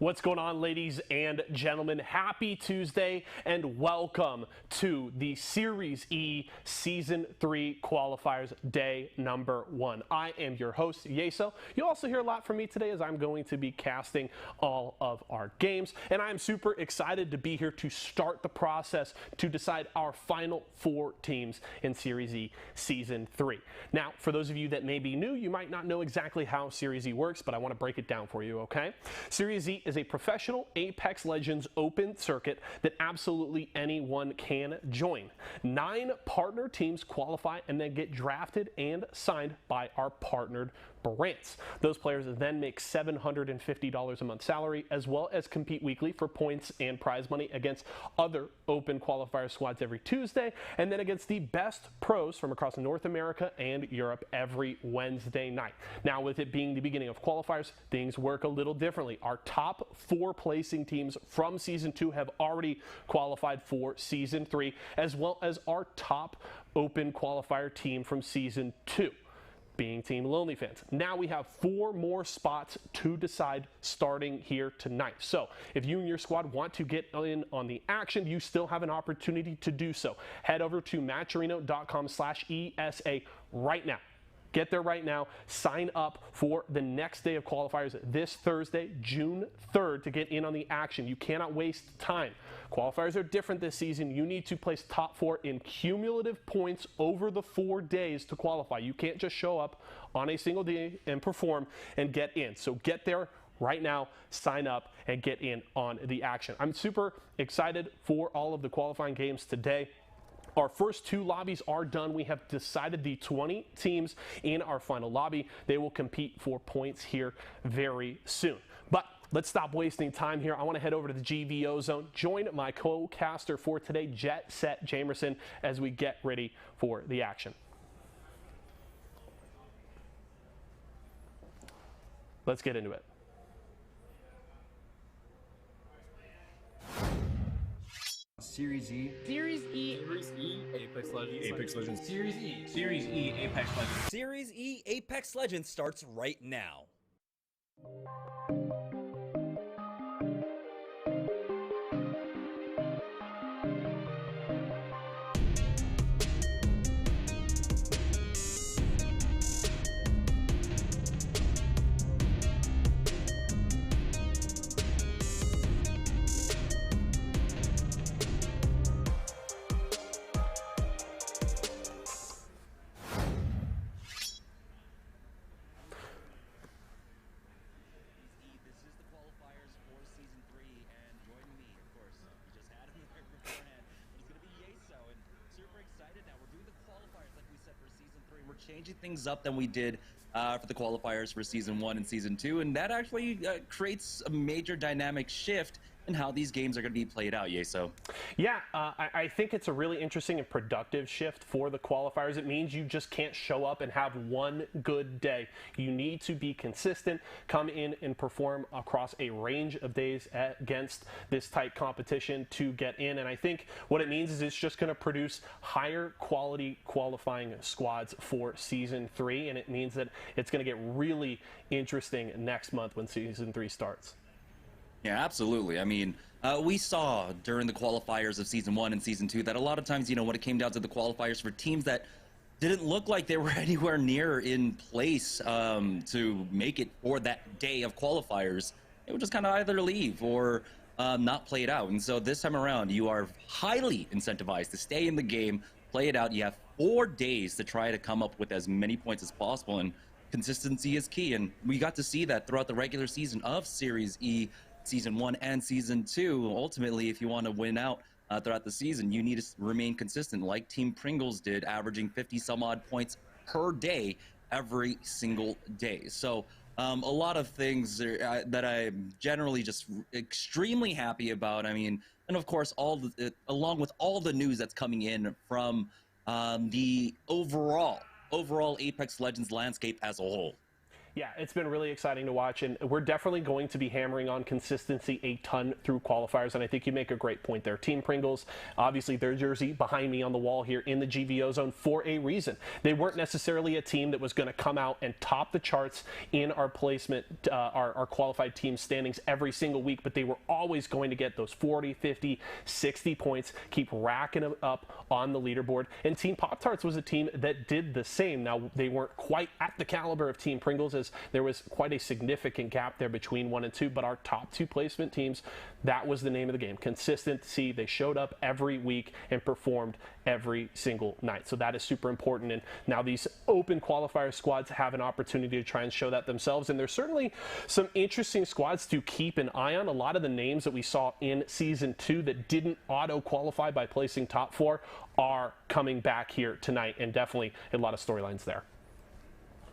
What's going on, ladies and gentlemen? Happy Tuesday and welcome to the Series E Season 3 Qualifiers Day number 1. I am your host, Yeso. You'll also hear a lot from me today as I'm going to be casting all of our games, and I'm super excited to be here to start the process to decide our final 4 teams in Series E Season 3. Now, for those of you that may be new, you might not know exactly how Series E works, but I want to break it down for you, okay? Series E is a professional Apex Legends open circuit that absolutely anyone can join. 9 partner teams qualify and then get drafted and signed by our partnered brands. Those players then make $750 a month salary, as well as compete weekly for points and prize money against other open qualifier squads every Tuesday, and then against the best pros from across North America and Europe every Wednesday night. Now, with it being the beginning of qualifiers, things work a little differently. Our top 4 placing teams from Season 2 have already qualified for Season 3, as well as our top open qualifier team from Season 2. Being Team Lonely Fans. Now we have 4 more spots to decide starting here tonight. So if you and your squad want to get in on the action, you still have an opportunity to do so. Head over to matcherino.com/ESA right now. Get there right now. Sign up for the next day of qualifiers this Thursday, June 3rd, to get in on the action. You cannot waste time. Qualifiers are different this season. You need to place top 4 in cumulative points over the 4 days to qualify. You can't just show up on a single day and perform and get in. So get there right now, sign up, and get in on the action. I'm super excited for all of the qualifying games today. Our first 2 lobbies are done. We have decided the 20 teams in our final lobby. They will compete for points here very soon. But let's stop wasting time here. I want to head over to the GVO zone, join my co-caster for today, Jet Set Jamerson, as we get ready for the action. Let's get into it. Series E. Series E. Series E. Apex Legends. Apex Legends. Series E. Series E. Apex Legends. Series E Apex Legends starts right now. Changing things up than we did for the qualifiers for Season 1 and Season 2, and that actually creates a major dynamic shift in how these games are going to be played out, Yeso. Yeah, I think it's a really interesting and productive shift for the qualifiers. It means you just can't show up and have one good day. You need to be consistent, come in and perform across a range of days against this tight competition to get in. And I think what it means is it's just going to produce higher quality qualifying squads for Season 3, and it means that it's going to get really interesting next month when Season 3 starts. Yeah, absolutely. I mean, we saw during the qualifiers of Season 1 and Season 2 that a lot of times, when it came down to the qualifiers for teams that didn't look like they were anywhere near in place to make it for that day of qualifiers, it would just kind of either leave or not play it out. And so this time around, you are highly incentivized to stay in the game, play it out. You have 4 days to try to come up with as many points as possible, and consistency is key. And we got to see that throughout the regular season of Series E, Season 1 and Season 2. Ultimately, if you want to win out throughout the season, you need to remain consistent, like Team Pringles did, averaging 50-some-odd points per day every single day. So a lot of things that I'm generally just extremely happy about. I mean, and of course, along with all the news that's coming in from the overall Apex Legends landscape as a whole. Yeah, it's been really exciting to watch, and we're definitely going to be hammering on consistency a ton through qualifiers, and I think you make a great point there. Team Pringles, obviously their jersey behind me on the wall here in the GVO zone for a reason. They weren't necessarily a team that was going to come out and top the charts in our placement, our qualified team standings every single week, but they were always going to get those 40, 50, 60 points, keep racking them up on the leaderboard, and Team Pop-Tarts was a team that did the same. Now, they weren't quite at the caliber of Team Pringles, as there was quite a significant gap there between 1 and 2, but our top 2 placement teams, that was the name of the game. Consistency. They showed up every week and performed every single night. So that is super important. And now these open qualifier squads have an opportunity to try and show that themselves. And there's certainly some interesting squads to keep an eye on. A lot of the names that we saw in Season 2 that didn't auto-qualify by placing top 4 are coming back here tonight, and definitely a lot of storylines there.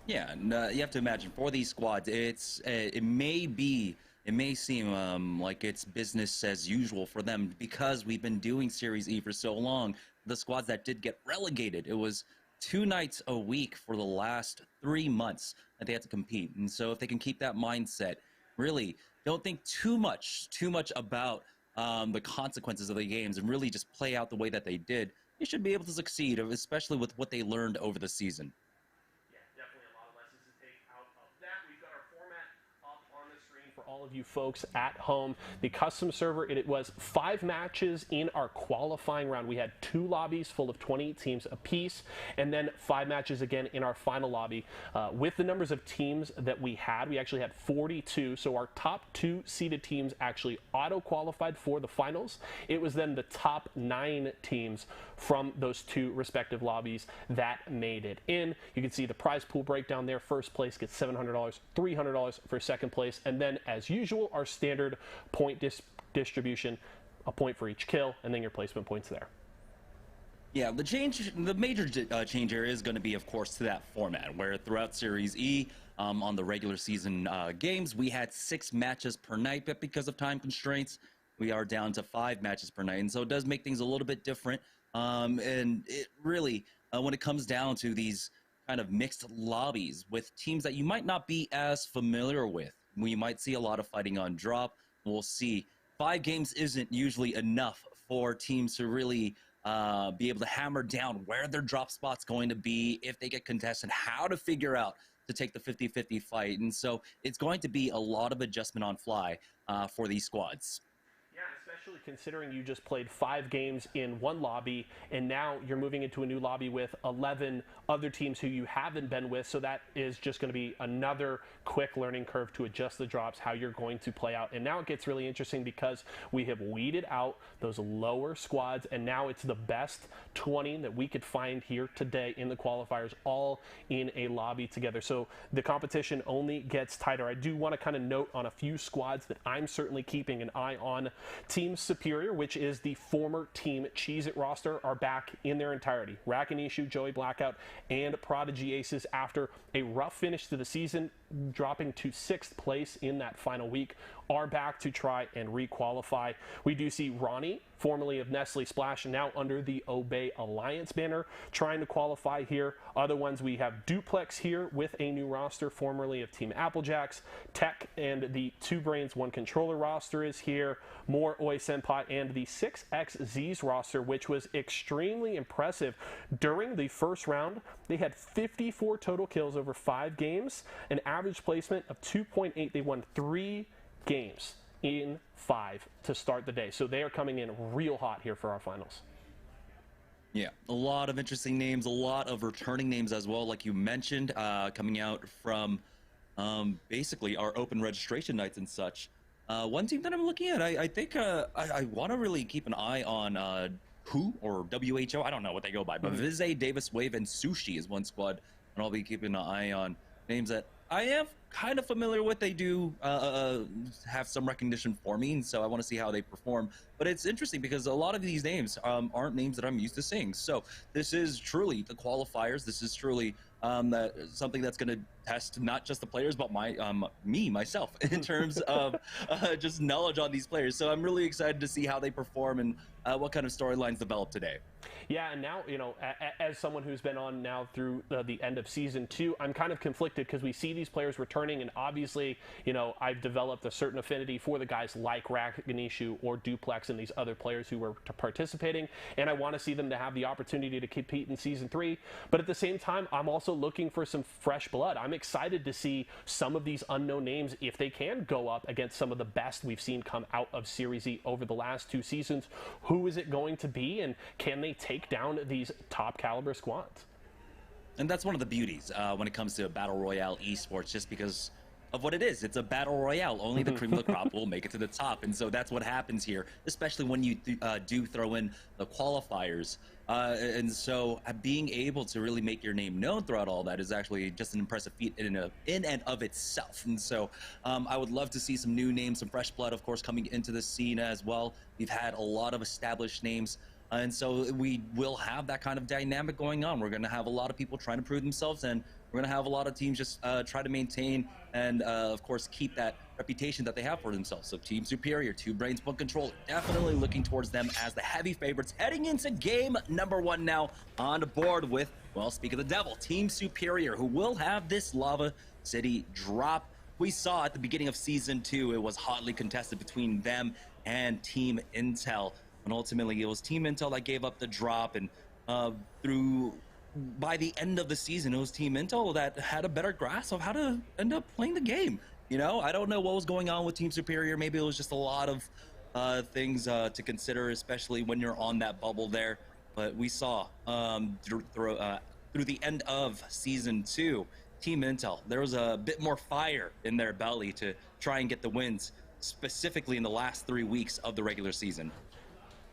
Yeah, and, you have to imagine for these squads, it may seem like it's business as usual for them because we've been doing Series E for so long. The squads that did get relegated, it was 2 nights a week for the last 3 months that they had to compete. And so if they can keep that mindset, really don't think too much about the consequences of the games and really just play out the way that they did, they should be able to succeed, especially with what they learned over the season. All of you folks at home, the custom server, it was 5 matches in our qualifying round. We had 2 lobbies full of 20 teams apiece, and then 5 matches again in our final lobby. With the numbers of teams that we actually had 42, so our top 2 seeded teams actually auto-qualified for the finals. It was then the top 9 teams from those 2 respective lobbies that made it in. You can see the prize pool breakdown there. First place gets $700, $300 for second place, and then as usual, our standard point distribution, a point for each kill, and then your placement points there. Yeah, the major change here is going to be, of course, to that format, where throughout Series E, on the regular season games, we had 6 matches per night, but because of time constraints, we are down to 5 matches per night, and so it does make things a little bit different. And it really, when it comes down to these kind of mixed lobbies with teams that you might not be as familiar with, we might see a lot of fighting on drop. We'll see. 5 games isn't usually enough for teams to really be able to hammer down where their drop spot's going to be, if they get contested, how to figure out to take the 50-50 fight. And so it's going to be a lot of adjustment on fly for these squads. Especially considering you just played 5 games in one lobby, and now you're moving into a new lobby with 11 other teams who you haven't been with, so that is just going to be another quick learning curve to adjust the drops, how you're going to play out. And now it gets really interesting because we have weeded out those lower squads, and now it's the best 20 that we could find here today in the qualifiers, all in a lobby together. So the competition only gets tighter. I do want to kind of note on a few squads that I'm certainly keeping an eye on. Team Superior, which is the former Team Cheez-It roster, are back in their entirety. Rakanishu, Joey Blackout, and Prodigy Aces, after a rough finish to the season, dropping to 6th place in that final week, are back to try and re-qualify. We do see Ronnie, formerly of Nestle Splash, now under the Obey Alliance banner, trying to qualify here. Other ones, we have Duplex here with a new roster, formerly of Team Applejacks. Tech and the 2 Brains 1 Controller roster is here. More Oi Senpai and the 6XZ's roster, which was extremely impressive. During the first round, they had 54 total kills over 5 games, an average placement of 2.8. They won 3 games in 5 to start the day. So they are coming in real hot here for our finals. Yeah, a lot of interesting names, a lot of returning names as well, like you mentioned, coming out from basically our open registration nights and such. One team that I'm looking at, I think I want to really keep an eye on WHO or WHO, I don't know what they go by, but Vize, Davis Wave, and Sushi is one squad, and I'll be keeping an eye on names that I am kind of familiar with. They do have some recognition for me, and so I want to see how they perform. But it's interesting because a lot of these names aren't names that I'm used to seeing. So this is truly the qualifiers. This is truly something that's going to test not just the players, but myself, in terms of just knowledge on these players. So I'm really excited to see how they perform and what kind of storylines develop today. Yeah, and now, you know, as someone who's been on now through the end of season 2, I'm kind of conflicted because we see these players returning, and obviously, you know, I've developed a certain affinity for the guys like Ragnishu or Duplex and these other players who were participating, and I want to see them to have the opportunity to compete in season 3. But at the same time, I'm also looking for some fresh blood. I'm excited to see some of these unknown names, if they can go up against some of the best we've seen come out of Series E over the last 2 seasons. Who is it going to be, and can they take down these top caliber squads? And that's one of the beauties when it comes to Battle Royale esports, just because of what it is. It's a Battle Royale. Only the cream of the crop will make it to the top. And so that's what happens here, especially when you do throw in the qualifiers. And so being able to really make your name known throughout all that is actually just an impressive feat in and of itself. And so I would love to see some new names, some fresh blood, of course, coming into the scene as well. We've had a lot of established names. And so we will have that kind of dynamic going on. We're going to have a lot of people trying to prove themselves, and we're going to have a lot of teams just try to maintain and, of course, keep that reputation that they have for themselves. So Team Superior, 2 Brains, 1 Controller, definitely looking towards them as the heavy favorites heading into game number 1 now on the board with, well, speak of the devil, Team Superior, who will have this Lava City drop. We saw at the beginning of Season 2, it was hotly contested between them and Team Intel. And ultimately, it was Team Intel that gave up the drop, and by the end of the season, it was Team Intel that had a better grasp of how to end up playing the game. You know, I don't know what was going on with Team Superior. Maybe it was just a lot of things to consider, especially when you're on that bubble there. But we saw through the end of Season 2, Team Intel, there was a bit more fire in their belly to try and get the wins, specifically in the last 3 weeks of the regular season.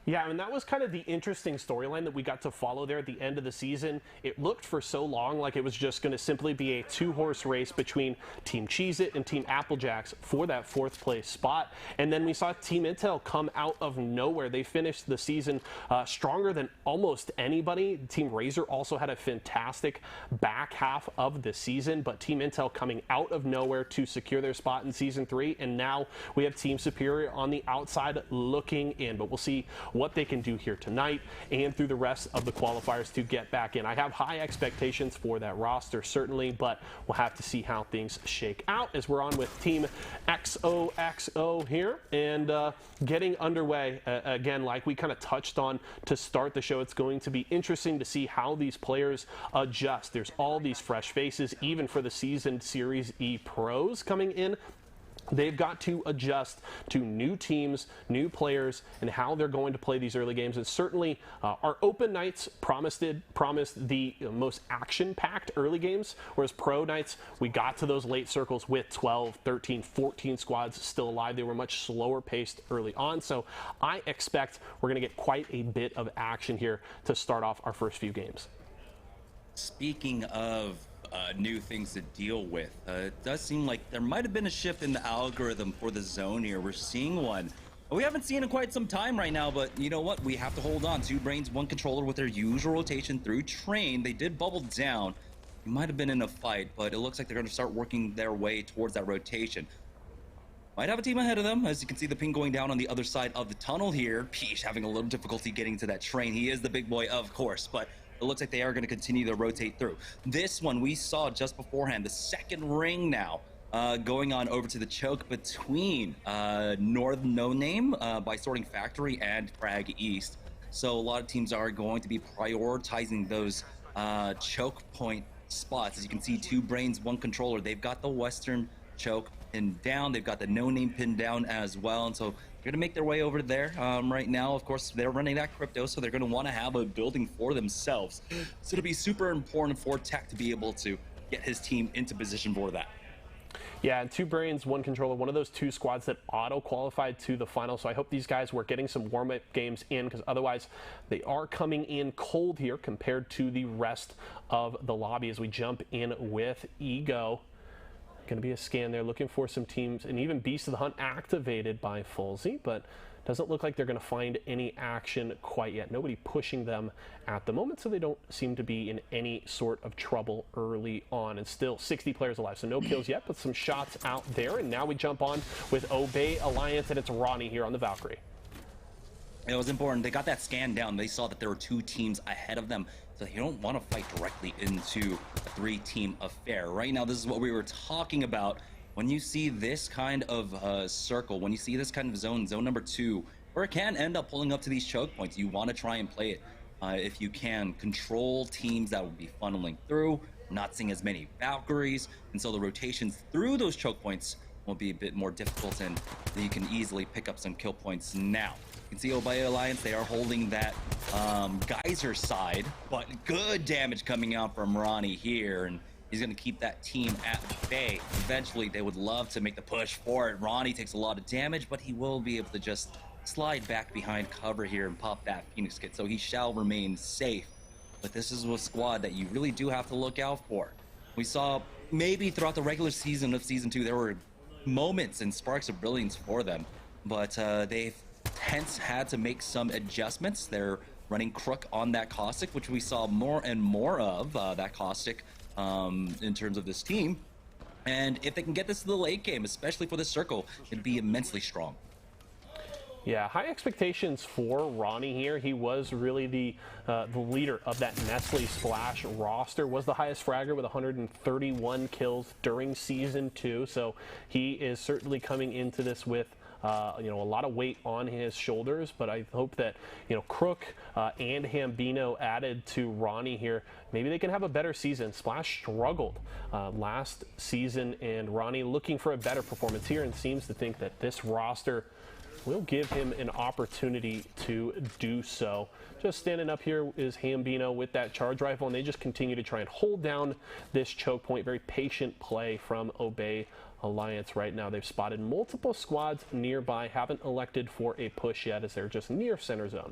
Yeah, and that was kind of the interesting storyline that we got to follow there at the end of the season. It looked for so long like it was just going to simply be a 2-horse race between Team Cheez-It and Team Applejacks for that 4th place spot. And then we saw Team Intel come out of nowhere. They finished the season stronger than almost anybody. Team Razor also had a fantastic back half of the season, but Team Intel coming out of nowhere to secure their spot in Season 3. And now we have Team Superior on the outside looking in, but we'll see what they can do here tonight and through the rest of the qualifiers to get back in. I have high expectations for that roster, certainly, but we'll have to see how things shake out as we're on with Team XOXO here and getting underway. Again, like we kind of touched on to start the show, it's going to be interesting to see how these players adjust. There's all these fresh faces, even for the seasoned Series E pros coming in. They've got to adjust to new teams, new players, and how they're going to play these early games. And certainly our open nights promised the most action-packed early games, whereas pro nights, we got to those late circles with 12, 13, 14 squads still alive. They were much slower paced early on. So I expect we're going to get quite a bit of action here to start off our first few games. Speaking of new things to deal with, it does seem like there might have been a shift in the algorithm for the zone here. We're seeing one we haven't seen in quite some time right now, but you know what? We have to hold on. 2 Brains, 1 Controller with their usual rotation through Train. They did bubble down. It might have been in a fight, but it looks like they're going to start working their way towards that rotation. Might have a team ahead of them. As you can see, the ping going down on the other side of the tunnel here. Peach having a little difficulty getting to that Train. He is the big boy, of course, but it looks like they are going to continue to rotate through. This one we saw just beforehand, the second ring now going on over to the choke between North No Name by Sorting Factory and Frag East. So a lot of teams are going to be prioritizing those choke point spots. As you can see, 2 Brains, 1 Controller. They've got the Western choke pinned down. They've got the No Name pinned down as well. And so they're going to make their way over there right now. Of course, they're running that crypto, so they're going to want to have a building for themselves. So it'll be super important for Tech to be able to get his team into position for that. Yeah, and 2 Brains, 1 Controller, one of those 2 squads that auto-qualified to the final. So I hope these guys were getting some warm-up games in, because otherwise they are coming in cold here compared to the rest of the lobby as we jump in with Ego. Going to be a scan there, looking for some teams, and even Beast of the Hunt activated by Fulzy, but doesn't look like they're going to find any action quite yet. Nobody pushing them at the moment, so they don't seem to be in any sort of trouble early on. And still 60 players alive, so no kills yet, but some shots out there. And now we jump on with Obey Alliance, and it's Ronnie here on the Valkyrie. It was important. They got that scan down. They saw that there were 2 teams ahead of them. So you don't want to fight directly into a 3-team affair. Right now, this is what we were talking about. When you see this kind of circle, when you see this kind of zone number 2, where it can end up pulling up to these choke points, you want to try and play it. If you can control teams that will be funneling through, not seeing as many Valkyries, and so the rotations through those choke points will be a bit more difficult, and you can easily pick up some kill points now. You can see Obey Alliance, they are holding that Geyser side, but good damage coming out from Ronnie here, and he's going to keep that team at bay. Eventually, they would love to make the push for it. Ronnie takes a lot of damage, but he will be able to just slide back behind cover here and pop that Phoenix kit, so he shall remain safe. But this is a squad that you really do have to look out for. We saw maybe throughout the regular season of Season 2, there were moments and sparks of brilliance for them, but they've hence had to make some adjustments. They're running Crook on that Caustic, which we saw more and more of, that Caustic in terms of this team. And if they can get this to the late game, especially for the circle, it'd be immensely strong. Yeah, high expectations for Ronnie here. He was really the leader of that Nestle Splash roster, was the highest fragger with 131 kills during Season 2. So he is certainly coming into this with a lot of weight on his shoulders, but I hope that, Crook and Hambino added to Ronnie here, maybe they can have a better season. Splash struggled last season, and Ronnie looking for a better performance here and seems to think that this roster will give him an opportunity to do so. Just standing up here is Hambino with that charge rifle, and they just continue to try and hold down this choke point. Very patient play from Obey Alliance right now. They've spotted multiple squads nearby, haven't elected for a push yet as they're just near center zone.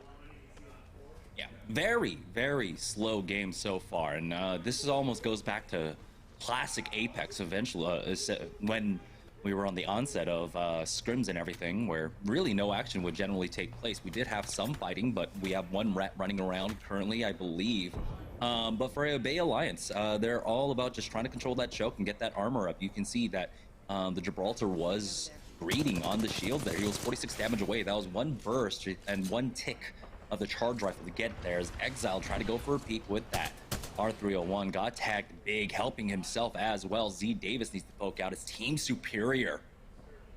Yeah, very, very slow game so far, and this almost goes back to classic Apex eventually, when we were on the onset of scrims and everything, where really no action would generally take place. We did have some fighting, but we have one rat running around currently, I believe. But for Obey Alliance, they're all about just trying to control that choke and get that armor up. You can see that the Gibraltar was greeting on the shield there. He was 46 damage away. That was one burst and one tick of the charge rifle to get there, as Exile tried to go for a peek with that. R301 got tagged big, helping himself as well. Z Davis needs to poke out his team superior,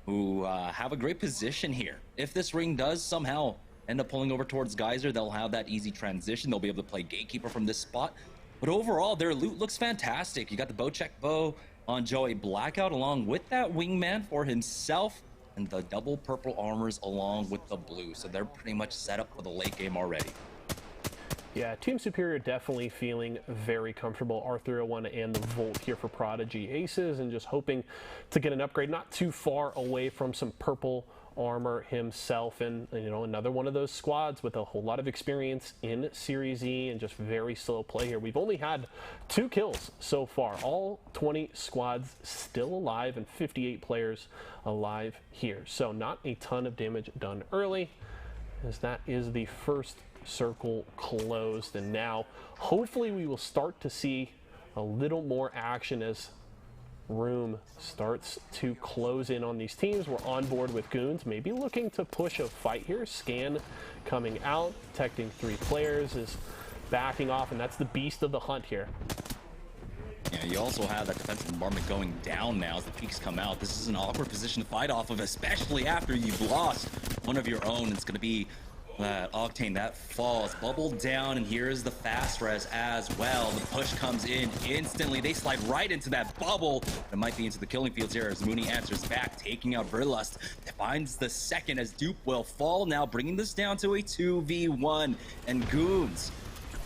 who have a great position here. If this ring does somehow end up pulling over towards Geyser, they'll have that easy transition. They'll be able to play Gatekeeper from this spot. But overall, their loot looks fantastic. You got the bow check bow on Joey Blackout, along with that wingman for himself, and the double purple armors along with the blue. So they're pretty much set up for the late game already. Yeah, Team Superior definitely feeling very comfortable. R301 and the Volt here for Prodigy Aces, and just hoping to get an upgrade not too far away from some purple armor himself. And another one of those squads with a whole lot of experience in Series E and just very slow play here. We've only had 2 kills so far. All 20 squads still alive and 58 players alive here. So not a ton of damage done early, as that is the first circle closed. And now hopefully we will start to see a little more action as room starts to close in on these teams. We're on board with Goons, maybe looking to push a fight here. Scan coming out, detecting 3 players, is backing off, and that's the beast of the hunt here. Yeah, you also have that defensive bombardment going down now as the peaks come out. This is an awkward position to fight off of, especially after you've lost one of your own. It's going to be that Octane that falls, bubbled down, and here's the fast res as well. The push comes in instantly. They slide right into that bubble. It might be into the killing fields here as Mooney answers back, taking out Verlust. Finds the second as Dupe will fall now, bringing this down to a 2v1. And Goons,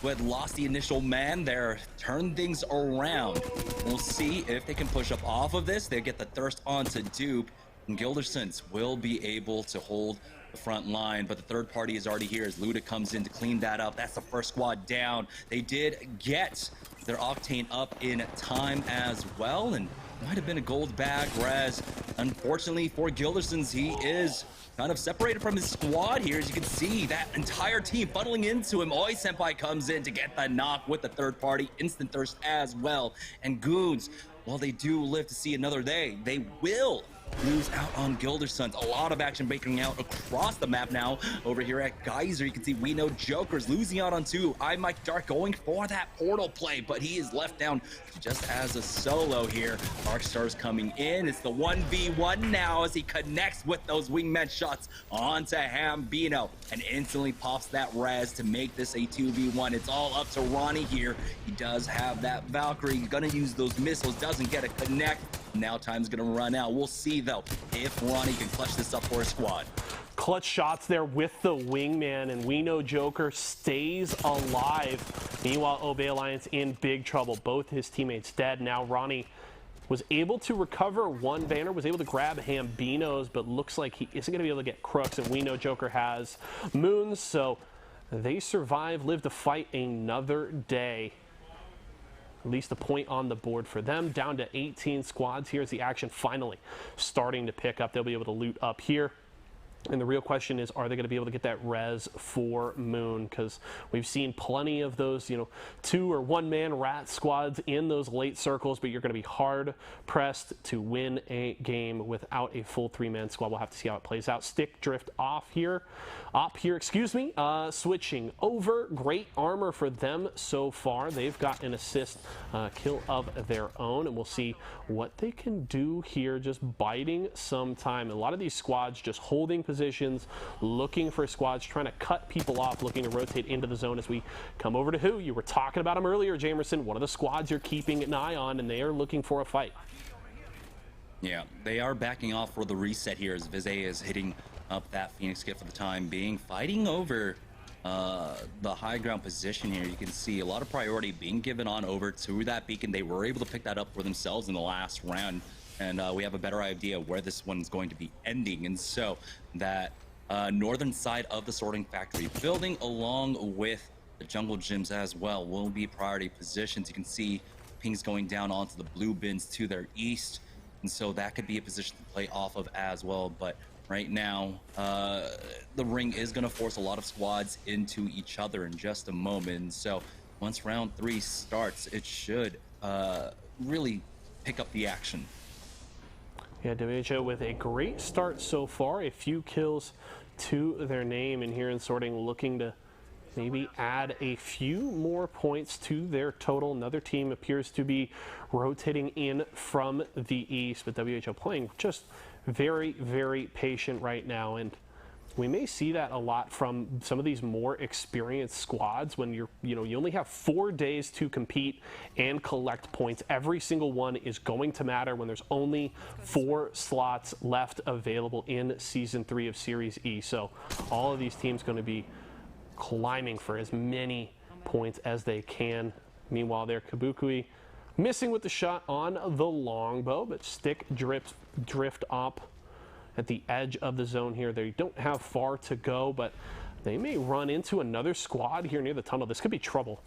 who had lost the initial man there, turn things around. We'll see if they can push up off of this. They get the thirst onto Dupe, and Gildersons will be able to hold the front line, but the third party is already here as Luda comes in to clean that up. That's the first squad down. They did get their Octane up in time as well, and might have been a gold bag, whereas unfortunately for Gildersons, he is kind of separated from his squad here. As you can see, that entire team funneling into him. Oi Senpai comes in to get the knock with the third party. Instant thirst as well. And Goons, while they do live to see another day, they will lose out on Gildersons. A lot of action breaking out across the map now. Over here at Geyser, you can see We Know Joker's losing out on 2. Mike Dark going for that portal play, but he is left down just as a solo here. Arcstar's coming in. It's the 1v1 now as he connects with those wingman shots onto Hambino and instantly pops that res to make this a 2v1. It's all up to Ronnie here. He does have that Valkyrie. He's gonna use those missiles, doesn't get a connect. Now time's gonna run out. We'll see though if Ronnie can clutch this up for his squad. Clutch shots there with the wingman, and We Know Joker stays alive. Meanwhile, Obey Alliance in big trouble. Both his teammates dead. Now Ronnie was able to recover one banner, was able to grab Hambino's, but looks like he isn't going to be able to get Crooks, and We Know Joker has Moons, so they survive, live to fight another day. At least a point on the board for them. Down to 18 squads. Here's the action finally starting to pick up. They'll be able to loot up here. And the real question is, are they going to be able to get that res for Moon? Because we've seen plenty of those, 2 or 1-man rat squads in those late circles, but you're going to be hard pressed to win a game without a full 3-man squad. We'll have to see how it plays out. Stick drift up here, switching over. Great armor for them so far. They've got an assist kill of their own, and we'll see what they can do here, just biding some time. A lot of these squads just holding positions, looking for squads, trying to cut people off, looking to rotate into the zone as we come over to who you were talking about him earlier, Jamerson. One of the squads you're keeping an eye on, and they are looking for a fight. Yeah, they are backing off for the reset here as Vizay is hitting up that Phoenix kit for the time being, fighting over the high ground position here. You can see a lot of priority being given on over to that beacon. They were able to pick that up for themselves in the last round, and we have a better idea where this one's going to be ending. And so that northern side of the sorting factory building, along with the jungle gyms as well, will be priority positions. You can see pings going down onto the blue bins to their east, and so that could be a position to play off of as well. But right now, the ring is going to force a lot of squads into each other in just a moment. So once round 3 starts, it should really pick up the action. Yeah, WHO with a great start so far. A few kills to their name, and here in sorting, looking to maybe add a few more points to their total. Another team appears to be rotating in from the east, but WHO playing just very, very patient right now, and we may see that a lot from some of these more experienced squads when you only have 4 days to compete and collect points. Every single one is going to matter when there's only 4 slots left available in Season 3 of Series E. So all of these teams going to be climbing for as many points as they can. Meanwhile, there, Kabukui missing with the shot on the longbow, but stick drift up at the edge of the zone here. They don't have far to go, but they may run into another squad here near the tunnel. This could be trouble.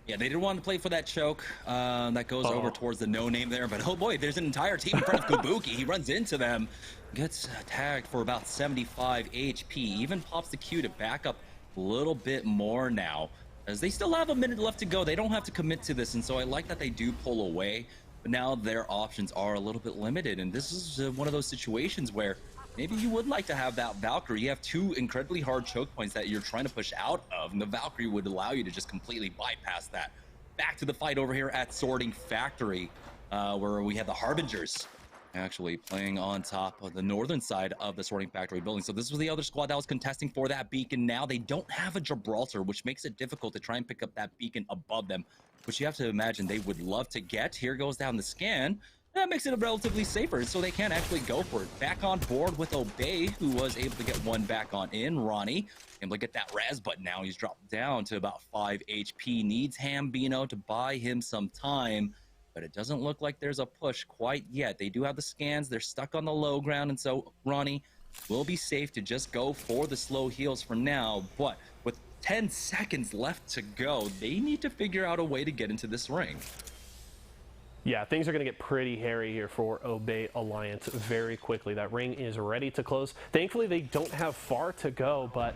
Yeah, they didn't want to play for that choke. That goes over towards the no-name there, but oh boy, there's an entire team in front of Kabuki. He runs into them, gets tagged for about 75 HP, even pops the Q to back up a little bit more now, as they still have a minute left to go. They don't have to commit to this, and so I like that they do pull away. But now their options are a little bit limited, and this is one of those situations where maybe you would like to have that Valkyrie. You have 2 incredibly hard choke points that you're trying to push out of, and the Valkyrie would allow you to just completely bypass that. Back to the fight over here at Sorting Factory, where we have the Harbingers actually playing on top of the northern side of the Sorting Factory building. So this was the other squad that was contesting for that beacon. Now they don't have a Gibraltar, which makes it difficult to try and pick up that beacon above them, which you have to imagine they would love to get. Here goes down the scan. That makes it relatively safer, so they can actually go for it. Back on board with Obey, who was able to get one back on in. Ronnie able to get that res, but now he's dropped down to about 5 HP. Needs Hambino to buy him some time, but it doesn't look like there's a push quite yet. They do have the scans. They're stuck on the low ground, and so Ronnie will be safe to just go for the slow heals for now. But with 10 seconds left to go, they need to figure out a way to get into this ring. Yeah, things are going to get pretty hairy here for Obey Alliance very quickly. That ring is ready to close. Thankfully, they don't have far to go, but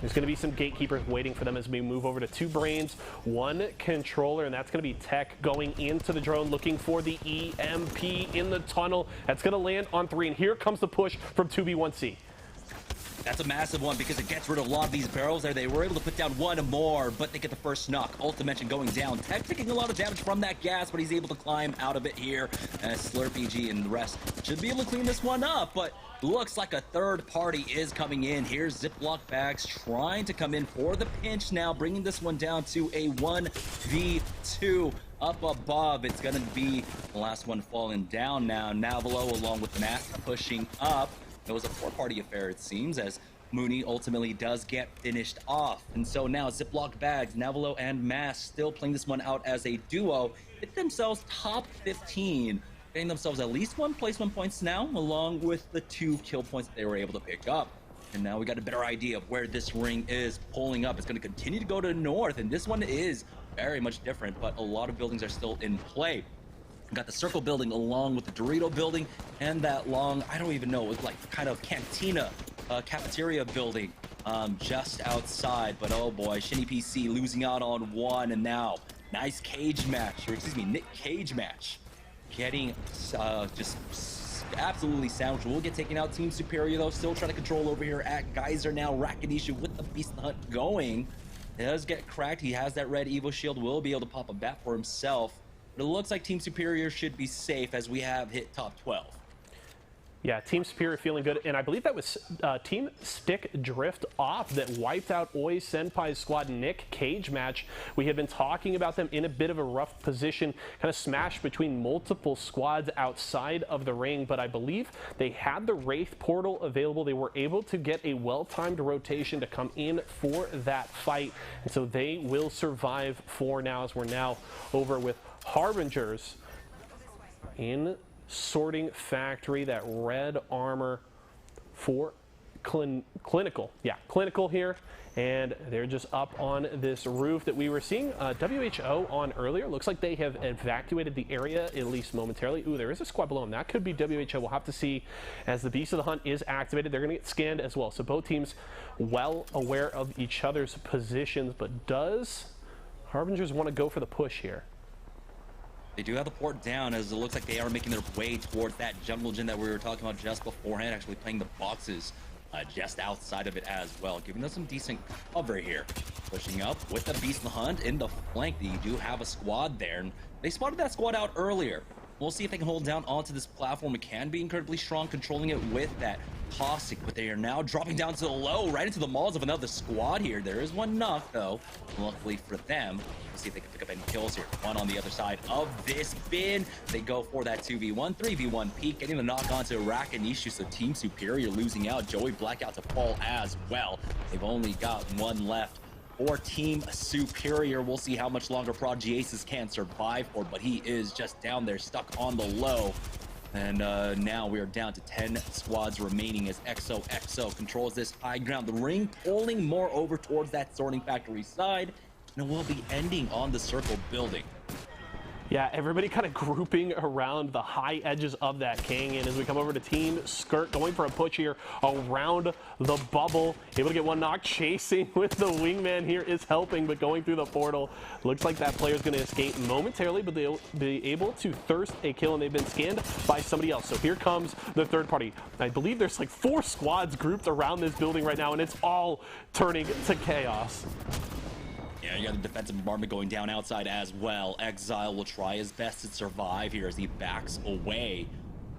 There's going to be some gatekeepers waiting for them as we move over to 2 brains, 1 controller, and that's going to be Tech going into the drone, looking for the EMP in the tunnel. That's going to land on 3, and here comes the push from 2B1C. That's a massive one because it gets rid of a lot of these barrels there. They were able to put down 1 more, but they get the first knock. Ultimate going down. Tech taking a lot of damage from that gas, but he's able to climb out of it here. Slurpee and the rest should be able to clean this one up, but looks like a third party is coming in. Here's Ziploc Bags trying to come in for the pinch now, bringing this one down to a 1v2. Up above, it's going to be the last one falling down now. Navalo along with Mask pushing up. It was a 4-party affair, it seems, as Mooney ultimately does get finished off. And so now Ziploc Bags, Navalo, and Mask still playing this one out as a duo. Hit themselves top 15, getting themselves at least 1 placement points now, along with the 2 kill points that they were able to pick up. And now we got a better idea of where this ring is pulling up. It's going to continue to go to the north, and this one is very much different, but a lot of buildings are still in play. Got the circle building along with the Dorito building and that long, I don't even know, it's like kind of cantina, cafeteria building just outside. But oh boy, Shinny PC losing out on 1, and now nice cage match, or excuse me, Nick Cage match. Getting just absolutely sandwiched. Will get taken out. Team Superior though, still trying to control over here at Geyser now. Rakanisha with the Beast Hunt going. It does get cracked. He has that red Evo shield, will be able to pop a bat for himself. But it looks like Team Superior should be safe as we have hit top 12. Yeah, Team Superior feeling good, and I believe that was Team Stick Drift Off that wiped out Oi Senpai's squad. Nick Cage match. We had been talking about them in a bit of a rough position, kind of smashed between multiple squads outside of the ring, but I believe they had the Wraith portal available. They were able to get a well-timed rotation to come in for that fight, and so they will survive for now, as we're now over with Harbingers in Sorting Factory. That red armor for Clinical. Yeah, Clinical here, and they're just up on this roof that we were seeing WHO on earlier. Looks like they have evacuated the area, at least momentarily. Ooh, there is a squad below them. That could be WHO. We'll have to see as the Beast of the Hunt is activated. They're going to get scanned as well. So both teams well aware of each other's positions, but does Harbingers want to go for the push here? They do have the port down, as it looks like they are making their way towards that jungle gym that we were talking about just beforehand, actually playing the boxes just outside of it as well, giving them some decent cover here. Pushing up with the Beast in the Hunt in the flank. You do have a squad there, and they spotted that squad out earlier. We'll see if they can hold down onto this platform. It can be incredibly strong, controlling it with that caustic, but they are now dropping down to the low, right into the maws of another squad here. There is 1 knock, though, luckily for them. Let's see if they can pick up any kills here. 1 on the other side of this bin. They go for that 2v1, 3v1 peak, getting the knock onto Rakanishu, so Team Superior losing out. Joey Blackout to fall as well. They've only got 1 left for Team Superior. We'll see how much longer Prodigy Aces can survive for, but he is just down there, stuck on the low. And now we are down to 10 squads remaining as XOXO controls this high ground. The ring pulling more over towards that Sorting Factory side, and it will be ending on the circle building. Yeah, everybody kind of grouping around the high edges of that canyon as we come over to Team Skirt, going for a push here around the bubble. Able to get 1 knock, chasing with the wingman here is helping, but going through the portal. Looks like that player is going to escape momentarily, but they'll be able to thirst a kill, and they've been scanned by somebody else. So here comes the third party. I believe there's like 4 squads grouped around this building right now, and it's all turning to chaos. Yeah, you got the defensive bombardment going down outside as well. Exile will try his best to survive here as he backs away.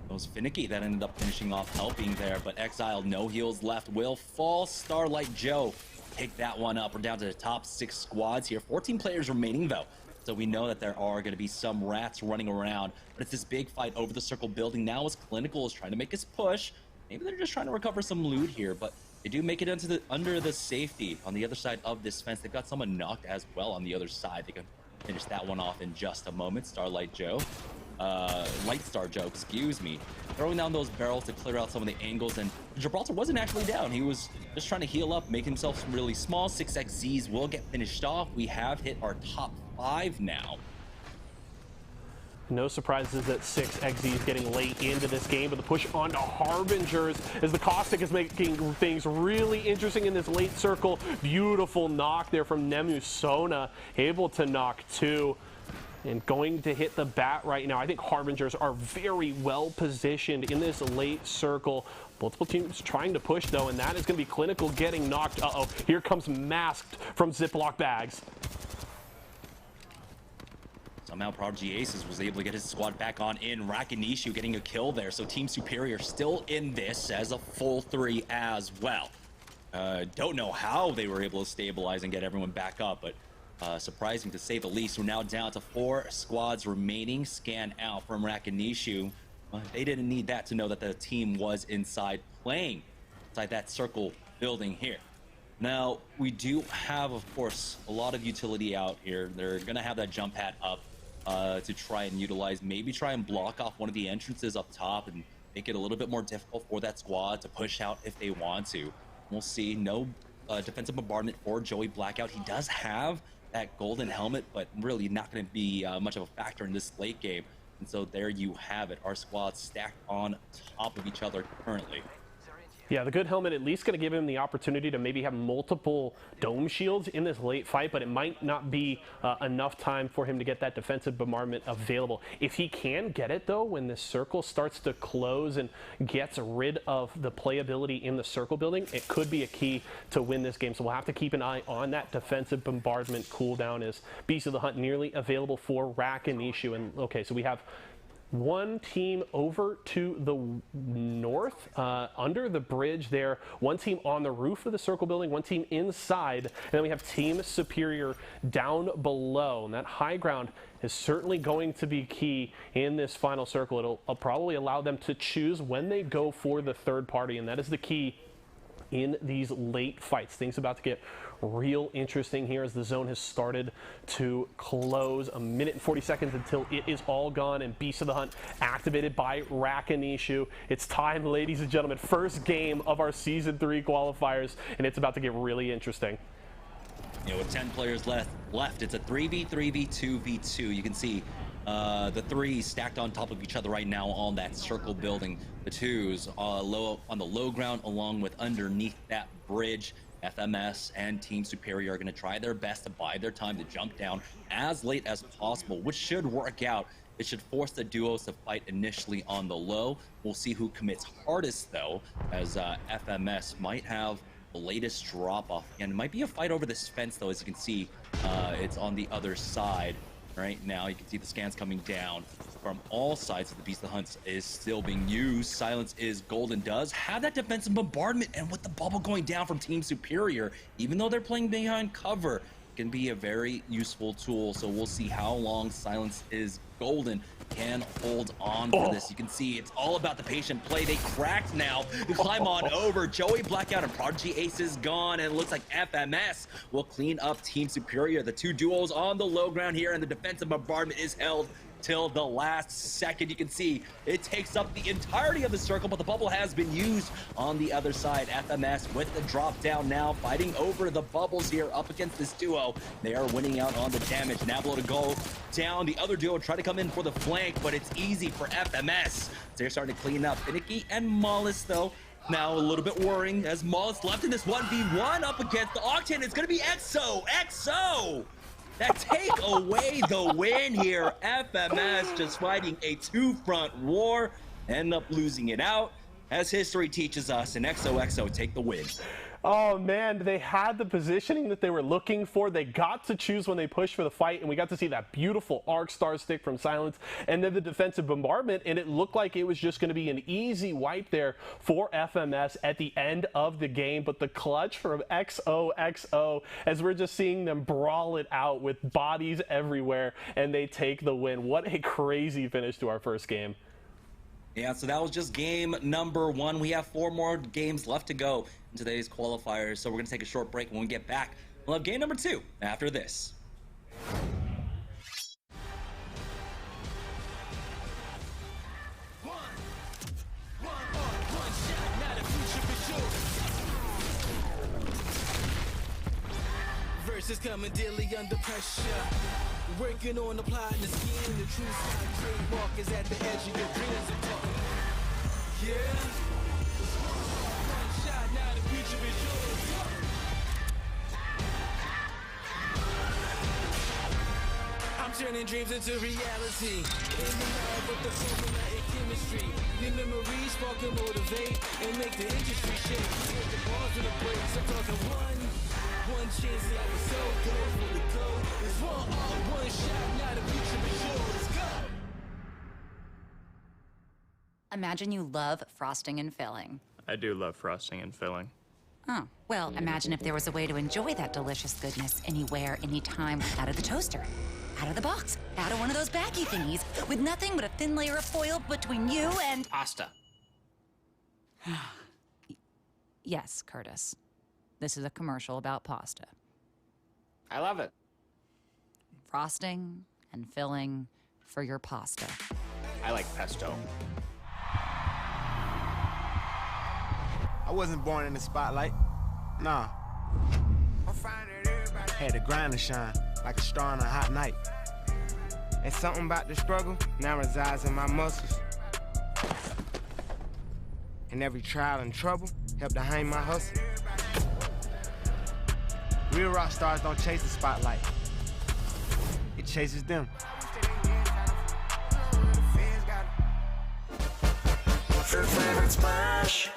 It was Finicky that ended up finishing off helping there, but Exile, no heals left, will fall. Starlight Joe pick that one up. We're down to the top 6 squads here. 14 players remaining though, so we know that there are going to be some rats running around, but it's this big fight over the circle building now as Clinical is trying to make his push. Maybe they're just trying to recover some loot here, but they do make it under the safety on the other side of this fence. They've got someone knocked as well on the other side. They can finish that one off in just a moment. Starlight Joe, Lightstar Joe, excuse me, throwing down those barrels to clear out some of the angles, and Gibraltar wasn't actually down. He was just trying to heal up, make himself really small. 6xZs will get finished off. We have hit our top 5 now. No surprises that 6XZ is getting late into this game, but the push onto Harbingers as the Caustic is making things really interesting in this late circle. Beautiful knock there from Nemusona, able to knock 2. And going to hit the bat right now. I think Harbingers are very well positioned in this late circle. Multiple teams trying to push though, and that is going to be Clinical getting knocked. Uh-oh, here comes Masked from Ziploc Bags. Somehow Prodigy Aces was able to get his squad back on in. Rakinishu getting a kill there, so Team Superior still in this as a full 3 as well. Don't know how they were able to stabilize and get everyone back up, but surprising to say the least. We're now down to 4 squads remaining. Scan out from Rakinishu. They didn't need that to know that the team was inside playing inside that circle building here. Now, we do have, of course, a lot of utility out here. They're going to have that jump pad up to try and utilize, maybe try and block off one of the entrances up top and make it a little bit more difficult for that squad to push out if they want to. We'll see. No defensive bombardment for Joey Blackout. He does have that golden helmet, but really not going to be much of a factor in this late game. And so there you have it. Our squads stacked on top of each other currently. Yeah, the good helmet at least going to give him the opportunity to maybe have multiple dome shields in this late fight, but it might not be enough time for him to get that defensive bombardment available. If he can get it, though, when the circle starts to close and gets rid of the playability in the circle building, it could be a key to win this game. So we'll have to keep an eye on that defensive bombardment cooldown as Beast of the Hunt nearly available for Rakinishu. And okay, so we have one team over to the north, under the bridge there. One team on the roof of the circle building, one team inside, and then we have Team Superior down below. And that high ground is certainly going to be key in this final circle. It'll probably allow them to choose when they go for the third party, and that is the key in these late fights. Things about to get real interesting here as the zone has started to close. A minute and 40 seconds until it is all gone, and Beast of the Hunt activated by Rakinishu. It's time, ladies and gentlemen, first game of our Season 3 qualifiers, and it's about to get really interesting. You know, with 10 players left, it's a 3v3v2v2. You can see the 3s stacked on top of each other right now on that circle building. The 2s low on the low ground along with underneath that bridge. FMS and Team Superior are going to try their best to buy their time to jump down as late as possible, which should work out. It should force the duos to fight initially on the low. We'll see who commits hardest, though, as FMS might have the latest drop-off. And it might be a fight over this fence, though, as you can see. It's on the other side. Right now, you can see the scans coming down from all sides of the Beast of the Hunt is still being used. Silence is golden, does have that defensive bombardment, and with the bubble going down from Team Superior, even though they're playing behind cover, it can be a very useful tool. So we'll see how long Silence is golden can hold on for this. You can see it's all about the patient play. They cracked now. They climb on over. Joey Blackout and Prodigy Ace is gone, and it looks like FMS will clean up Team Superior. The 2 duos on the low ground here, and the defensive bombardment is held till the last second. You can see it takes up the entirety of the circle, but the bubble has been used on the other side. FMS with the drop down now, fighting over the bubbles here up against this duo. They are winning out on the damage. Nablo to go down. The other duo try to come in for the flank, but it's easy for FMS. They're starting to clean up. Finicky and Mollis, though, now a little bit worrying as Mollis left in this 1v1 up against the Octane. It's going to be EXO that take away the win here. FMS just fighting a 2-front war, end up losing it out, as history teaches us, and EXO take the win. Oh man, they had the positioning that they were looking for. They got to choose when they pushed for the fight, and we got to see that beautiful arc star stick from Silence, and then the defensive bombardment, and it looked like it was just going to be an easy wipe there for FMS at the end of the game. But the clutch from EXO, as we're just seeing them brawl it out with bodies everywhere, and they take the win. What a crazy finish to our first game. Yeah, so that was just game number 1. We have 4 more games left to go in today's qualifiers, so we're going to take a short break. When we get back, we'll have game number 2 after this. Pressure's coming daily under pressure. Working on the plot and the scheme. The true style trademark is at the edge of your dreams. Yeah. One shot, now the future is yours. I'm turning dreams into reality. In the lab with the formula and chemistry. New memories spark and motivate and make the industry shake. With the bars and the breaks, I'm talking one chance that was so good for the goal. It's one shot, now the future is yours. Let's go. Imagine you love frosting and filling. I do love frosting and filling. Oh, well, imagine if there was a way to enjoy that delicious goodness anywhere, anytime, out of the toaster, out of the box, out of one of those baggy thingies, with nothing but a thin layer of foil between you and... Pasta. Yes, Curtis. This is a commercial about pasta. I love it. Frosting and filling for your pasta. I like pesto. I wasn't born in the spotlight. Nah. Had to grind and shine like a star on a hot night. And something about the struggle now resides in my muscles. And every trial and trouble helped to hang my hustle. Real rock stars don't chase the spotlight. It chases them. Favorite splash.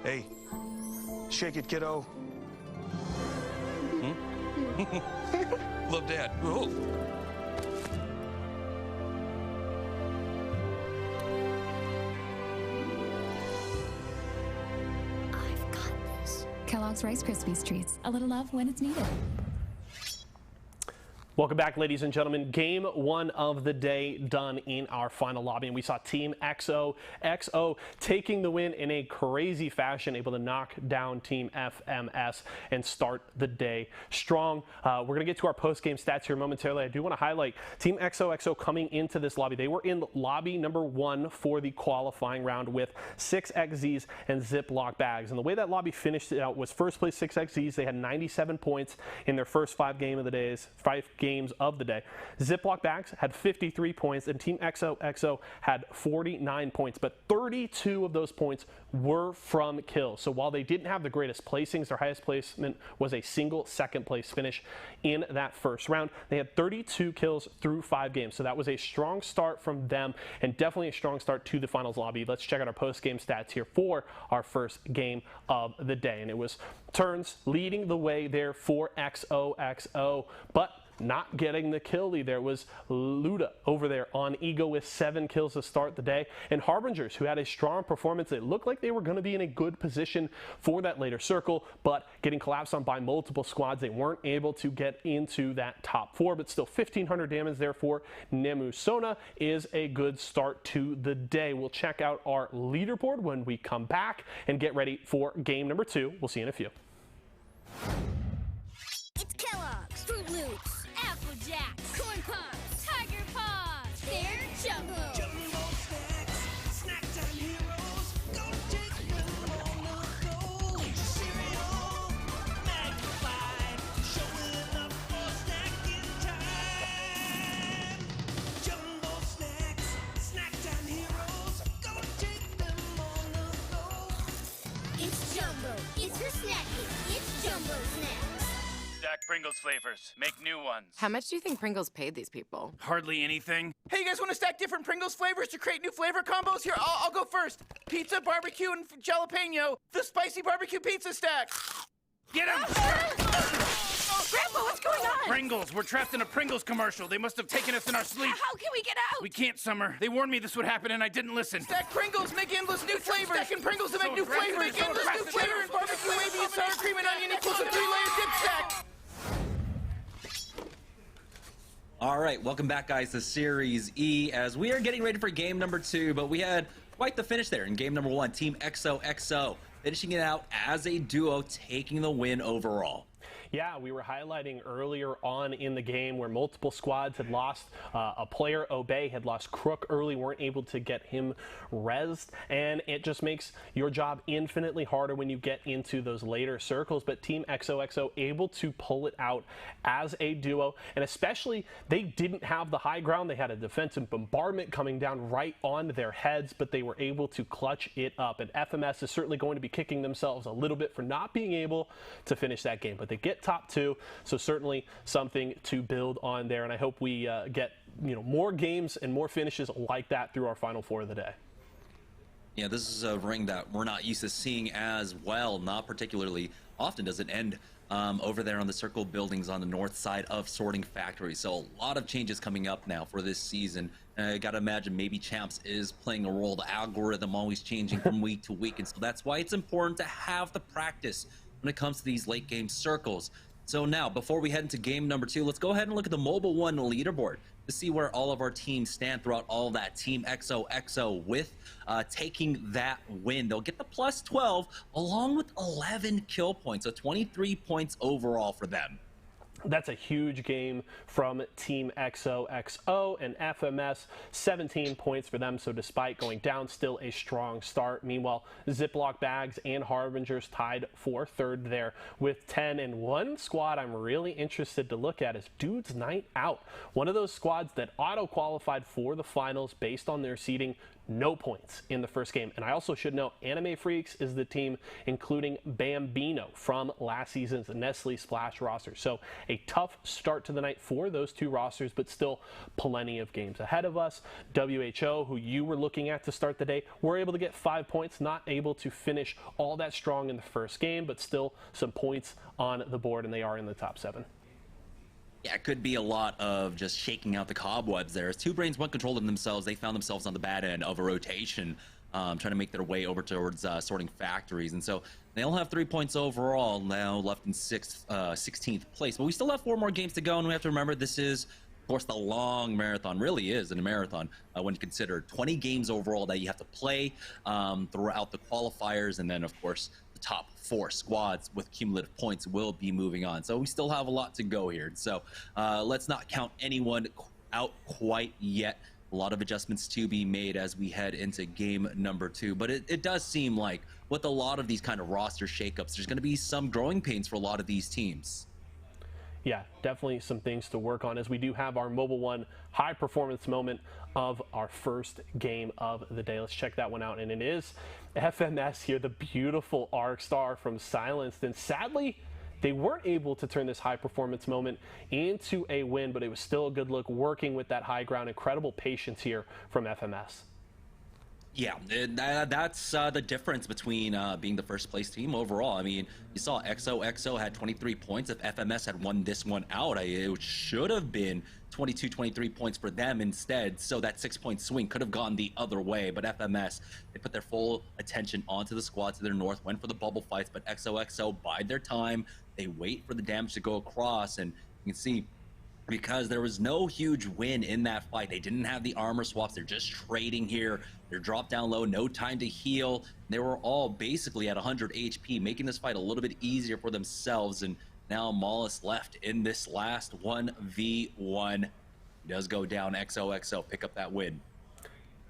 Hey, shake it, kiddo. Love Dad. Oh. I've got this. Kellogg's Rice Krispies Treats. A little love when it's needed. Welcome back, ladies and gentlemen. Game one of the day done in our final lobby, and we saw Team XO taking the win in a crazy fashion, able to knock down Team FMS and start the day strong. We're going to get to our post-game stats here momentarily. I do want to highlight Team XO coming into this lobby. They were in lobby number 1 for the qualifying round with 6 XZs and Ziploc bags. And the way that lobby finished it out was first place 6 XZs. They had 97 points in their first 5 games of the day. Ziploc bags had 53 points, and Team XO had 49 points, but 32 of those points were from kills. So while they didn't have the greatest placings, their highest placement was a single second place finish in that first round. They had 32 kills through 5 games, so that was a strong start from them and definitely a strong start to the finals lobby. Let's check out our post-game stats here for our first game of the day, and it was Turns leading the way there for XO, but not getting the kill lead. There was Luda over there on Ego with 7 kills to start the day, and Harbingers, who had a strong performance. It looked like they were going to be in a good position for that later circle, but getting collapsed on by multiple squads, they weren't able to get into that top 4, but still 1,500 damage there for Nemu Sona is a good start to the day. We'll check out our leaderboard when we come back and get ready for game number 2. We'll see you in a few. It's Kellogg's, Fruit Loops, Apple Jacks, Corn Pops, Tiger Paws. They're Jumbo. Jumbo snacks, snack time heroes. Go take them on the go. Cereal, magnified, showing up for snacking time. Jumbo snacks, snack time heroes. Go take them on the go. You're snacking. It's Jumbo Snacks. Stack Pringles flavors. Make new ones. How much do you think Pringles paid these people? Hardly anything. Hey, you guys want to stack different Pringles flavors to create new flavor combos? Here, I'll go first. Pizza, barbecue, and jalapeno. The spicy barbecue pizza stack. Get him! Grandpa, what's going on? Pringles. We're trapped in a Pringles commercial. They must have taken us in our sleep. How can we get out? We can't, Summer. They warned me this would happen and I didn't listen. Stack Pringles, make endless new flavors. Stacking Pringles to make new flavors. Make endless new flavor and barbecue, wavy, and sour cream and onion equals a 3-layer dip stack. All right, welcome back, guys, to Series E, as we are getting ready for game number 2, but we had quite the finish there in game number 1. Team XOXO finishing it out as a duo, taking the win overall. Yeah, we were highlighting earlier on in the game where multiple squads had lost a player. Obey had lost Crook early, weren't able to get him rezzed, and it just makes your job infinitely harder when you get into those later circles. But Team XOXO able to pull it out as a duo, and especially they didn't have the high ground. They had a defensive bombardment coming down right on their heads, but they were able to clutch it up. And FMS is certainly going to be kicking themselves a little bit for not being able to finish that game, but they get top 2, so certainly something to build on there, and I hope we get more games and more finishes like that through our Final Four of the day. Yeah, this is a ring that we're not used to seeing as well. Not particularly often does it end over there on the circle buildings on the north side of Sorting Factory. So a lot of changes coming up now for this season. I gotta imagine maybe Champs is playing a role. The algorithm always changing from week to week, and so that's why it's important to have the practice when it comes to these late game circles. So now, before we head into game number 2, let's go ahead and look at the Mobile 1 leaderboard to see where all of our teams stand throughout all of that. Team XOXO with taking that win. They'll get the plus 12 along with 11 kill points, so 23 points overall for them. That's a huge game from Team XOXO, and FMS 17 points for them, so despite going down, still a strong start. Meanwhile, Ziploc Bags and Harbingers tied for third there with 10, and one squad I'm really interested to look at is Dudes Night Out, one of those squads that auto-qualified for the finals based on their seeding. No points in the first game. And I also should know Anime Freaks is the team including Bambino from last season's Nestle Splash roster. So a tough start to the night for those two rosters, but still plenty of games ahead of us. WHO, who you were looking at to start the day, were able to get 5 points, not able to finish all that strong in the first game, but still some points on the board, and they are in the top 7. Yeah, it could be a lot of just shaking out the cobwebs there. As Two Brains went controlling themselves, they found themselves on the bad end of a rotation, trying to make their way over towards Sorting Factories. And so they'll have 3 points overall now, left in 16th place. But we still have 4 more games to go, and we have to remember this is, of course, the long marathon. Really is in a marathon when you consider 20 games overall that you have to play throughout the qualifiers, and then, of course, top 4 squads with cumulative points will be moving on. So we still have a lot to go here. So let's not count anyone out quite yet. A lot of adjustments to be made as we head into game number 2. But it does seem like with a lot of these kind of roster shakeups, there's going to be some growing pains for a lot of these teams. Yeah, definitely some things to work on, as we do have our Mobile 1 high performance moment of our first game of the day. Let's check that one out, and it is FMS here, the beautiful Arc Star from Silenced, and sadly they weren't able to turn this high performance moment into a win, but it was still a good look working with that high ground. Incredible patience here from FMS. Yeah, that's the difference between being the first place team overall. I mean, you saw XOXO had 23 points. If FMS had won this one out, it should have been 22, 23 points for them instead. So that 6-point swing could have gone the other way. But FMS, they put their full attention onto the squad to their north, went for the bubble fights. But XOXO bide their time. They wait for the damage to go across. And you can see, because there was no huge win in that fight. They didn't have the armor swaps. They're just trading here. They're dropped down low, no time to heal. They were all basically at 100 HP, making this fight a little bit easier for themselves. And now Mollis left in this last 1v1. Does go down. XOXO pick up that win.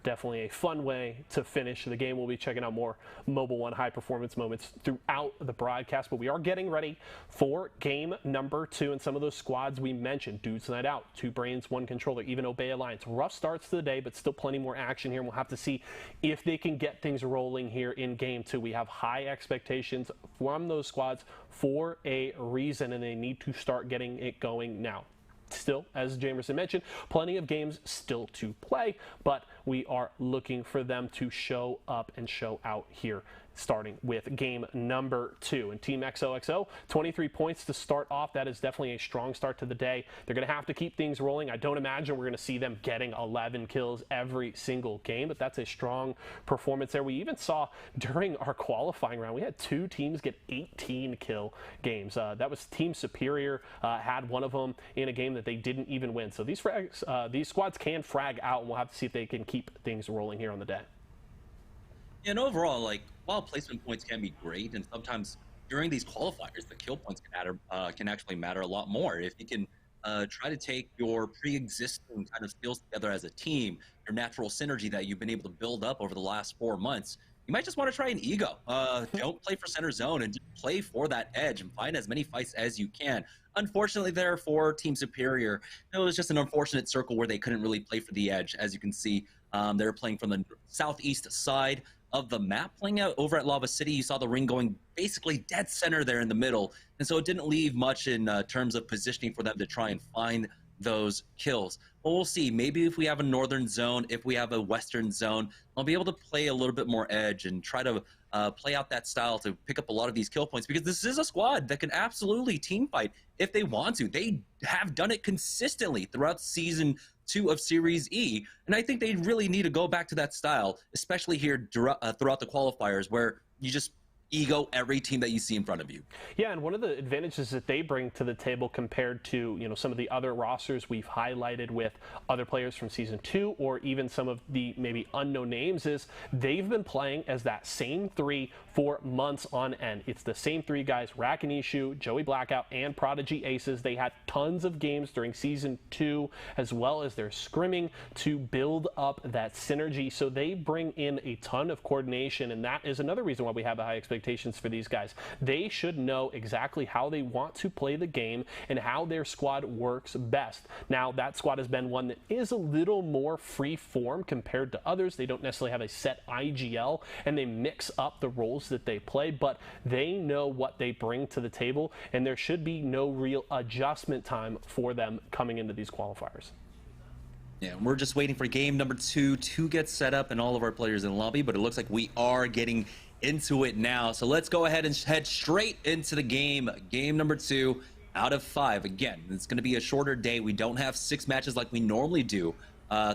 definitely a fun way to finish the game. We'll be checking out more Mobile One high performance moments throughout the broadcast, but we are getting ready for game number 2, and some of those squads we mentioned: Dudes Night Out, 2 Brains, 1 Controller, even Obey Alliance. Rough starts to the day, but still plenty more action here, and we'll have to see if they can get things rolling here in game 2. We have high expectations from those squads for a reason, and they need to start getting it going now. Still, as Jamerson mentioned, plenty of games still to play, but we are looking for them to show up and show out here, starting with game number 2. And Team XOXO, 23 points to start off. That is definitely a strong start to the day. They're going to have to keep things rolling. I don't imagine we're going to see them getting 11 kills every single game, but that's a strong performance there. We even saw during our qualifying round, we had 2 teams get 18 kill games. That was Team Superior had one of them in a game that they didn't even win. So these squads can frag out, and we'll have to see if they can keep things rolling here on the day. And overall, like, while placement points can be great, and sometimes during these qualifiers, the kill points can actually matter a lot more. If you can try to take your pre-existing kind of skills together as a team, your natural synergy that you've been able to build up over the last 4 months, you might just want to try an ego. Don't play for center zone and just play for that edge and find as many fights as you can. Unfortunately, there for Team Superior, it was just an unfortunate circle where they couldn't really play for the edge. As you can see, they're playing from the southeast side of the map, playing out over at Lava City. You saw the ring going basically dead center there in the middle, and so it didn't leave much in terms of positioning for them to try and find those kills. But we'll see. Maybe if we have a northern zone, if we have a western zone, I'll be able to play a little bit more edge and try to play out that style to pick up a lot of these kill points, because this is a squad that can absolutely team fight if they want to. They have done it consistently throughout Season 2 of Series E, and I think they really need to go back to that style, especially here throughout the qualifiers, where you just ego every team that you see in front of you. Yeah, and one of the advantages that they bring to the table compared to, you know, some of the other rosters we've highlighted with other players from Season 2 or even some of the maybe unknown names is they've been playing as that same 3 for months on end. It's the same 3 guys: Rakanishu, Joey Blackout, and Prodigy Aces. They had tons of games during Season 2, as well as their scrimming to build up that synergy. So they bring in a ton of coordination, and that is another reason why we have a high expectations for these guys. They should know exactly how they want to play the game and how their squad works best. Now, that squad has been one that is a little more free form compared to others. They don't necessarily have a set IGL, and they mix up the roles that they play, but they know what they bring to the table, and there should be no real adjustment time for them coming into these qualifiers. Yeah, we're just waiting for game number 2 to get set up and all of our players in the lobby, but it looks like we are getting into it now. So let's go ahead and head straight into the game. Game number 2 out of 5. Again, it's going to be a shorter day. We don't have 6 matches like we normally do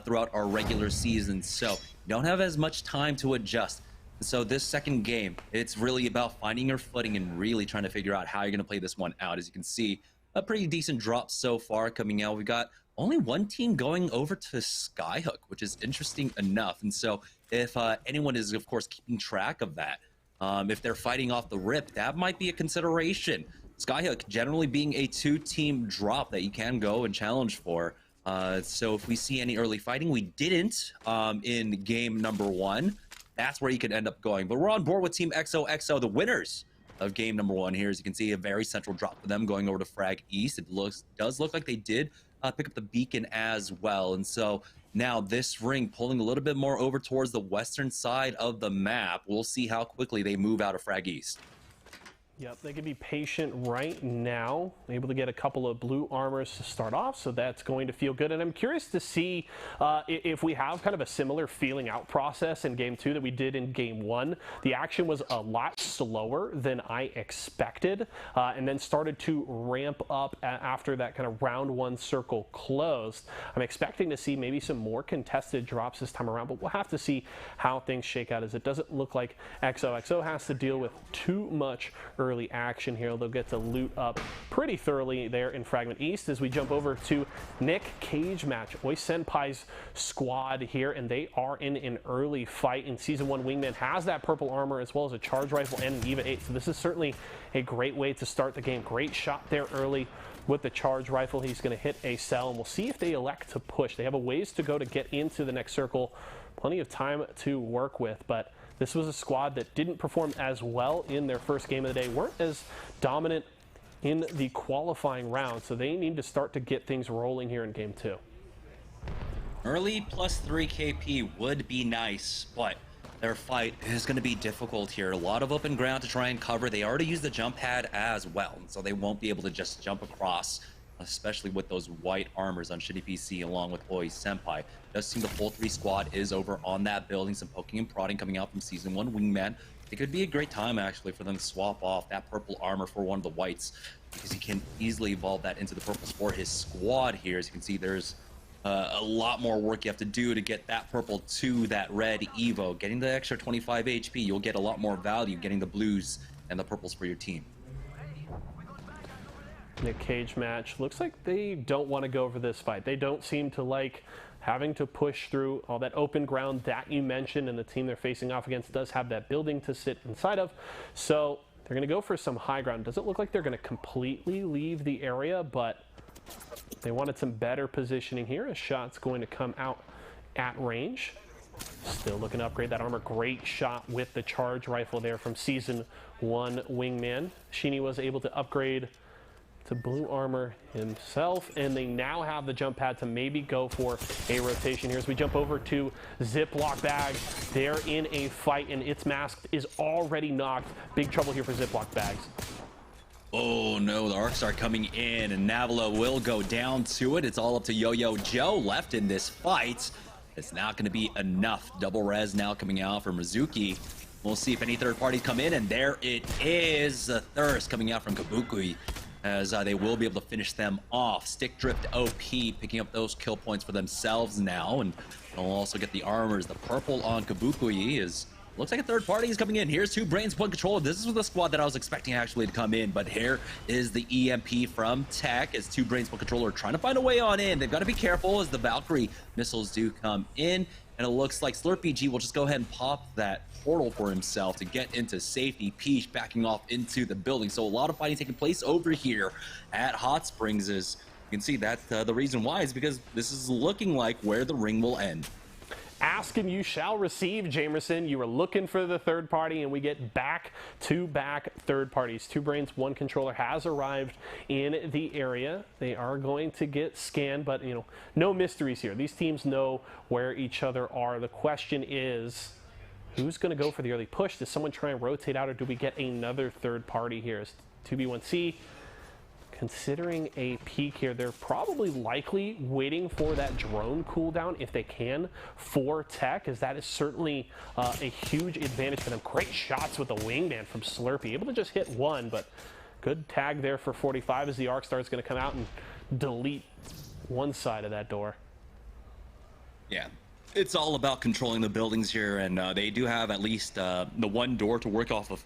throughout our regular season, so you don't have as much time to adjust. So this second game, it's really about finding your footing and really trying to figure out how you're going to play this one out. As you can see, a pretty decent drop so far coming out. We got only one team going over to Skyhook, which is interesting enough. And so if anyone is, of course, keeping track of that, if they're fighting off the rip, that might be a consideration. Skyhook generally being a 2-team drop that you can go and challenge for. So if we see any early fighting, we didn't in game number 1. That's where you could end up going. But we're on board with Team XOXO, the winners of game number 1 here. As you can see, a very central drop for them going over to Frag East. It does look like they did pick up the beacon as well. And so now this ring pulling a little bit more over towards the western side of the map. We'll see how quickly they move out of Frag East. Yep, they can be patient right now. Able to get a couple of blue armors to start off, so that's going to feel good. And I'm curious to see if we have kind of a similar feeling out process in Game 2 that we did in Game 1. The action was a lot slower than I expected, and then started to ramp up after that kind of round 1 circle closed. I'm expecting to see maybe some more contested drops this time around, but we'll have to see how things shake out, as it doesn't look like XOXO has to deal with too much early action here. They'll get to loot up pretty thoroughly there in Fragment East. As we jump over to Nick Cage match, Oi Senpai's squad here, and they are in an early fight. In Season 1, Wingman has that purple armor as well as a charge rifle and an EVA 8, so this is certainly a great way to start the game. Great shot there early with the charge rifle. He's going to hit a cell, and we'll see if they elect to push. They have a ways to go to get into the next circle plenty of time to work with, but this was a squad that didn't perform as well in their first game of the day, weren't as dominant in the qualifying round, so they need to start to get things rolling here in game 2. Early +3 KP would be nice, but their fight is going to be difficult here. A lot of open ground to try and cover. They already used the jump pad as well, so they won't be able to just jump across, especially with those white armors on Shitty PC along with Oi Senpai. Does seem the full 3 squad is over on that building. Some poking and prodding coming out from Season 1 Wingman. It could be a great time, actually, for them to swap off that purple armor for one of the whites, because he can easily evolve that into the purples for his squad here. As you can see, there's a lot more work you have to do to get that purple to that red Evo. Getting the extra 25 HP, you'll get a lot more value getting the blues and the purples for your team. Nick Cage match. Looks like they don't want to go for this fight. They don't seem to like having to push through all that open ground that you mentioned, and the team they're facing off against does have that building to sit inside of. So they're going to go for some high ground. Doesn't look like they're going to completely leave the area, but they wanted some better positioning here. A shot's going to come out at range. Still looking to upgrade that armor. Great shot with the charge rifle there from Season 1 Wingman. Sheeny was able to upgrade to blue armor himself, and they now have the jump pad to maybe go for a rotation here as we jump over to Ziploc Bags. They're in a fight, and its mask is already knocked. Big trouble here for Ziploc Bags. Oh no, the arcs are coming in, and Navila will go down to it. It's all up to Yo-Yo Joe left in this fight. It's not going to be enough. Double res now coming out from Mizuki. We'll see if any third parties come in, and there it is. The Thirst coming out from Kabukui, as they will be able to finish them off. Stick Drift OP picking up those kill points for themselves now, and they'll also get the armors. The purple on Kabukui is... looks like a third party is coming in. Here's Two Brains, One Controller. This is the squad that I was expecting actually to come in, but here is the EMP from Tech as Two Brains, One Controller trying to find a way on in. They've got to be careful as the Valkyrie missiles do come in, and it looks like Slurpee G will just go ahead and pop that portal for himself to get into safety. Peach backing off into the building. So a lot of fighting taking place over here at Hot Springs. As you can see, that the reason why is because this is looking like where the ring will end. Ask and you shall receive, Jamerson. You were looking for the third party, and we get back-to-back third parties. Two Brains, One Controller has arrived in the area. They are going to get scanned, but, you know, no mysteries here. These teams know where each other are. The question is, who's going to go for the early push? Does someone try and rotate out, or do we get another third party here? Is 2B1C considering a peek here? They're probably likely waiting for that drone cooldown if they can for Tech, as that is certainly a huge advantage for them. Great shots with the wingman from Slurpee, able to just hit one, but good tag there for 45 as the arc star is going to come out and delete one side of that door. Yeah, it's all about controlling the buildings here, and they do have at least the one door to work off of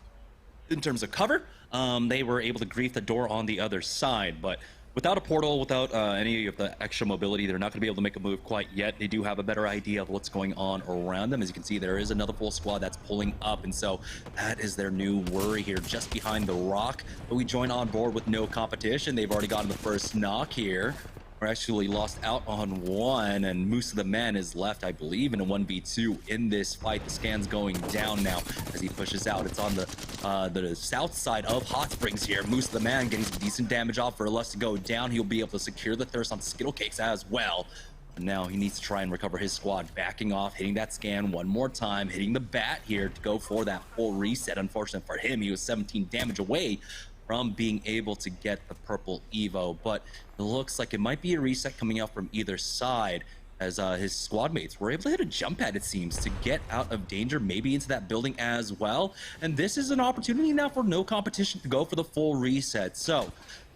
in terms of cover. They were able to grief the door on the other side, but without a portal, without any of the extra mobility, they're not going to be able to make a move quite yet. They do have a better idea of what's going on around them. As you can see, there is another full squad that's pulling up, and so that is their new worry here, just behind the rock. But we join on board with no competition. They've already gotten the first knock here. We're actually lost out on one, and Moose the Man is left, I believe, in a 1v2 in this fight. The scan's going down now as he pushes out. It's on the south side of Hot Springs here. Moose the Man getting some decent damage off for Lust to go down. He'll be able to secure the Thirst on Skittle Cakes as well. And now he needs to try and recover his squad. Backing off, hitting that scan one more time, hitting the bat here to go for that full reset. Unfortunate for him, he was 17 damage away from being able to get the purple Evo, but it looks like it might be a reset coming out from either side, as his squad mates were able to hit a jump pad, it seems, to get out of danger, maybe into that building as well. And this is an opportunity now for no competition to go for the full reset. So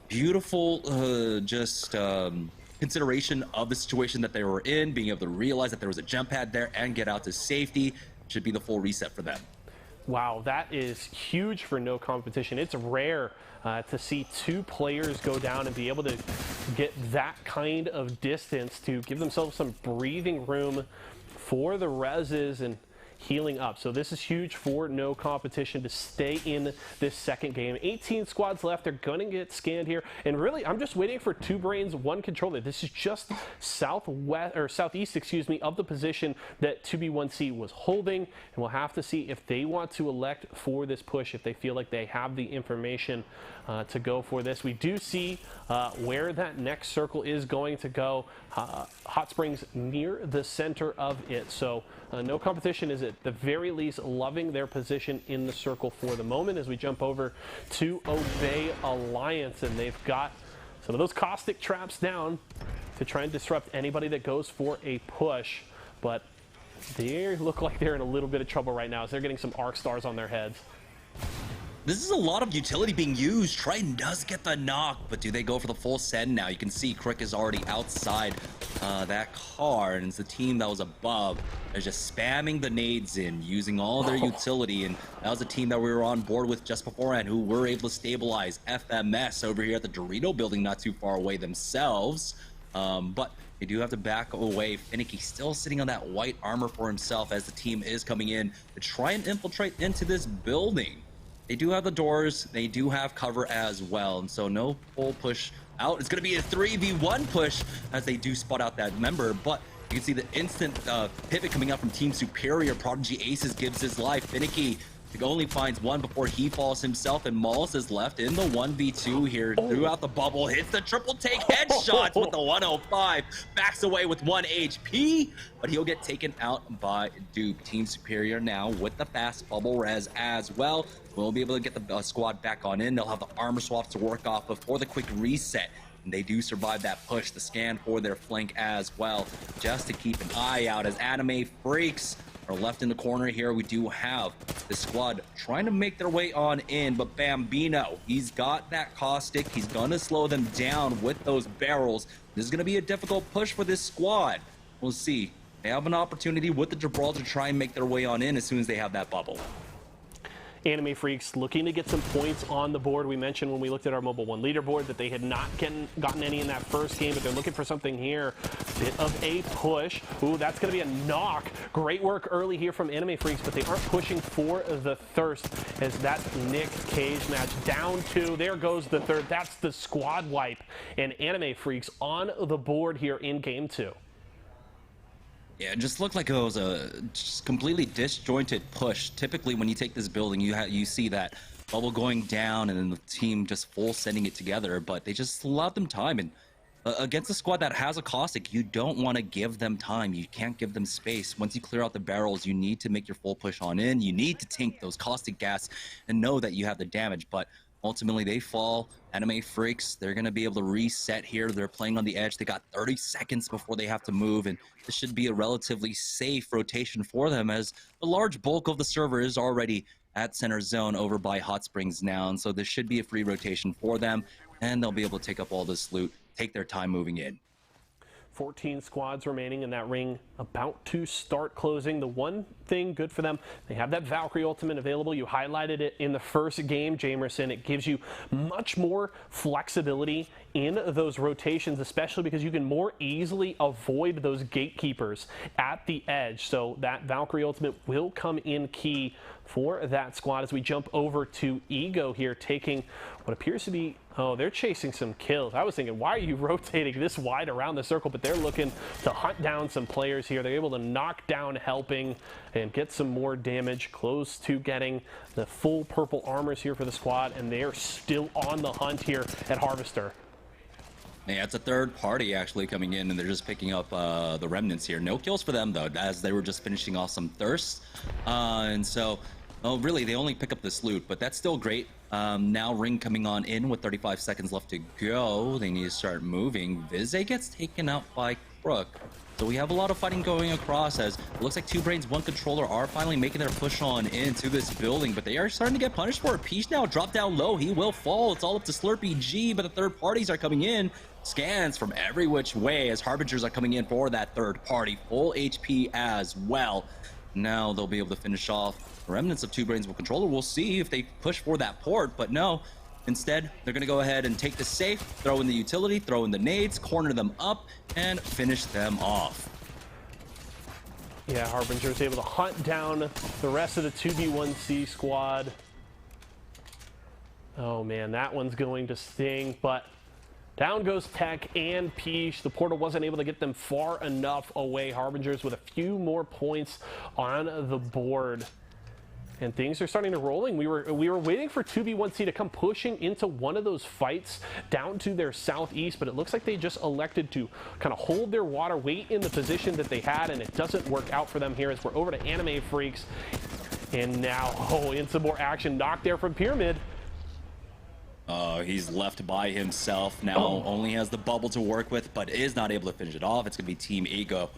beautiful consideration of the situation that they were in, being able to realize that there was a jump pad there and get out to safety. Should be the full reset for them. Wow, that is huge for no competition. It's rare to see two players go down and be able to get that kind of distance to give themselves some breathing room for the reses. And healing up. So this is huge for No Competition to stay in this second game. 18 squads left. They're going to get scanned here. And really, I'm just waiting for 2 brains, 1 controller. This is just southeast, excuse me, of the position that 2B1C was holding. And we'll have to see if they want to elect for this push, if they feel like they have the information to go for this. We do see where that next circle is going to go. Hot Springs near the center of it. So No Competition is at the very least loving their position in the circle for the moment as we jump over to Obey Alliance, and they've got some of those caustic traps down to try and disrupt anybody that goes for a push. But they look like they're in a little bit of trouble right now as they're getting some arc stars on their heads. This is a lot of utility being used. Triton does get the knock, but do they go for the full send now? You can see Crick is already outside that car, and it's the team that was above. They're just spamming the nades in, using all their utility, and that was a team that we were on board with just beforehand, who were able to stabilize FMS over here at the Dorito building not too far away themselves. But they do have to back away. Finicky still sitting on that white armor for himself as the team is coming in to try and infiltrate into this building. They do have the doors, they do have cover as well, and so no full push out. It's going to be a 3v1 push as they do spot out that member, but you can see the instant pivot coming out from Team Superior. Prodigy Aces gives his life. Finicky only finds one before he falls himself, and Maulus is left in the 1v2 here. Throughout the bubble, hits the triple take headshots with the 105, backs away with 1 HP, but he'll get taken out by Duke. Team Superior now with the fast bubble res as well. We'll be able to get the squad back on in. They'll have the armor swaps to work off before the quick reset. And they do survive that push, the scan for their flank as well, just to keep an eye out as Anime Freaks are left in the corner here. We do have the squad trying to make their way on in, but Bambino, he's got that caustic. He's gonna slow them down with those barrels. This is gonna be a difficult push for this squad. We'll see. They have an opportunity with the Gibraltar to try and make their way on in as soon as they have that bubble. Anime Freaks looking to get some points on the board. We mentioned when we looked at our Mobile 1 leaderboard that they had not gotten any in that first game, but they're looking for something here. Bit of a push. Ooh, that's going to be a knock. Great work early here from Anime Freaks, but they aren't pushing for the thirst as that Nick Cage match down 2. There goes the third. That's the squad wipe, and Anime Freaks on the board here in game 2. Yeah, it just looked like it was a just completely disjointed push. Typically, when you take this building, you see that bubble going down and then the team just full sending it together, but they just allowed them time. And against a squad that has a caustic, you don't want to give them time. You can't give them space. Once you clear out the barrels, you need to make your full push on in. You need to tank those caustic gas and know that you have the damage, but ultimately they fall. Anime Freaks, they're going to be able to reset here. They're playing on the edge. They got 30 seconds before they have to move, and this should be a relatively safe rotation for them as the large bulk of the server is already at center zone over by Hot Springs now, and so this should be a free rotation for them, and they'll be able to take up all this loot, take their time moving in. 14 squads remaining in that ring, about to start closing. The one thing good for them, they have that Valkyrie ultimate available. You highlighted it in the first game, Jamerson. It gives you much more flexibility in those rotations, especially because you can more easily avoid those gatekeepers at the edge. So that Valkyrie ultimate will come in key for that squad as we jump over to Ego here, taking what appears to be, oh, they're chasing some kills. I was thinking, why are you rotating this wide around the circle? But they're looking to hunt down some players here. They're able to knock down Helping and get some more damage, close to getting the full purple armors here for the squad, and they're still on the hunt here at Harvester. Yeah, it's a third party actually coming in, and they're just picking up the remnants here. No kills for them, though, as they were just finishing off some thirsts. And so, oh, really, they only pick up this loot, but that's still great. Now Ring coming on in with 35 seconds left to go. They need to start moving. Vize gets taken out by Crook. So we have a lot of fighting going across as it looks like 2 Brains, 1 Controller are finally making their push on into this building, but they are starting to get punished for it. Peach now dropped down low. He will fall. It's all up to Slurpee G, but the third parties are coming in. Scans from every which way as Harbingers are coming in for that third party. Full HP as well. Now they'll be able to finish off the remnants of 2 Brains, 1 Controller. We'll see if they push for that port, but no. Instead, they're going to go ahead and take the safe, throw in the utility, throw in the nades, corner them up, and finish them off. Yeah, Harbinger's able to hunt down the rest of the 2v1C squad. Oh man, that one's going to sting, but down goes Tech and Peach. The portal wasn't able to get them far enough away. Harbingers with a few more points on the board. And things are starting to rolling. We were waiting for 2v1C to come pushing into one of those fights down to their southeast, but it looks like they just elected to kind of hold their water, wait in the position that they had, and it doesn't work out for them here as we're over to Anime Freaks. And now, oh, into more action. Knocked there from Pyramid. He's left by himself now. Only has the bubble to work with, but is not able to finish it off. It's going to be Team Ego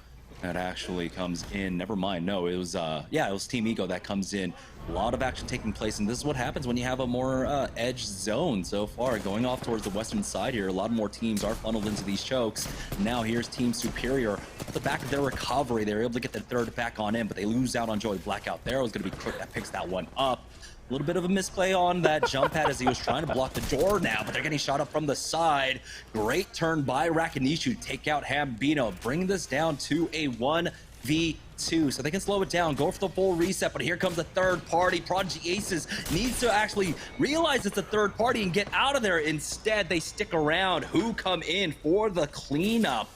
that actually comes in. Never mind. No, it was, yeah, it was Team Ego that comes in. A lot of action taking place, and this is what happens when you have a more edge zone so far. Going off towards the western side here, a lot more teams are funneled into these chokes. Now here's Team Superior. At the back of their recovery, they're able to get the third back on in, but they lose out on Joey Blackout. There was going to be Crook that picks that one up. A little bit of a misplay on that jump pad as he was trying to block the door now, but they're getting shot up from the side. Great turn by Rakinishu. Take out Hambino, bringing this down to a 1v2, so they can slow it down, go for the full reset, but here comes the third party. Prodigy Aces needs to actually realize it's a third party and get out of there. Instead, they stick around. Who come in for the cleanup,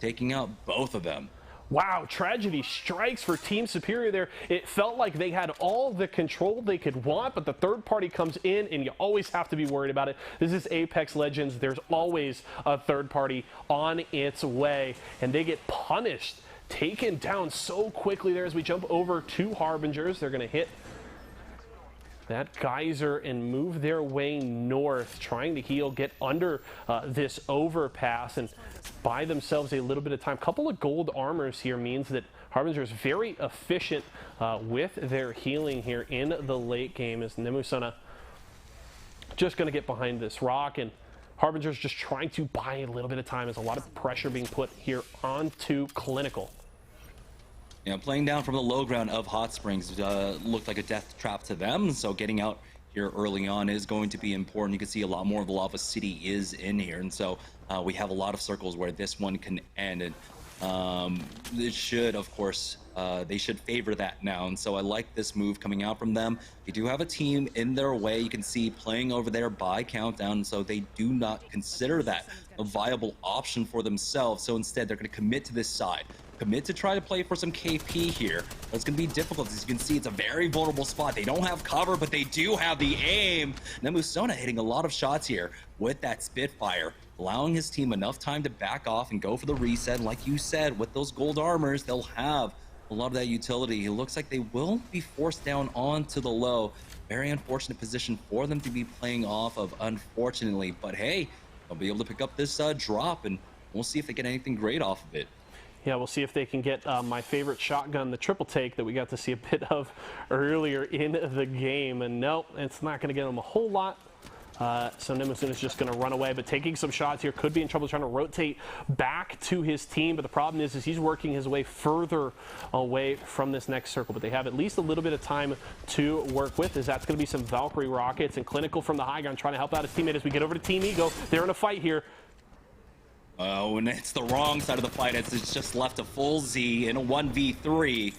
taking out both of them. Wow, tragedy strikes for Team Superior there. It felt like they had all the control they could want, but the third party comes in, and you always have to be worried about it. This is Apex Legends. There's always a third party on its way, and they get punished, taken down so quickly there as we jump over to Harbingers. They're going to hit that geyser and move their way north, trying to heal, get under this overpass and buy themselves a little bit of time. Couple of gold armors here means that Harbinger's very efficient with their healing here in the late game, as Nemusana just going to get behind this rock, and Harbinger's just trying to buy a little bit of time. There's a lot of pressure being put here onto Clinical. Yeah, playing down from the low ground of Hot Springs looked like a death trap to them, so getting out here early on is going to be important. You can see a lot more of the Lava City is in here, and so we have a lot of circles where this one can end, and it should, of course, they should favor that now, and so I like this move coming out from them. They do have a team in their way, you can see playing over there by Countdown, so they do not consider that a viable option for themselves, so instead they're going to commit to this side. Commit to try to play for some KP here. That's going to be difficult. As you can see, it's a very vulnerable spot. They don't have cover, but they do have the aim. Nemusona hitting a lot of shots here with that Spitfire, allowing his team enough time to back off and go for the reset. Like you said, with those gold armors, they'll have a lot of that utility. It looks like they will be forced down onto the low. Very unfortunate position for them to be playing off of, unfortunately. But hey, they'll be able to pick up this drop, and we'll see if they get anything great off of it. Yeah, we'll see if they can get my favorite shotgun, the triple take that we got to see a bit of earlier in the game. And no, it's not going to get them a whole lot. So Nemusun is just going to run away, but taking some shots here, could be in trouble trying to rotate back to his team. But the problem is he's working his way further away from this next circle. But they have at least a little bit of time to work with, as that's going to be some Valkyrie rockets and Clinical from the high ground trying to help out his teammate as we get over to Team Ego. They're in a fight here. Oh, and it's the wrong side of the fight. It's just left a full Z in a 1v3.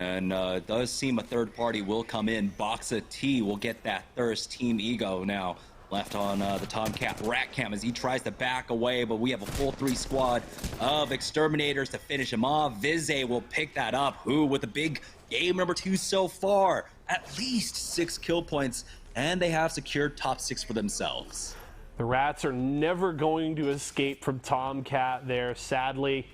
And it does seem a third party will come in. Boxa T will get that thirst. Team Ego now left on the Tomcat Rat Cam as he tries to back away, but we have a full 3 squad of Exterminators to finish him off. Vize will pick that up. Who with a big game number 2 so far. At least 6 kill points, and they have secured top 6 for themselves. The Rats are never going to escape from Tomcat there, sadly.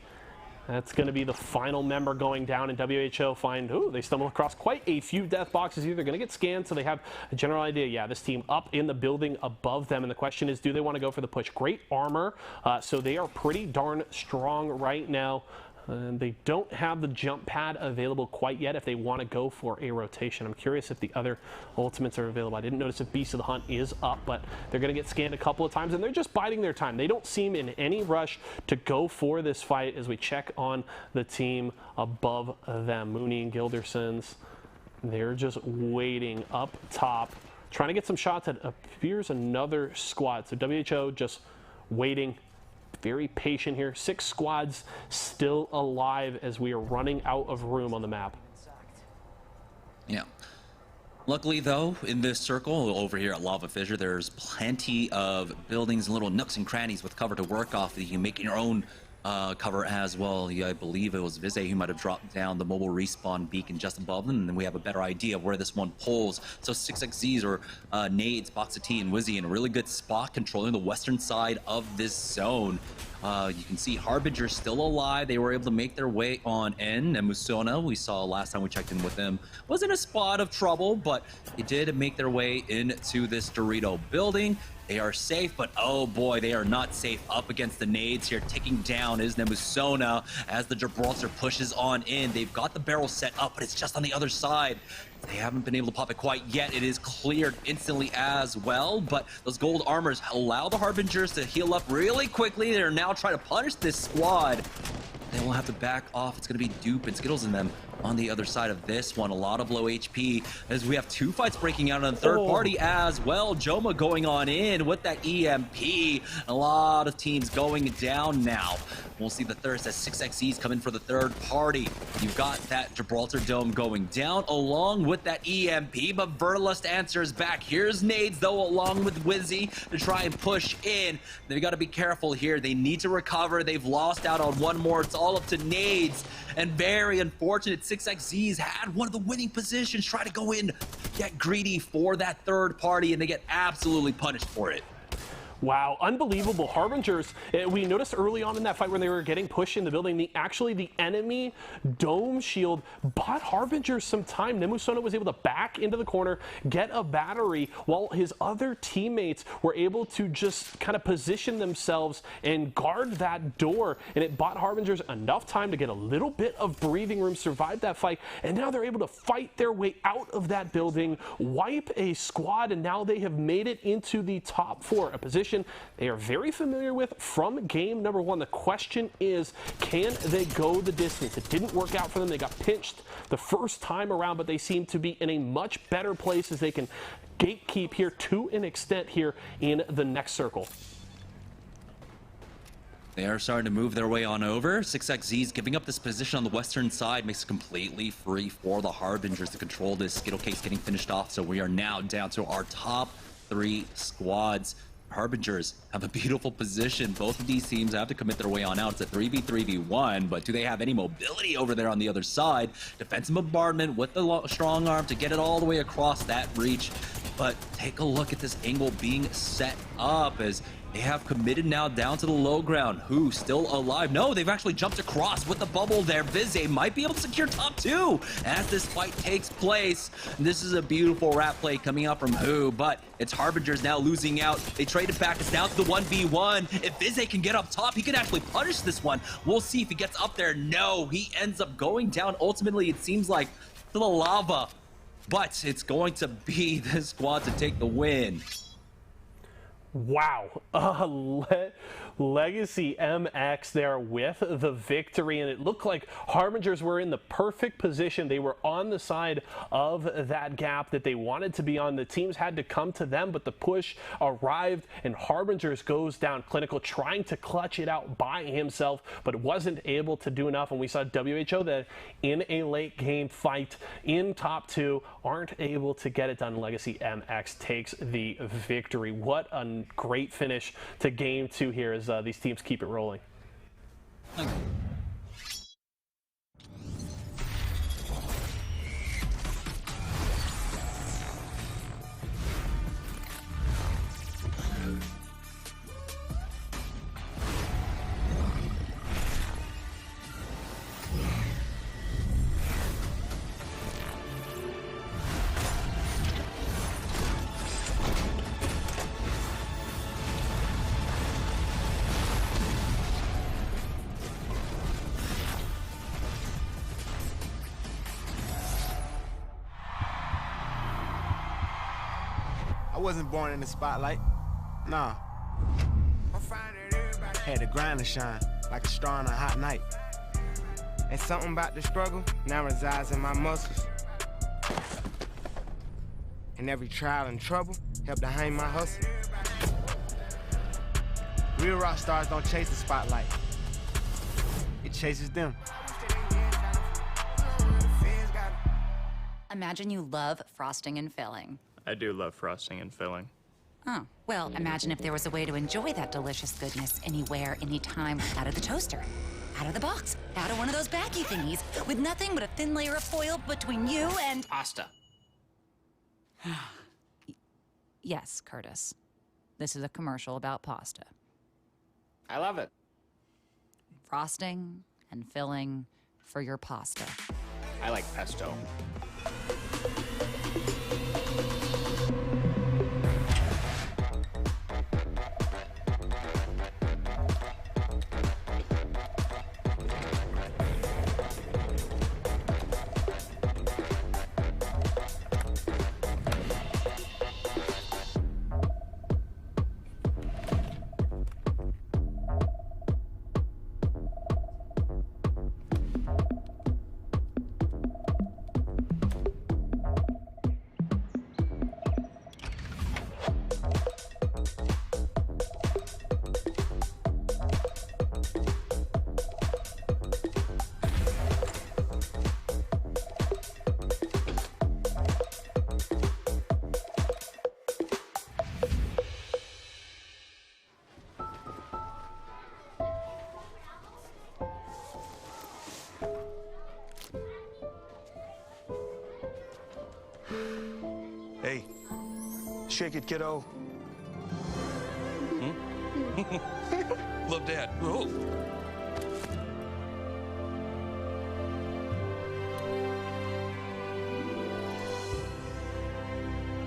That's going to be the final member going down, and WHO find, they stumble across quite a few death boxes here. They're going to get scanned, so they have a general idea. Yeah, this team up in the building above them, and the question is, do they want to go for the push? Great armor, so they are pretty darn strong right now. They don't have the jump pad available quite yet if they want to go for a rotation. I'm curious if the other ultimates are available. I didn't notice if Beast of the Hunt is up, but they're going to get scanned a couple of times, and they're just biding their time. They don't seem in any rush to go for this fight as we check on the team above them. Mooney and Gildersons, they're just waiting up top, trying to get some shots. It appears another squad. So WHO just waiting very patient here. 6 squads still alive as we are running out of room on the map. Yeah. Luckily, though, in this circle over here at Lava Fissure, there's plenty of buildings and little nooks and crannies with cover to work off. You can make your own cover as well. Yeah, I believe it was Vize who might have dropped down the mobile respawn beacon just above them, and then we have a better idea of where this one pulls. So 6xz's or Nades, Boxa T, and Wizzy in a really good spot controlling the western side of this zone. You can see Harbinger still alive. They were able to make their way on in. And Musona, we saw last time we checked in with them, was in a spot of trouble, but they did make their way into this Dorito building. They are safe, but oh boy, they are not safe up against the nades here. Ticking down is Nemusona as the Gibraltar pushes on in. They've got the barrel set up, but it's just on the other side. They haven't been able to pop it quite yet. It is cleared instantly as well, but those gold armors allow the Harbingers to heal up really quickly. They're now trying to punish this squad. They will have to back off. It's going to be Dupe and Skittles in them on the other side of this one. A lot of low HP as we have 2 fights breaking out on the third party as well. Joma going on in with that EMP. A lot of teams going down now. We'll see the thirst as 6xz's come in for the third party. You've got that Gibraltar Dome going down along with that EMP, but Vertilust answers back. Here's Nades, though, along with Wizzy to try and push in. They've got to be careful here. They need to recover. They've lost out on one more. It's all up to Nades. And very unfortunate, 6xz's had one of the winning positions, try to go in, get greedy for that third party, and they get absolutely punished for it. Wow, unbelievable. Harbingers, we noticed early on in that fight when they were getting pushed in the building, the enemy dome shield bought Harbingers some time. Nemusona was able to back into the corner, get a battery, while his other teammates were able to just kind of position themselves and guard that door. And it bought Harbingers enough time to get a little bit of breathing room, survive that fight, and now they're able to fight their way out of that building, wipe a squad, and now they have made it into the top 4, a position they are very familiar with from game number 1. The question is, can they go the distance? It didn't work out for them. They got pinched the first time around, but they seem to be in a much better place as they can gatekeep here to an extent here in the next circle. They are starting to move their way on over. 6xz's giving up this position on the western side makes it completely free for the Harbingers to control this. Skittle case getting finished off, so we are now down to our top 3 squads. Harbingers have a beautiful position. Both of these teams have to commit their way on out. It's a 3v3v1, but do they have any mobility over there on the other side? Defensive bombardment with the strong arm to get it all the way across that reach. But take a look at this angle being set up as they have committed now down to the low ground. Who still alive? No, they've actually jumped across with the bubble there. Vize might be able to secure top 2 as this fight takes place. This is a beautiful rat play coming out from Who, but it's Harbingers now losing out. They trade it back. It's down to the 1v1. If Vize can get up top, he can actually punish this one. We'll see if he gets up there. No, he ends up going down. Ultimately, it seems like to the lava, but it's going to be this squad to take the win. Wow, Legacy MX there with the victory, and it looked like Harbingers were in the perfect position. They were on the side of that gap that they wanted to be on. The teams had to come to them, but the push arrived, and Harbingers goes down. Clinical trying to clutch it out by himself, but wasn't able to do enough, and we saw WHO that in a late game fight in top 2 aren't able to get it done. Legacy MX takes the victory. What a great finish to game 2 here as these teams keep it rolling. I wasn't born in the spotlight. Nah. Had to grind and shine like a star on a hot night. And something about the struggle now resides in my muscles. And every trial and trouble helped to hang my hustle. Real rock stars don't chase the spotlight. It chases them. Imagine you love frosting and filling. I do love frosting and filling. Oh, well, imagine if there was a way to enjoy that delicious goodness anywhere, anytime, out of the toaster, out of the box, out of one of those backy thingies, with nothing but a thin layer of foil between you and... Pasta. Yes, Curtis. This is a commercial about pasta. I love it. Frosting and filling for your pasta. I like pesto. Hey, shake it, kiddo. Love Dad. Oh.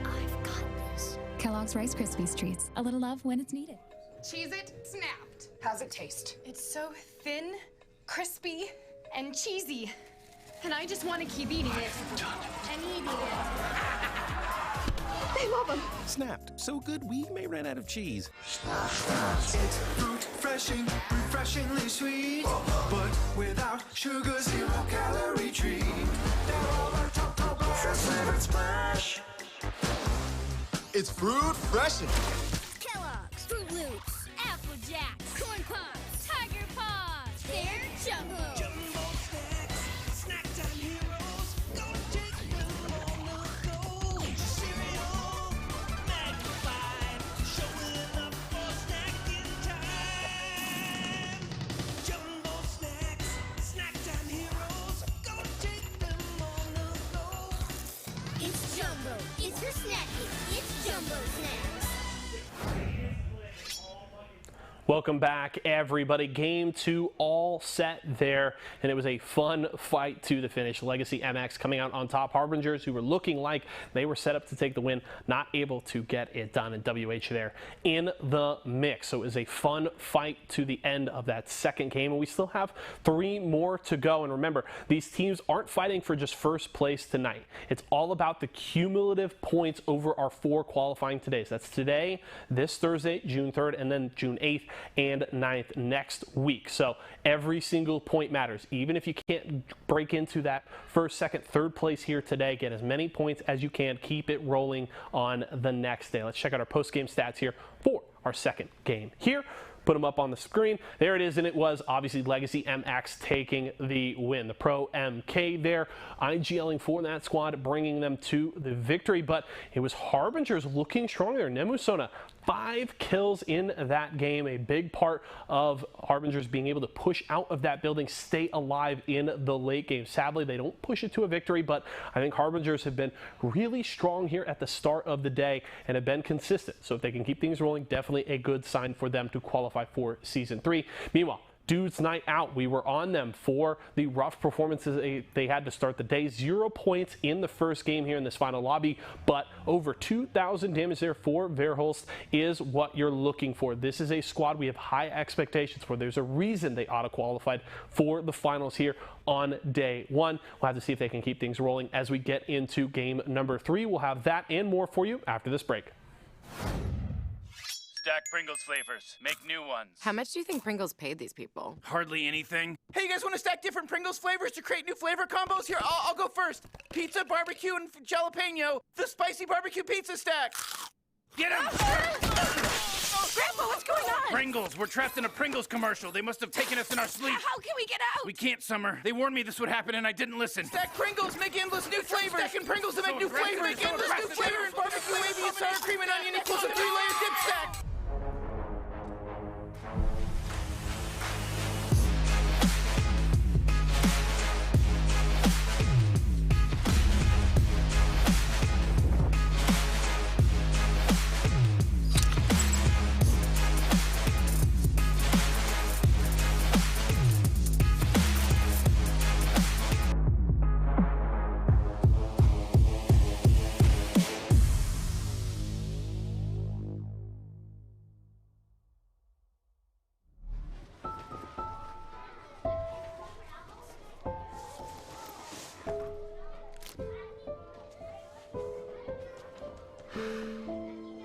I've got this. Kellogg's Rice Krispies treats. A little love when it's needed. Cheese it, snapped. How's it taste? It's so thin, crispy, and cheesy. And I just want to keep eating it. And eating it. I love them. Snapped. So good we may run out of cheese. It's fruit freshing, refreshingly sweet, but without sugar, 0 calorie treat. They're all our top fresh flavored splash. It's fruit freshing. Kellogg's, Fruit Loops, Apple Jacks, Corn Pops, Tiger Paws. They're Jumbo. Jumbo snacks, snack time heroes. Go take them on the go. Cereal, magnified, showing up for snacking time. Jumbo snacks, snack time heroes. Go take them on the go. It's Jumbo. It's your snack. It's Jumbo Snacks. Welcome back, everybody. Game 2 all set there, and it was a fun fight to the finish. Legacy MX coming out on top. Harbingers, who were looking like they were set up to take the win, not able to get it done, and WH there in the mix. So it was a fun fight to the end of that second game, and we still have 3 more to go. And remember, these teams aren't fighting for just first place tonight. It's all about the cumulative points over our 4 qualifying todays. That's today, this Thursday, June 3rd, and then June 8th. And 9th next week. So every single point matters. Even if you can't break into that first, second, third place here today, get as many points as you can. Keep it rolling on the next day. Let's check out our post-game stats here for our second game here. Put them up on the screen. There it is, and it was obviously Legacy MX taking the win. The Pro MK there, IGLing for that squad, bringing them to the victory, but it was Harbingers looking strong there. Nemusona, 5 kills in that game, a big part of Harbingers being able to push out of that building, stay alive in the late game. Sadly, they don't push it to a victory, but I think Harbingers have been really strong here at the start of the day and have been consistent. So if they can keep things rolling, definitely a good sign for them to qualify for Season 3. Meanwhile, Dudes Night Out, we were on them for the rough performances they had to start the day. 0 points in the first game here in this final lobby, but over 2,000 damage there for Verhulst is what you're looking for. This is a squad we have high expectations for. There's a reason they auto-qualified for the finals here on day 1. We'll have to see if they can keep things rolling as we get into game number 3. We'll have that and more for you after this break. Stack Pringles flavors. Make new ones. How much do you think Pringles paid these people? Hardly anything. Hey, you guys want to stack different Pringles flavors to create new flavor combos? Here, I'll go first. Pizza, barbecue, and jalapeno. The spicy barbecue pizza stack. Get him! Grandpa, what's going on? Pringles! We're trapped in a Pringles commercial. They must have taken us in our sleep. How can we get out? We can't, Summer. They warned me this would happen and I didn't listen. Stack Pringles, make endless new flavors. Stacking Pringles to make new flavors. Make endless new flavors. Barbecue, wavy, and sour cream and onion equals a 3-layer dip stack.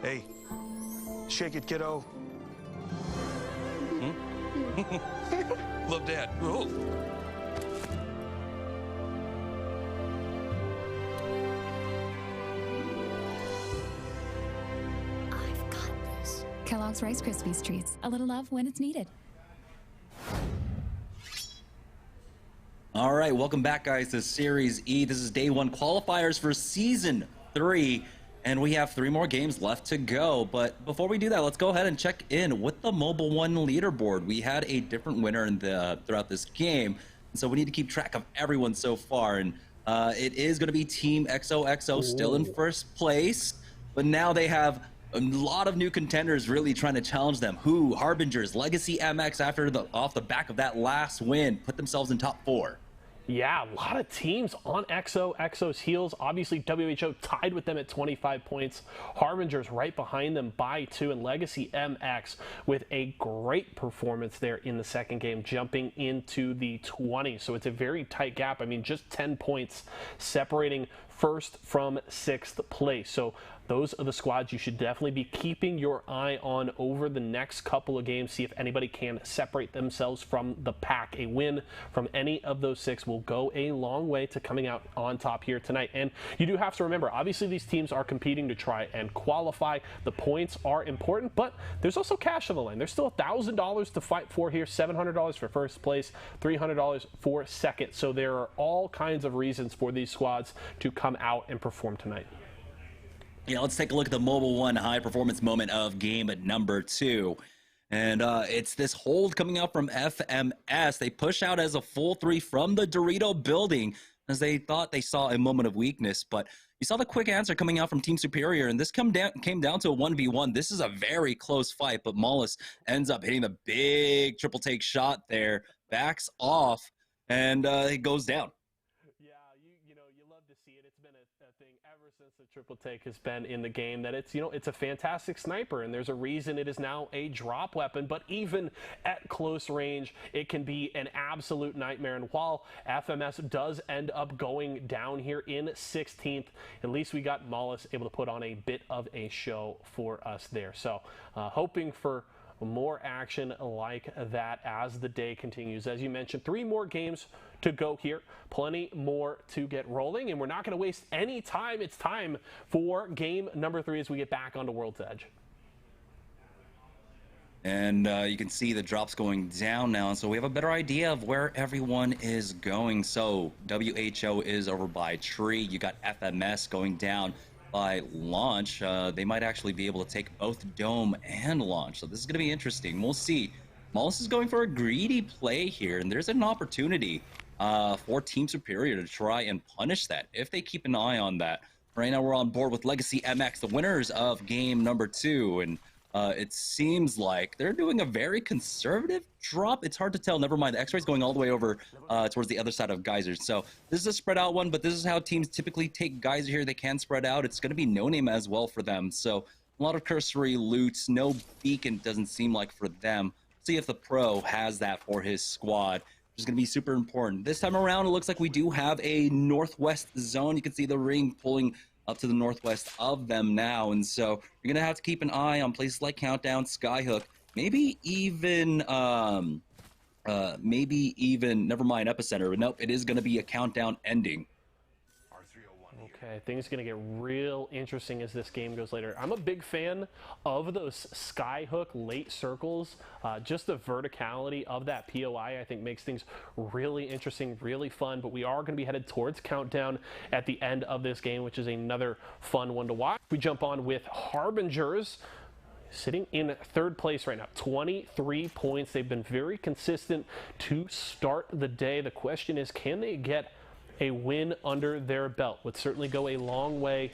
Hey, shake it, kiddo. Love Dad. Oh. I've got this. Kellogg's Rice Krispies Treats. A little love when it's needed. All right, welcome back, guys, to Series E. This is day one qualifiers for Season 3, and we have 3 more games left to go. But before we do that, let's go ahead and check in with the Mobile One leaderboard. We had a different winner throughout this game, and so we need to keep track of everyone so far. And it is going to be Team XOXO still in first place, but now they have a lot of new contenders really trying to challenge them. Who? Harbingers, Legacy MX, off the back of that last win, put themselves in top 4. Yeah, a lot of teams on XOXO's heels. Obviously, WHO tied with them at 25 points. Harbingers right behind them by 2, and Legacy MX with a great performance there in the second game, jumping into the 20s. So it's a very tight gap. I mean, just 10 points separating first from 6th place. So those are the squads you should definitely be keeping your eye on over the next couple of games. See if anybody can separate themselves from the pack. A win from any of those 6 will go a long way to coming out on top here tonight. And you do have to remember, obviously these teams are competing to try and qualify. The points are important, but there's also cash on the line. There's still $1,000 to fight for here, $700 for first place, $300 for second. So there are all kinds of reasons for these squads to come out and perform tonight. Yeah, let's take a look at the Mobile One high performance moment of game number 2. And it's this hold coming out from FMS. They push out as a full 3 from the Dorito building as they thought they saw a moment of weakness. But you saw the quick answer coming out from Team Superior, and this came down to a 1v1. This is a very close fight, but Mollis ends up hitting the big triple take shot there, backs off, and it goes down. The triple take has been in the game that it's a fantastic sniper, and there's a reason it is now a drop weapon. But even at close range, it can be an absolute nightmare. And while FMS does end up going down here in 16th, at least we got Mollis able to put on a bit of a show for us there. So hoping for more action like that as the day continues. As you mentioned, 3 more games to go here, plenty more to get rolling, and we're not going to waste any time. It's time for game number 3 as we get back onto World's Edge. And you can see the drops going down now, so we have a better idea of where everyone is going. So WHO is over by Tree. You got FMS going down by Launch. They might actually be able to take both Dome and Launch, so this is going to be interesting. We'll see. Mollis is going for a greedy play here, and there's an opportunity for Team Superior to try and punish that if they keep an eye on that. Right now we're on board with Legacy MX, the winners of game number 2, and it seems like they're doing a very conservative drop. It's hard to tell. Never mind, the X-ray's going all the way over towards the other side of Geysers. So this is a spread out one, but this is how teams typically take Geyser here. They can spread out. It's going to be no name as well for them. So a lot of cursory loots, no beacon doesn't seem like for them. See if the pro has that for his squad, which is going to be super important. This time around, it looks like we do have a northwest zone. You can see the ring pulling up to the northwest of them now, and so you're going to have to keep an eye on places like Countdown, Skyhook, maybe even never mind, Epicenter, but nope, it is going to be a Countdown ending. Okay, things are going to get real interesting as this game goes later. I'm a big fan of those skyhook late circles. Just the verticality of that POI, I think, makes things really interesting, really fun. But we are going to be headed towards countdown at the end of this game, which is another fun one to watch. We jump on with Harbingers, sitting in third place right now, 23 points. They've been very consistent to start the day. The question is, can they get a win under their belt? Would certainly go a long way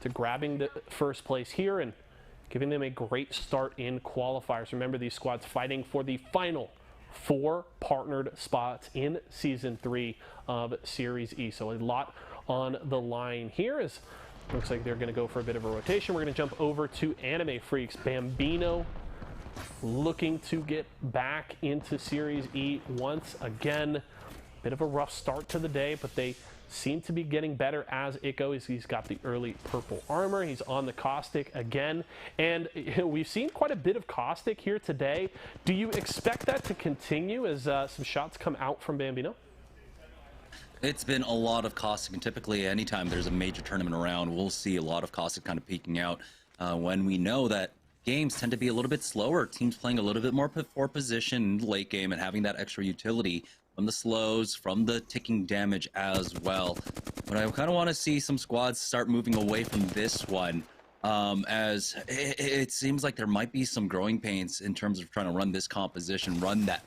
to grabbing the first place here and giving them a great start in qualifiers. Remember, these squads fighting for the final 4 partnered spots in Season 3 of Series E. So a lot on the line here. As looks like they're going to go for a bit of a rotation. We're going to jump over to Anime Freaks. Bambino looking to get back into Series E once again. Bit of a rough start to the day, but they seem to be getting better as it goes. He's got the early purple armor. He's on the Caustic again. And we've seen quite a bit of Caustic here today. Do you expect that to continue as some shots come out from Bambino? It's been a lot of Caustic, and typically anytime there's a major tournament around, we'll see a lot of Caustic kind of peeking out when we know that games tend to be a little bit slower. Teams playing a little bit more for position in the late game and having that extra utility from the slows, from the ticking damage as well. But I kind of want to see some squads start moving away from this one, as it seems like there might be some growing pains in terms of trying to run this composition, run that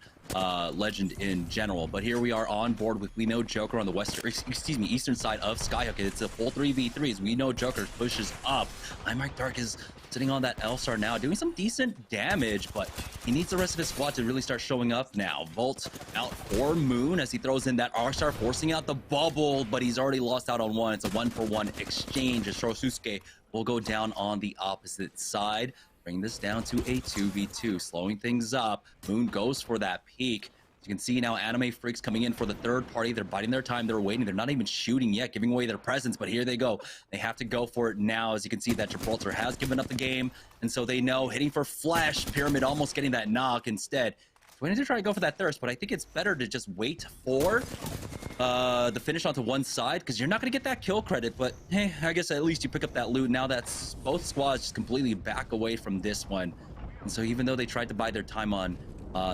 legend in general. But here we are on board with We Know Joker on the eastern side of Skyhook. It's a full 3v3s. We Know Joker pushes up. Mark Dark is sitting on that L-Star now, doing some decent damage, but he needs the rest of his squad to really start showing up now. Volt out for Moon as he throws in that R-Star, forcing out the bubble, but he's already lost out on one. It's a 1-for-1 exchange as Shorosuke will go down on the opposite side, bring this down to a 2v2, slowing things up. Moon goes for that peek. As you can see now, Anime Freaks coming in for the third party. They're biding their time. They're waiting. They're not even shooting yet, giving away their presence. But here they go. They have to go for it now. As you can see, that Gibraltar has given up the game. And so they know, hitting for Flash. Pyramid almost getting that knock instead. We need to try to go for that thirst, but I think it's better to just wait for the finish onto one side, because you're not going to get that kill credit. But hey, I guess at least you pick up that loot. Now that's both squads just completely back away from this one. And so even though they tried to buy their time on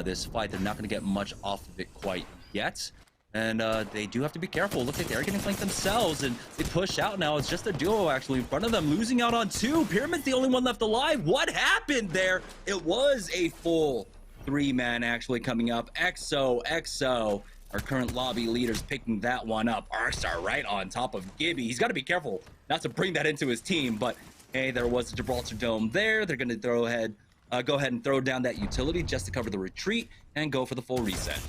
this fight, they're not going to get much off of it quite yet. And they do have to be careful. Looks like they're getting flanked themselves, and they push out now. It's just a duo actually in front of them, losing out on 2. Pyramid's the only one left alive. What happened there? It was a full 3-man actually coming up. XO, our current lobby leader's picking that one up. R-Star right on top of Gibby. He's got to be careful not to bring that into his team, but hey, there was a Gibraltar Dome there. They're going to go ahead and throw down that utility just to cover the retreat and go for the full reset.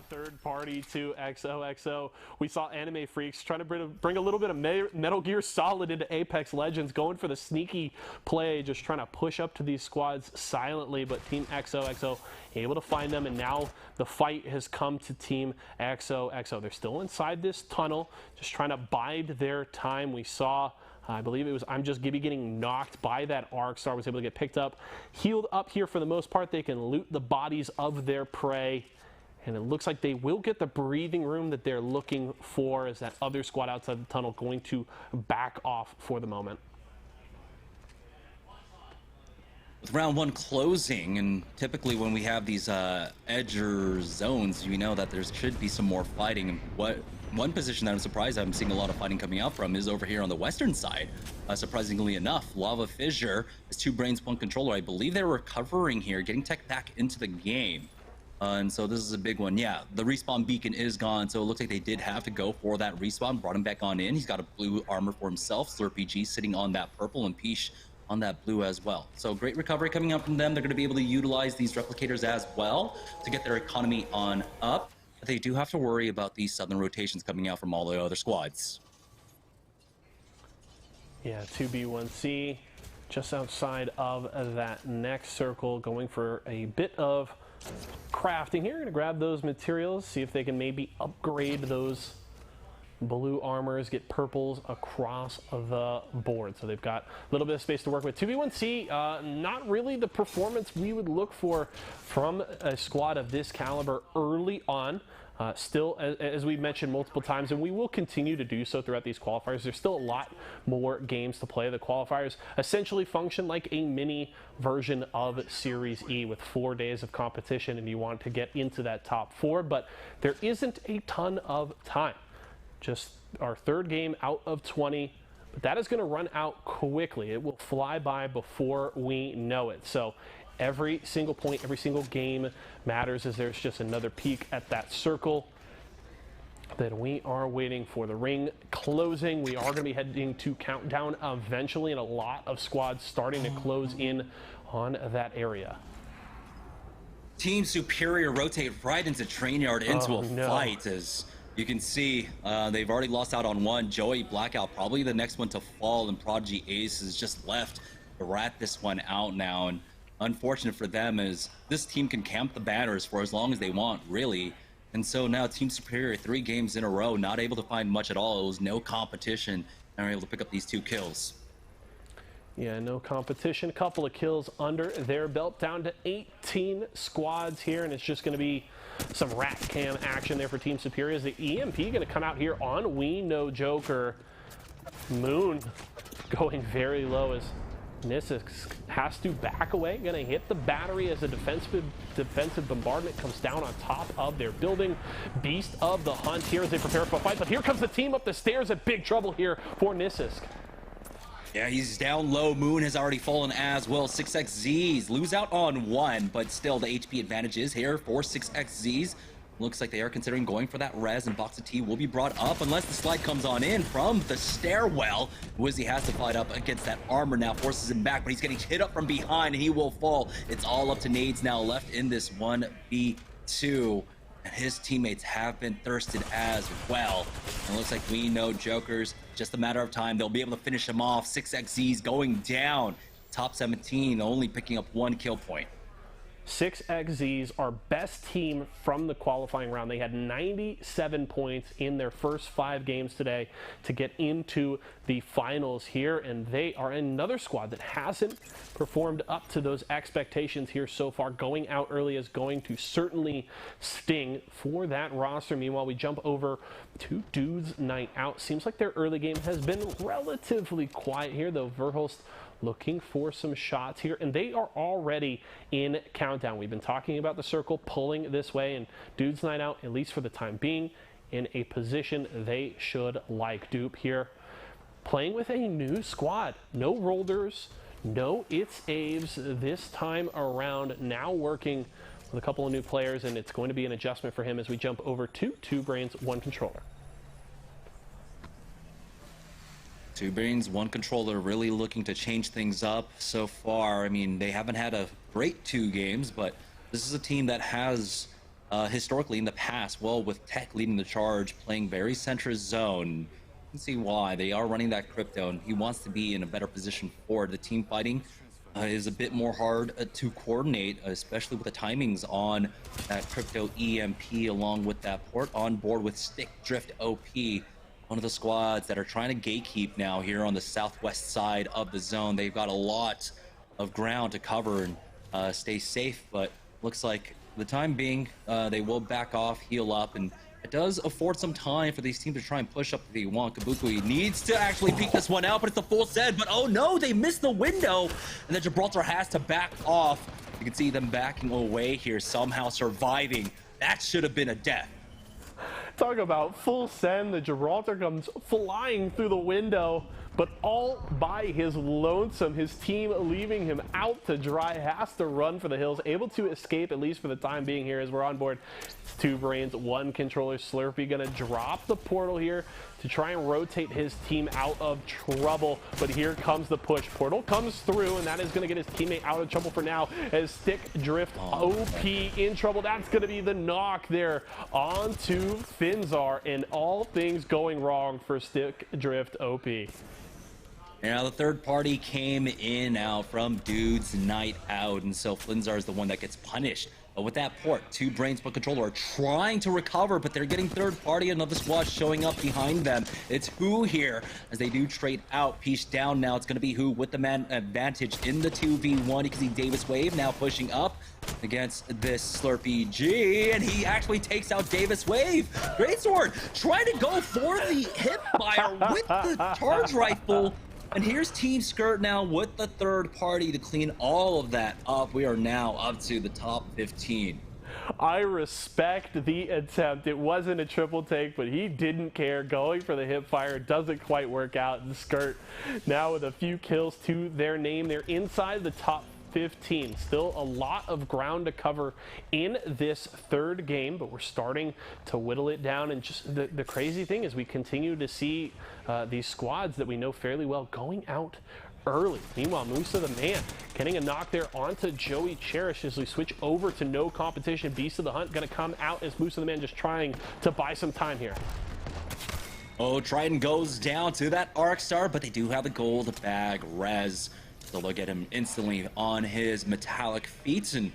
Third party to XOXO. We saw Anime Freaks trying to bring a little bit of Metal Gear Solid into Apex Legends, going for the sneaky play, just trying to push up to these squads silently, but Team XOXO able to find them, and now the fight has come to Team XOXO. They're still inside this tunnel, just trying to bide their time. We saw, I believe it was I'm Just Gibby getting knocked by that Arc Star, was able to get picked up, healed up here for the most part. They can loot the bodies of their prey. And it looks like they will get the breathing room that they're looking for, as that other squad outside the tunnel going to back off for the moment. With round 1 closing, and typically when we have these edger zones, you know that there should be some more fighting. And one position that I'm surprised I'm seeing a lot of fighting coming out from is over here on the western side. Surprisingly enough, Lava Fissure has 2 brains, 1 controller. I believe they're recovering here, getting tech back into the game. And so this is a big one. Yeah, the respawn beacon is gone, so it looks like they did have to go for that respawn. Brought him back on in. He's got a blue armor for himself. Slurpee sitting on that purple, and Peach on that blue as well. So great recovery coming up from them. They're going to be able to utilize these replicators as well to get their economy on up. But they do have to worry about these southern rotations coming out from all the other squads. Yeah, 2B1C just outside of that next circle, going for a bit of crafting here. Gonna grab those materials, see if they can maybe upgrade those blue armors, get purples across the board. So they've got a little bit of space to work with. 2v1C, not really the performance we would look for from a squad of this caliber early on. Still, as we've mentioned multiple times, and we will continue to do so throughout these qualifiers, there's still a lot more games to play. The qualifiers essentially function like a mini version of Series E with 4 days of competition, and you want to get into that top 4, but there isn't a ton of time. Just our 3rd game out of 20, but that is going to run out quickly. It will fly by before we know it. So every single point, every single game matters, as there's just another peek at that circle. Then we are waiting for the ring closing. We are going to be heading to countdown eventually, and a lot of squads starting to close in on that area. Team Superior rotate right into train yard into a fight. As you can see, they've already lost out on one. Joey Blackout, probably the next one to fall, and Prodigy Ace is just left to rat this one out now. And unfortunate for them is this team can camp the banners for as long as they want, really. And so now Team Superior, 3 games in a row, not able to find much at all. It was no competition, and were able to pick up these 2 kills. Yeah, no competition. A couple of kills under their belt, down to 18 squads here, and it's just going to be some rat cam action there for Team Superior. Is the EMP going to come out here on We No Joker? Moon going very low as Nissus has to back away, going to hit the battery as a defensive bombardment comes down on top of their building. Beast of the Hunt here as they prepare for a fight, but here comes the team up the stairs at big trouble here for Nissus. Yeah, he's down low. Moon has already fallen as well. 6XZs lose out on 1, but still the HP advantage is here for 6XZs. Looks like they are considering going for that res, and Box of Tea will be brought up unless the slide comes on in from the stairwell. Wizzy has to fight up against that armor now, forces him back, but he's getting hit up from behind and he will fall. It's all up to Nades now left in this 1v2. And his teammates have been thirsted as well. And it looks like We No Jokers, just a matter of time. They'll be able to finish him off. 6XZs going down. Top 17, only picking up 1 kill point. 6XZs, our best team from the qualifying round. They had 97 points in their first 5 games today to get into the finals here, and they are another squad that hasn't performed up to those expectations here so far. Going out early is going to certainly sting for that roster. Meanwhile, we jump over to Dudes Night Out. Seems like their early game has been relatively quiet here, though. Verhulst looking for some shots here, and they are already in countdown. We've been talking about the circle pulling this way, and Dudes Night Out, at least for the time being, in a position they should like. Dupe here playing with a new squad. No Rolders, no It's Aves this time around. Now working with a couple of new players, and it's going to be an adjustment for him as we jump over to 2 Brains, 1 Controller. 2 Brains, 1 Controller, really looking to change things up so far. I mean, they haven't had a great 2 games, but this is a team that has historically in the past, well, with Tech leading the charge, playing very centrist zone. You can see why. They are running that crypto, and he wants to be in a better position for the team fighting. Is a bit more hard to coordinate, especially with the timings on that crypto EMP, along with that port on board with Stick Drift OP. One of the squads that are trying to gatekeep now here on the southwest side of the zone. They've got a lot of ground to cover and stay safe, but looks like for the time being, they will back off, heal up, and it does afford some time for these teams to try and push up if they want. Kabuki needs to actually peek this one out, but it's a full set, but oh no, they missed the window, and then Gibraltar has to back off. You can see them backing away here, somehow surviving. That should have been a death. Talk about full send. The Gibraltar comes flying through the window, but all by his lonesome. His team leaving him out to dry, has to run for the hills, able to escape at least for the time being here as we're on board. It's 2 Brains, 1 Controller. Slurpee gonna drop the portal here to try and rotate his team out of trouble, but here comes the push. Portal comes through, and that is gonna get his teammate out of trouble for now as Stick Drift OP in trouble. That's gonna be the knock there onto Finzar, and all things going wrong for Stick Drift OP. Now the third party came in out from Dudes Night Out, and so Flinzar is the one that gets punished But with that port, 2 Brains but Controller are trying to recover, but they're getting third party. Another squad showing up behind them. It's Who here as they do trade out. Peach down now. It's going to be Who with the man advantage in the 2v1. You can see Davis Wave now pushing up against this Slurpee G, and he actually takes out Davis Wave. Greatsword trying to go for the hipfire with the charge rifle. And here's Team Skirt now with the third party to clean all of that up. We are now up to the top 15. I respect the attempt. It wasn't a triple take, but he didn't care. Going for the hip fire doesn't quite work out. And Skirt now with a few kills to their name. They're inside the top 15. Still a lot of ground to cover in this third game, but we're starting to whittle it down. And just the crazy thing is we continue to see these squads that we know fairly well going out early. Meanwhile, Musa the Man getting a knock there onto Joey Cherish as we switch over to no competition. Beast of the Hunt going to come out as Musa the Man just trying to buy some time here. Oh, Triton goes down to that Arc Star, but they do have the gold bag res. So they'll get him instantly on his metallic feet and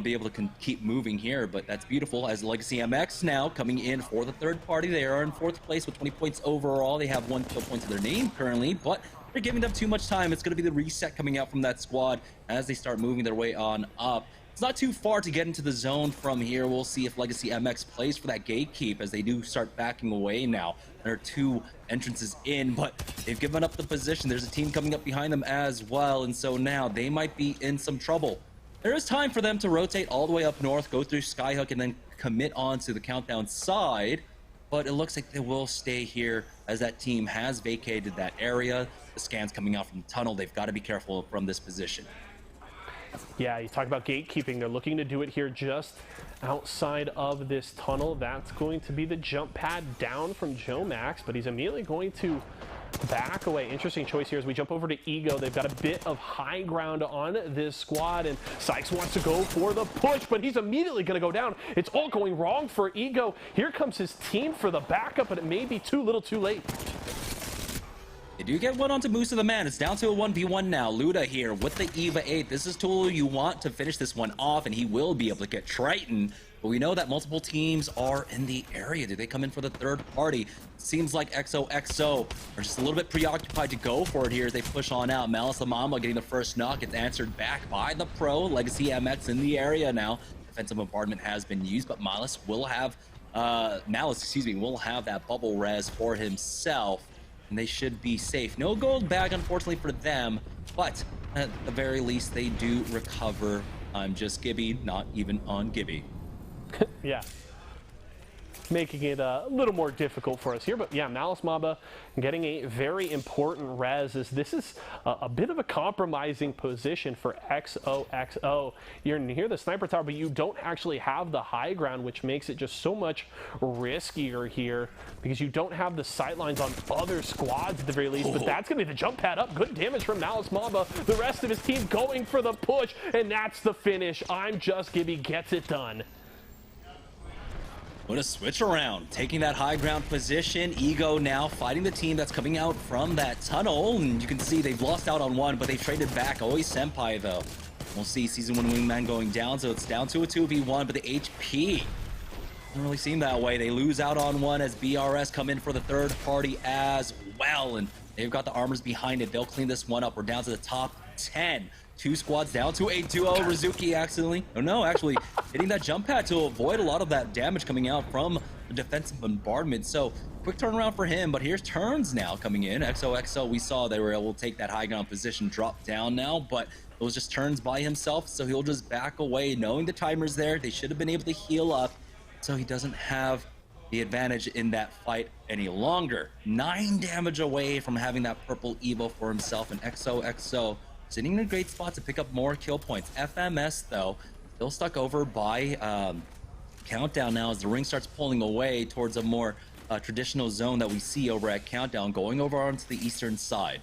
be able to keep moving here. But that's beautiful as Legacy MX now coming in for the third party. They are in 4th place with 20 points overall. They have 1 kill point to their name currently, but they're giving them too much time. It's going to be the reset coming out from that squad as they start moving their way on up. It's not too far to get into the zone from here. We'll see if Legacy MX plays for that gatekeep as they do start backing away now. There are 2 entrances in, but they've given up the position. There's a team coming up behind them as well, and so now they might be in some trouble. There is time for them to rotate all the way up north, go through Skyhook, and then commit on to the countdown side, but it looks like they will stay here as that team has vacated that area. The scans coming out from the tunnel. They've got to be careful from this position. Yeah, you talk about gatekeeping. They're looking to do it here just outside of this tunnel. That's going to be the jump pad down from Joe Max, but he's immediately going to back away. Interesting choice here as we jump over to Ego. They've got a bit of high ground on this squad, and Sykes wants to go for the push, but he's immediately going to go down. It's all going wrong for Ego. Here comes his team for the backup, but it may be too little too late. They do get one onto Musa the Man. It's down to a 1v1 now. Luda here with the EVA 8. This is tool you want to finish this one off, and he will be able to get Triton. But we know that multiple teams are in the area. Do they come in for the third party? Seems like XOXO are just a little bit preoccupied to go for it here as they push on out. Malice the Mamba getting the first knock. It's answered back by the pro. Legacy MX in the area now. Defensive bombardment has been used, but Malice will have will have that bubble res for himself. And they should be safe. No gold bag, unfortunately, for them, but at the very least, they do recover. I'm just Gibby, not even on Gibby. Yeah. Making it a little more difficult for us here, but yeah, Malice Mamba getting a very important res as this is a bit of a compromising position for XOXO. You're near the sniper tower, but you don't actually have the high ground, which makes it just so much riskier here because you don't have the sight lines on other squads at the very least, but that's gonna be the jump pad up. Good damage from Malice Mamba. The rest of his team going for the push, and that's the finish. I'm Just Gibby gets it done. What a switch around, taking that high ground position. Ego now fighting the team that's coming out from that tunnel, and you can see they've lost out on one, but they've traded back. Always Senpai though. We'll see Season 1 Wingman going down, so it's down to a 2v1, but the HP doesn't really seem that way. They lose out on one as BRS come in for the third party as well, and they've got the armors behind it. They'll clean this one up. We're down to the top 10. 2 squads down to a duo. Rizuki accidentally, actually hitting that jump pad to avoid a lot of that damage coming out from the defensive bombardment. So quick turnaround for him, but here's Turns now coming in. XOXO, we saw they were able to take that high ground position, drop down now, but it was just Turns by himself, so he'll just back away knowing the timer's there. They should have been able to heal up, so he doesn't have the advantage in that fight any longer. 9 damage away from having that purple Evo for himself, and XOXO sitting in a great spot to pick up more kill points. FMS, though, still stuck over by Countdown now as the ring starts pulling away towards a more traditional zone that we see over at Countdown, going over onto the eastern side.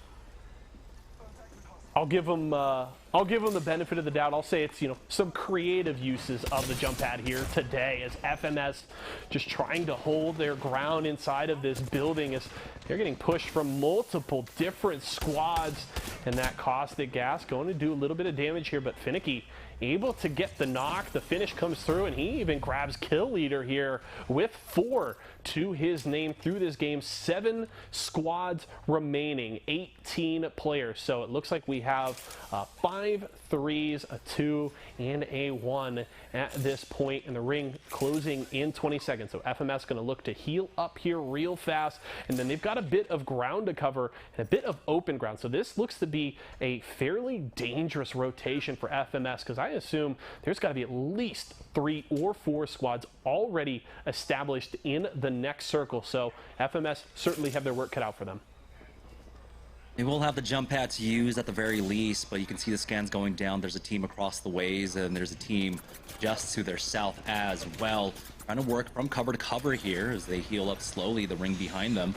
I'll give them the benefit of the doubt. I'll say it's, some creative uses of the jump pad here today as FMS just trying to hold their ground inside of this building as they're getting pushed from multiple different squads, and that caustic gas going to do a little bit of damage here, but Finicky able to get the knock. The finish comes through, and he even grabs kill leader here with 4 to his name through this game. 7 squads remaining, 18 players. So it looks like we have 5 threes, a 2, and a 1 at this point, and the ring closing in 20 seconds. So FMS going to look to heal up here real fast, and then they've got a bit of ground to cover and a bit of open ground. So this looks to be a fairly dangerous rotation for FMS, because I assume there's got to be at least 3 or 4 squads already established in the next circle. So FMS certainly have their work cut out for them. They will have the jump pad to use at the very least, but you can see the scans going down. There's a team across the ways, and there's a team just to their south as well. Trying to work from cover to cover here as they heal up slowly, the ring behind them.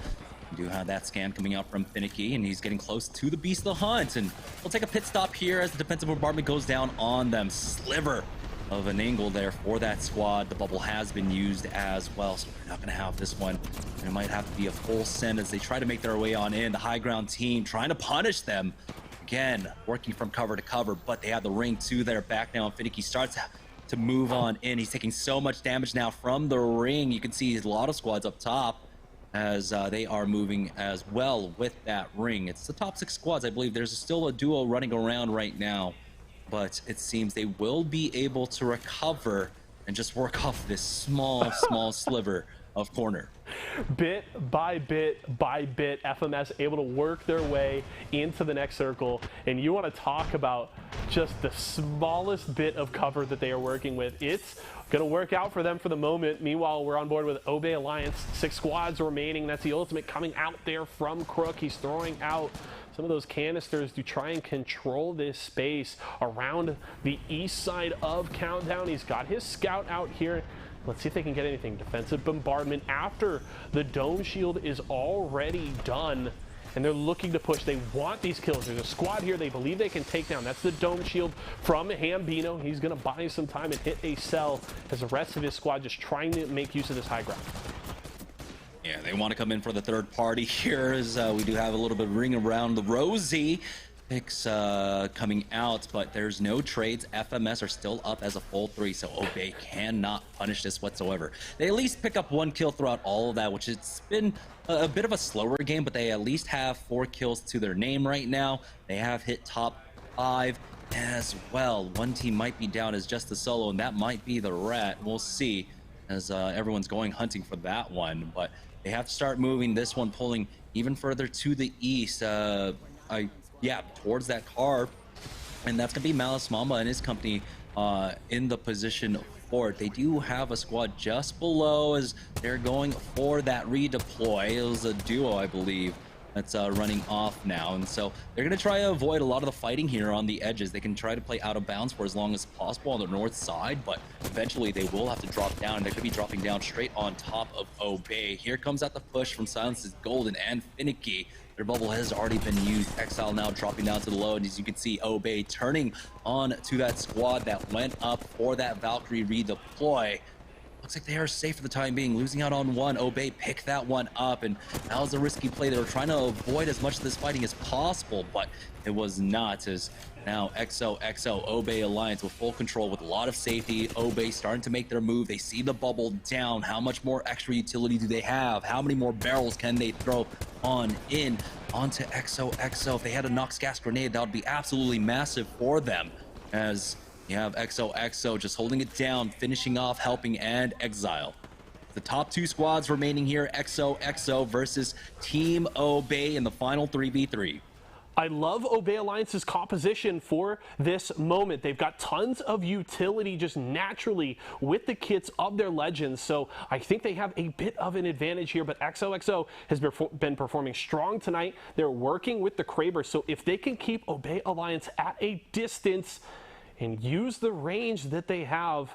We do have that scan coming out from Finicky, and he's getting close to the Beast of the Hunt. And we'll take a pit stop here as the defensive bombardment goes down on them. Sliver of an angle there for that squad. The bubble has been used as well, so we're not going to have this one. It might have to be a full send as they try to make their way on in. The high ground team trying to punish them. Again, working from cover to cover, but they have the ring to their back now, and Finicky starts to move on in. He's taking so much damage now from the ring. You can see a lot of squads up top as they are moving as well with that ring. It's the top 6 squads, I believe. There's still a duo running around right now, but it seems they will be able to recover and just work off this small sliver of corner. Bit by bit, FMS able to work their way into the next circle. And you want to talk about just the smallest bit of cover that they are working with. It's going to work out for them for the moment. Meanwhile, we're on board with Obey Alliance. 6 squads remaining. That's the ultimate coming out there from Crook. He's throwing out some of those canisters to try and control this space around the east side of Countdown. He's got his scout out here. Let's see if they can get anything. Defensive bombardment after the dome shield is already done, and they're looking to push. They want these kills. There's a squad here they believe they can take down. That's the dome shield from Hambino. He's going to buy some time and hit a cell as the rest of his squad just trying to make use of this high ground. Yeah, they want to come in for the third party here as we do have a little bit of ring around the rosy. Picks coming out, but there's no trades. FMS are still up as a full 3, so Obey cannot punish this whatsoever. They at least pick up 1 kill throughout all of that, which it's been a bit of a slower game, but they at least have 4 kills to their name right now. They have hit top 5 as well. One team might be down as just the solo, and that might be the Rat. We'll see as everyone's going hunting for that one, but they have to start moving. This one pulling even further to the east. Yeah, towards that car, and that's gonna be Malice Mamba and his company in the position for it. They do have a squad just below as they're going for that redeploy. It was a duo, I believe, that's running off now, and so they're gonna try to avoid a lot of the fighting here on the edges. They can try to play out of bounds for as long as possible on the north side, but eventually they will have to drop down. They could be dropping down straight on top of Obey. Here comes out the push from Silence's Golden and Finicky. Their bubble has already been used. Exile now dropping down to the low, and as you can see, Obey turning on to that squad that went up for that Valkyrie redeploy. Looks like they are safe for the time being, losing out on 1. Obey picked that one up, and that was a risky play. They were trying to avoid as much of this fighting as possible, but it was not, as now XOXO Obey Alliance with full control with a lot of safety. Obey starting to make their move. They see the bubble down. How much more extra utility do they have? How many more barrels can they throw on in onto XOXO? If they had a Nox gas grenade, that would be absolutely massive for them, as you have XOXO just holding it down, finishing off, helping, and Exile. The top 2 squads remaining here, XOXO versus Team Obey in the final 3v3. I love Obey Alliance's composition for this moment. They've got tons of utility just naturally with the kits of their legends, so I think they have a bit of an advantage here, but XOXO has been performing strong tonight. They're working with the Kraber, so if they can keep Obey Alliance at a distance and use the range that they have,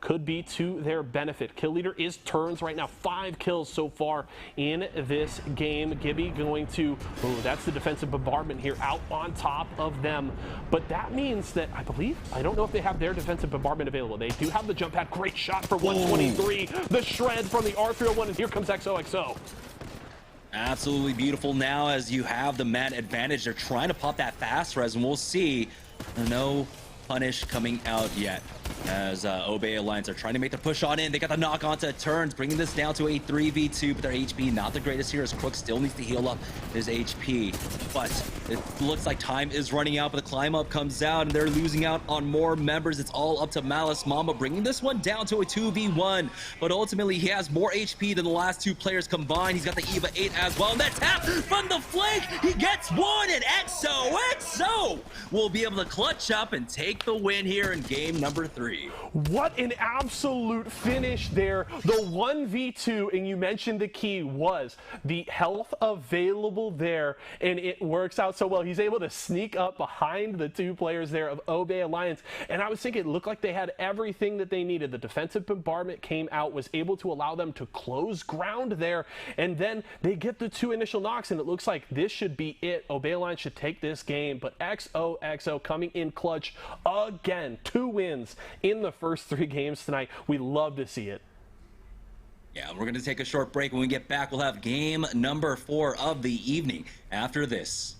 could be to their benefit. Kill leader is turns right now. 5 kills so far in this game. Gibby going to, that's the defensive bombardment here out on top of them. But that means that, I don't know if they have their defensive bombardment available. They do have the jump pad. Great shot for 123. The shred from the R301, and here comes XOXO. Absolutely beautiful now as you have the man advantage. They're trying to pop that fast res, and we'll see. No punish coming out yet. As Obey Alliance are trying to make the push on in. They got the knock onto turns, bringing this down to a 3v2, but their HP not the greatest here as Crook still needs to heal up his HP. But it looks like time is running out, but the climb up comes out and they're losing out on more members. It's all up to Malice Mamba, bringing this one down to a 2v1. But ultimately, he has more HP than the last two players combined. He's got the EVA 8 as well. And that tap from the flank, he gets one, and EXO will be able to clutch up and take the win here in game number 3. What an absolute finish there. The 1v2, and you mentioned the key was the health available there, and it works out so well. He's able to sneak up behind the two players there of Obey Alliance, and I was thinking it looked like they had everything that they needed. The defensive bombardment came out, was able to allow them to close ground there, and then they get the two initial knocks, and it looks like this should be it. Obey Alliance should take this game, but EXO coming in clutch again. 2 wins in the first 3 games tonight. We love to see it. Yeah, we're going to take a short break. When we get back, we'll have game number 4 of the evening after this.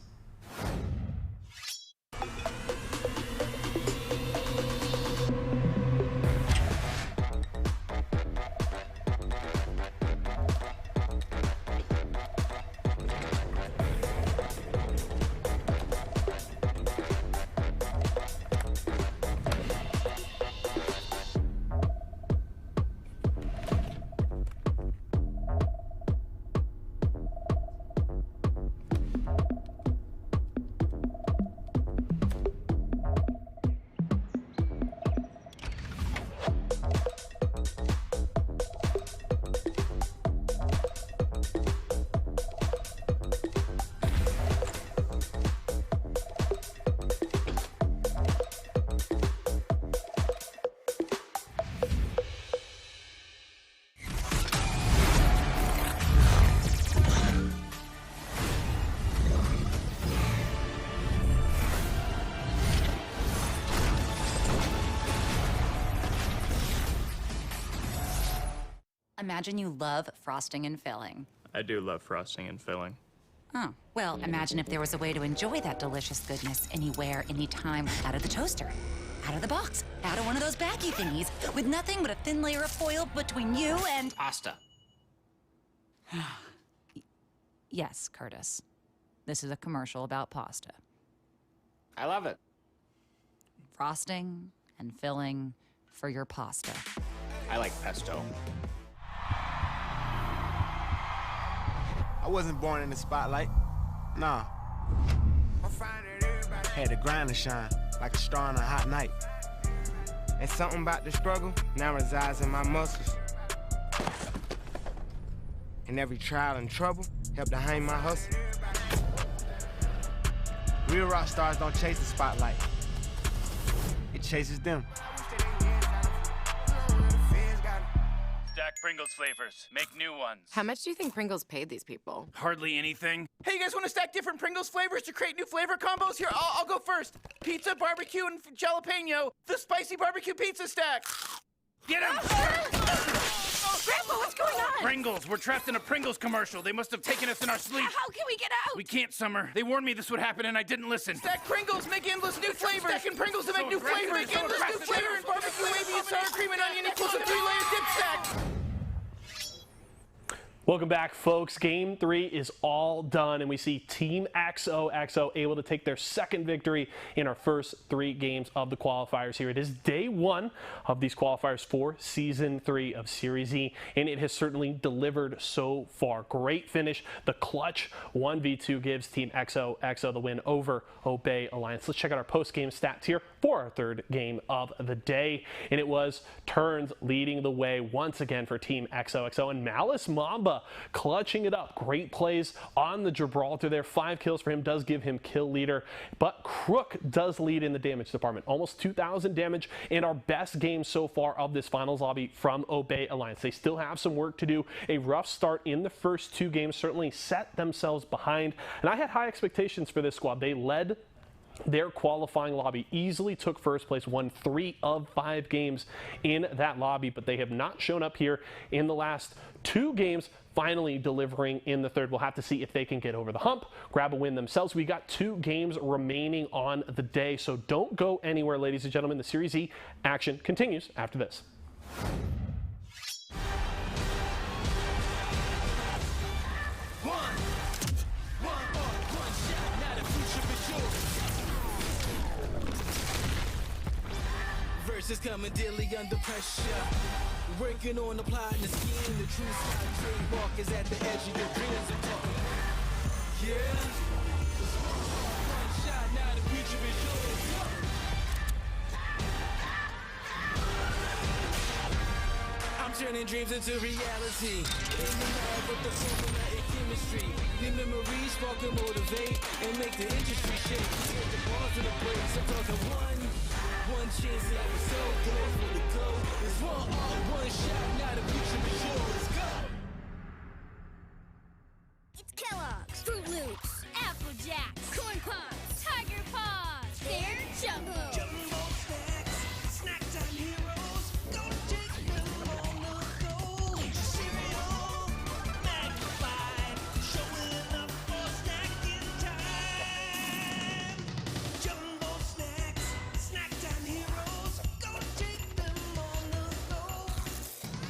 Imagine you love frosting and filling. I do love frosting and filling. Oh, well, imagine if there was a way to enjoy that delicious goodness anywhere, anytime, out of the toaster, out of the box, out of one of those baggy thingies, with nothing but a thin layer of foil between you and... Pasta. Yes, Curtis. This is a commercial about pasta. I love it. Frosting and filling for your pasta. I like pesto. I wasn't born in the spotlight. Nah. Had to grind and shine like a star on a hot night. And something about the struggle now resides in my muscles. And every trial and trouble helped to hang my hustle. Real rock stars don't chase the spotlight. It chases them. Stack Pringles flavors. Make new ones. How much do you think Pringles paid these people? Hardly anything. Hey, you guys want to stack different Pringles flavors to create new flavor combos? Here, I'll go first. Pizza, barbecue, and jalapeno. The spicy barbecue pizza stack. Get him! Grandpa, what's going on? Pringles. We're trapped in a Pringles commercial. They must have taken us in our sleep. How can we get out? We can't, Summer. They warned me this would happen and I didn't listen. Stack Pringles, make endless new flavors. Stacking Pringles to make new flavors. Make endless new flavors. Barbecue, wavy, and sour cream and onion equals a 3-layer dip stack. Welcome back, folks. Game 3 is all done, and we see Team EXO able to take their second victory in our first 3 games of the qualifiers here. It is day 1 of these qualifiers for Season 3 of Series E, and it has certainly delivered so far. Great finish. The clutch 1v2 gives Team EXO the win over Obey Alliance. Let's check out our post-game stats here for our 3rd game of the day, and it was turns leading the way once again for Team EXO, and Malice Mamba clutching it up. Great plays on the Gibraltar there. 5 kills for him does give him kill leader, but Crook does lead in the damage department. Almost 2,000 damage, and our best game so far of this finals lobby from Obey Alliance. They still have some work to do. A rough start in the first 2 games certainly set themselves behind, and I had high expectations for this squad. They led Their qualifying lobby easily took first place, won 3 of 5 games in that lobby, but they have not shown up here in the last 2 games, finally delivering in the third. We'll have to see if they can get over the hump, grab a win themselves. We got 2 games remaining on the day, so don't go anywhere, ladies and gentlemen. The Series E action continues after this. Versus coming daily under pressure. Working on the plot and the scheme. The true style trademark is at the edge of your dreams. I'm talking. Yeah. One shot, now the future is yours. I'm turning dreams into reality. In the lab with the formula and chemistry. The memories spark and motivate and make the industry shake. Get the bars in the breaks. I'm talking one chance that was so good for the go. It's one shot, now the future is yours. Go! It's Kellogg's, Fruit Loops, Apple Jacks, Corn Pops, Tiger Paws. They're Jumbo. Jumbo snacks, snack time heroes. Go take them on the go. Cereal, magnified, showing up for snacking time. Jumbo snacks, snack time heroes. Go take them on the go.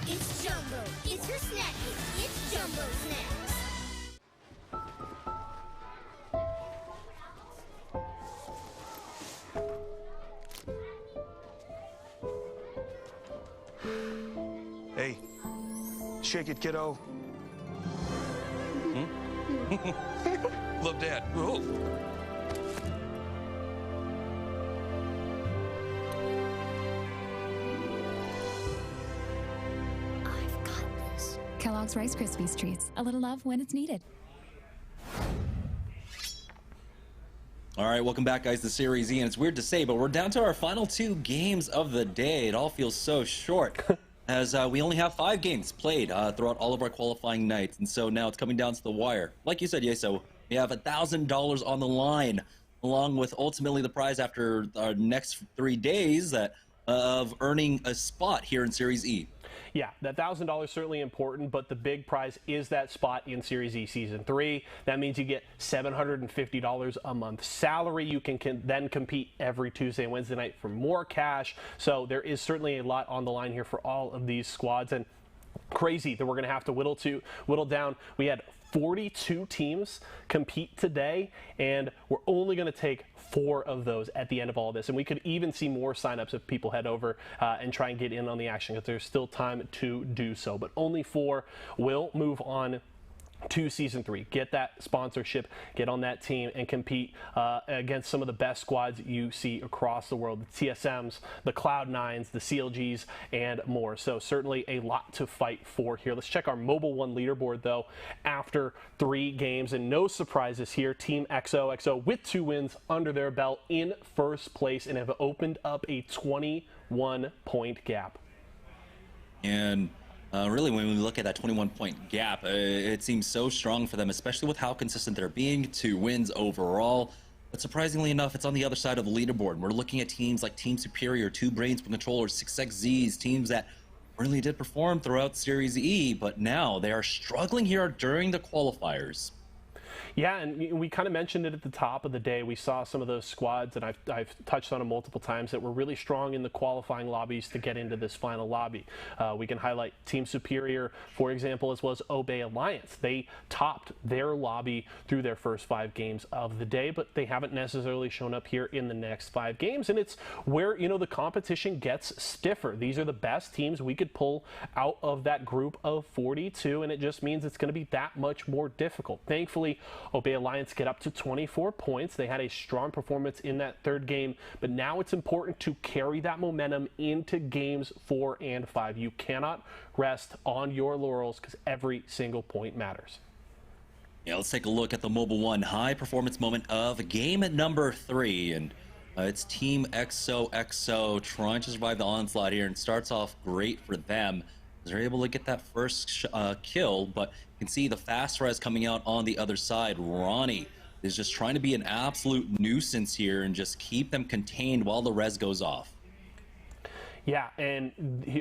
It's Jumbo. It's your snack. It's Jumbo Snacks. Hey, shake it, kiddo. Love Dad. Oh. I've got this. Kellogg's Rice Krispies Treats. A little love when it's needed. All right, welcome back, guys, to Series E, and it's weird to say, but we're down to our final 2 games of the day. It all feels so short, as we only have 5 games played throughout all of our qualifying nights, and so now it's coming down to the wire. Like you said, Yeso, we have $1,000 on the line, along with ultimately the prize after our next 3 days of earning a spot here in Series E. Yeah, that $1,000 certainly important, but the big prize is that spot in Series E Season 3. That means you get $750 a month salary. You can then compete every Tuesday and Wednesday night for more cash. So there is certainly a lot on the line here for all of these squads, and crazy that we're going to have to whittle down. We had 42 teams compete today, and we're only going to take 4 of those at the end of all this. And we could even see more signups if people head over and try and get in on the action, because there's still time to do so. But only 4 will move on to Season 3. Get that sponsorship, get on that team, and compete against some of the best squads you see across the world. The TSMs, the Cloud9s, the CLGs, and more. So certainly a lot to fight for here. Let's check our Mobile One leaderboard, though, after 3 games. And no surprises here. Team XOXO with 2 wins under their belt in first place and have opened up a 21-point gap. And really, when we look at that 21-point gap, it seems so strong for them, especially with how consistent they're being. 2 wins overall. But surprisingly enough, it's on the other side of the leaderboard. We're looking at teams like Team Superior, 2 Brains Controllers, 6XZs, teams that really did perform throughout Series E, but now they are struggling here during the qualifiers. Yeah, and we kind of mentioned it at the top of the day. We saw some of those squads, and I've touched on them multiple times, that were really strong in the qualifying lobbies to get into this final lobby. We can highlight Team Superior, for example, as well as Obey Alliance. They topped their lobby through their first 5 games of the day, but they haven't necessarily shown up here in the next 5 games, and it's where, you know, the competition gets stiffer. These are the best teams we could pull out of that group of 42, and it just means it's going to be that much more difficult. Thankfully, Obey Alliance get up to 24 points. They had a strong performance in that 3rd game, but now it's important to carry that momentum into games 4 and 5. You cannot rest on your laurels, because every single point matters. Yeah, let's take a look at the Mobile One high performance moment of game number 3, and it's Team XOXO trying to survive the onslaught here, and starts off great for them. They're able to get that first kill, but you can see the fast res coming out on the other side. Ronnie is just trying to be an absolute nuisance here and just keep them contained while the res goes off. Yeah, and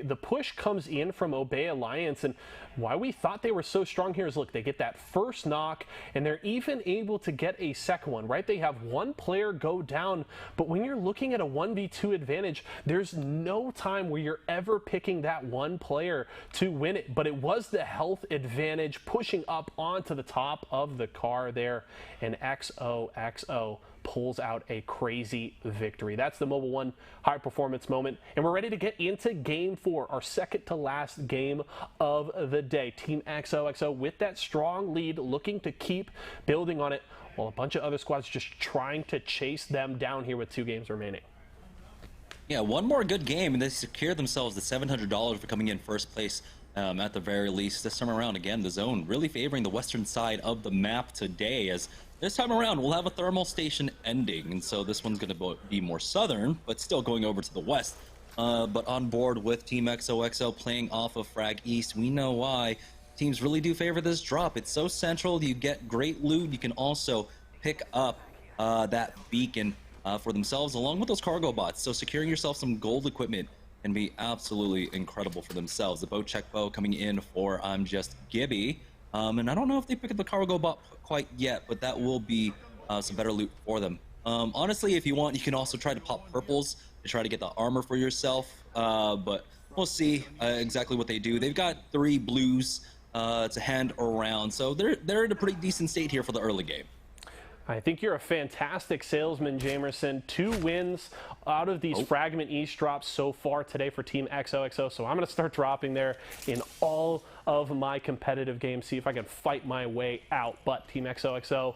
the push comes in from Obey Alliance, and why we thought they were so strong here is, look, they get that first knock, and they're even able to get a second one, right? They have one player go down, but when you're looking at a 1v2 advantage, there's no time where you're ever picking that one player to win it, but it was the health advantage pushing up onto the top of the car there, and XOXO pulls out a crazy victory. That's the Mobile One high performance moment, and we're ready to get into game 4, our second to last game of the day. Team XOXO with that strong lead, looking to keep building on it, while a bunch of other squads just trying to chase them down here with 2 games remaining. Yeah, one more good game and they secure themselves the $700 for coming in first place. At the very least, this time around, again, the zone really favoring the western side of the map today, as this time around we'll have a thermal station ending, and so this one's going to be more southern, but still going over to the west. But on board with Team XOXO playing off of Frag East, we know why. Teams really do favor this drop. It's so central, you get great loot, you can also pick up that beacon for themselves along with those cargo bots, so securing yourself some gold equipment can be absolutely incredible for themselves. The bow check bow coming in for I'm Just Gibby. And I don't know if they pick up the cargo bot quite yet, but that will be some better loot for them. Honestly, if you want, you can also try to pop purples to try to get the armor for yourself, but we'll see exactly what they do. They've got 3 blues to hand around, so they're in a pretty decent state here for the early game. I think you're a fantastic salesman, Jamerson. 2 wins out of these Fragment East drops so far today for Team XOXO, so I'm going to start dropping there in all of my competitive games, see if I can fight my way out. But Team XOXO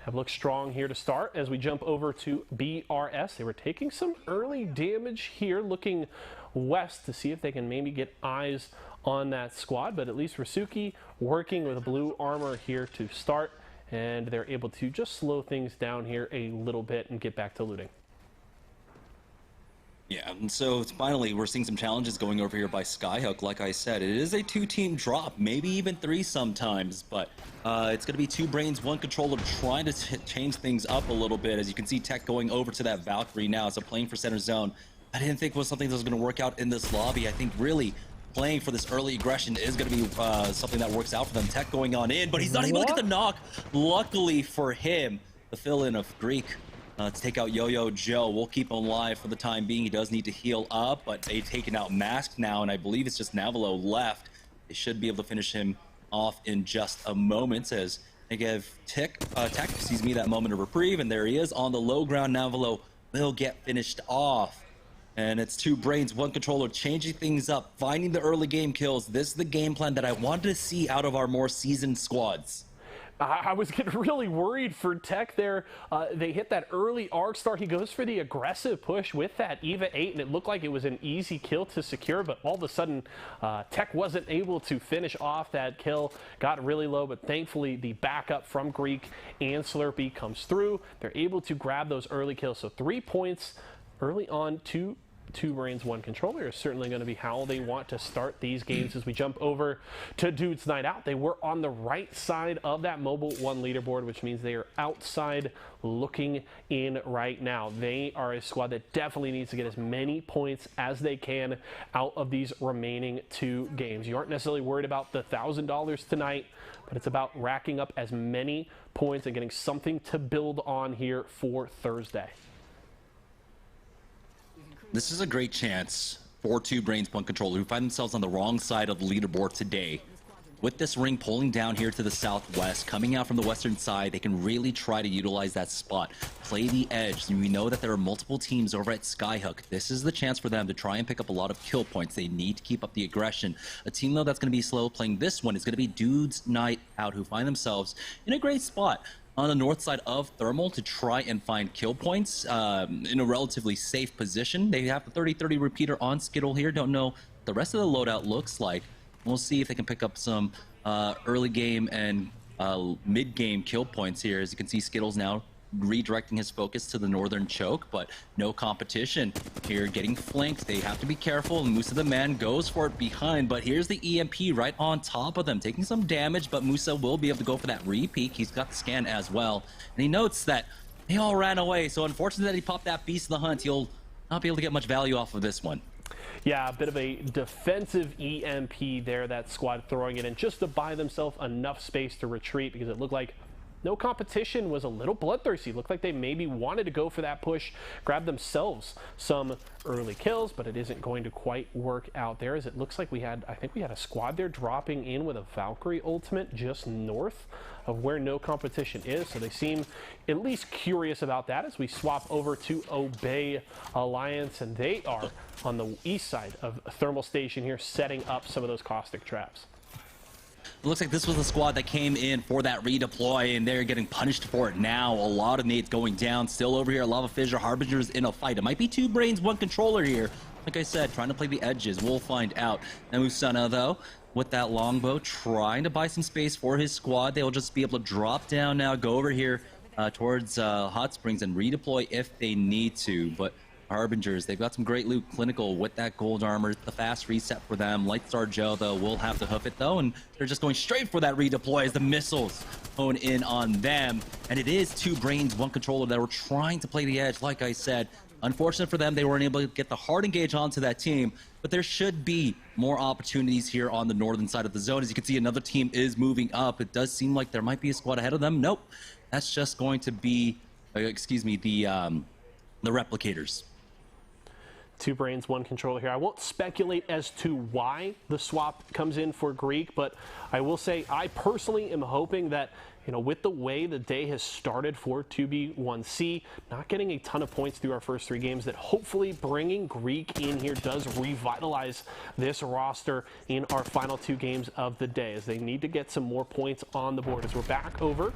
have looked strong here to start as we jump over to BRS. They were taking some early damage here, looking west to see if they can maybe get eyes on that squad, but at least Rasuki working with blue armor here to start, and they're able to just slow things down here a little bit and get back to looting. Yeah, and so finally we're seeing some challenges going over here by Skyhook. Like I said, it is a 2-team drop, maybe even 3 sometimes, but it's going to be 2 brains, 1 controller trying to change things up a little bit. As you can see, Tech going over to that Valkyrie now, so playing for center zone. I didn't think was something that was going to work out in this lobby. I think really playing for this early aggression is going to be something that works out for them. Tech going on in, but he's not able to get the knock. Luckily for him, the fill-in of Greek to take out Yo-Yo Joe. We'll keep him alive for the time being. He does need to heal up, but they've taken out Mask now, and I believe it's just Navalo left. They should be able to finish him off in just a moment, as they give Tech that moment of reprieve, and there he is on the low ground. Navalo will get finished off. And it's 2 brains, 1 controller, changing things up, finding the early game kills. This is the game plan that I wanted to see out of our more seasoned squads. I was getting really worried for Tech there. They hit that early arc star. He goes for the aggressive push with that EVA 8, and it looked like it was an easy kill to secure, but all of a sudden, Tech wasn't able to finish off that kill. Got really low, but thankfully the backup from Greek and Slurpee comes through. They're able to grab those early kills, so 3 points early on to 2 brains, 1 controller is certainly going to be how they want to start these games. As we jump over to Dude's Night Out, they were on the right side of that Mobile One leaderboard, which means they are outside looking in right now. They are a squad that definitely needs to get as many points as they can out of these remaining 2 games. You aren't necessarily worried about the $1,000 tonight, but it's about racking up as many points and getting something to build on here for Thursday. This is a great chance for 2 brains, 1 controller who find themselves on the wrong side of the leaderboard today. With this ring pulling down here to the southwest, coming out from the western side, they can really try to utilize that spot, play the edge. And we know that there are multiple teams over at Skyhook. This is the chance for them to try and pick up a lot of kill points. They need to keep up the aggression. A team, though, that's going to be slow playing this one is going to be Dude's Night Out, who find themselves in a great spot on the north side of Thermal to try and find kill points in a relatively safe position. They have the 30-30 repeater on Skittle here. Don't know what the rest of the loadout looks like. We'll see if they can pick up some early game and mid game kill points here. As you can see, Skittles now redirecting his focus to the northern choke, but no competition here, getting flanked. They have to be careful, and Musa the man goes for it behind, but here's the EMP right on top of them, taking some damage, but Musa will be able to go for that re-peek. He's got the scan as well, and he notes that they all ran away, so unfortunately that he popped that Beast of the Hunt. He'll not be able to get much value off of this one. Yeah, a bit of a defensive EMP there, that squad throwing it in just to buy themselves enough space to retreat, because it looked like no competition was a little bloodthirsty. Looked like they maybe wanted to go for that push, grab themselves some early kills, but it isn't going to quite work out there, as it looks like I think we had a squad there dropping in with a Valkyrie ultimate just north of where no competition is. So they seem at least curious about that, as we swap over to Obey Alliance, and they are on the east side of Thermal Station here, setting up some of those caustic traps. It looks like this was the squad that came in for that redeploy, and they're getting punished for it now. A lot of nades going down. Still over here, Lava Fissure, Harbingers in a fight. It might be 2 brains, 1 controller here. Like I said, trying to play the edges. We'll find out. Now Musana, though, with that longbow, trying to buy some space for his squad. They'll just be able to drop down now, go over here towards Hot Springs and redeploy if they need to. But Harbingers, they've got some great loot. Clinical with that gold armor, the fast reset for them. Lightstar Joe, though, will have to hoof it, though, and they're just going straight for that redeploy as the missiles hone in on them. And it is 2 brains, 1 controller that were trying to play the edge, like I said. Unfortunate for them, they weren't able to get the hard engage onto that team, but there should be more opportunities here on the northern side of the zone. As you can see, another team is moving up. It does seem like there might be a squad ahead of them. Nope, that's just going to be, the replicators. 2 brains, 1 controller here. I won't speculate as to why the swap comes in for Greek, but I will say I personally am hoping that, with the way the day has started for 2B1C, not getting a ton of points through our first 3 games, that hopefully bringing Greek in here does revitalize this roster in our final 2 games of the day, as they need to get some more points on the board. As we're back over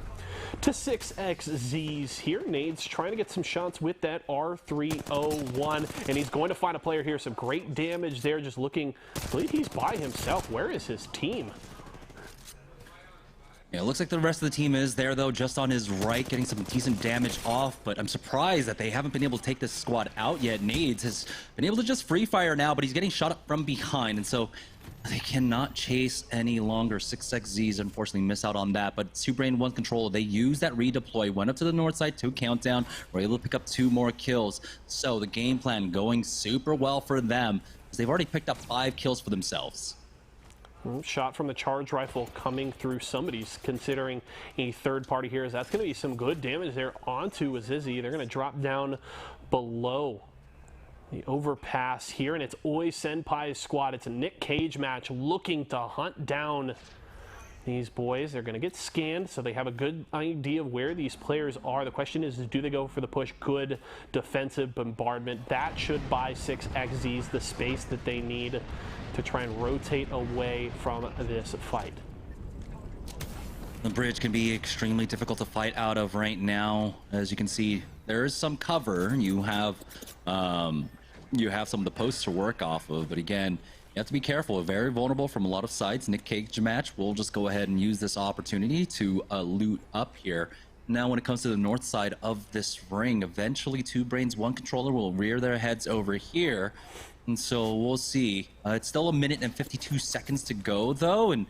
to 6XZs here. Nades trying to get some shots with that R301, and he's going to find a player here. Some great damage there, just looking, I believe he's by himself. Where is his team? Yeah, it looks like the rest of the team is there, though, just on his right, getting some decent damage off, but I'm surprised that they haven't been able to take this squad out yet. Nades has been able to just free fire now, but he's getting shot up from behind, and so they cannot chase any longer. 6XZs unfortunately miss out on that, but 2 brain, 1 controller, they use that redeploy, went up to the north side, 2 countdown, were able to pick up 2 more kills. So the game plan going super well for them, because they've already picked up 5 kills for themselves. Shot from the charge rifle coming through. Somebody's considering a third party here, as that's going to be some good damage there onto Azizi. They're going to drop down below the overpass here, and it's Oi Senpai's squad. It's a Nick Cage match, looking to hunt down these boys. They're going to get scanned, so they have a good idea of where these players are. The question is do they go for the push? Good defensive bombardment. That should buy 6XZs the space that they need to try and rotate away from this fight. The bridge can be extremely difficult to fight out of right now. As you can see, there is some cover. You have some of the posts to work off of, but again, you have to be careful. Very vulnerable from a lot of sides. Nick Cage match. We'll just go ahead and use this opportunity to loot up here. Now, when it comes to the north side of this ring, eventually 2 brains, 1 controller will rear their heads over here. And so we'll see. It's still 1 minute and 52 seconds to go, though. And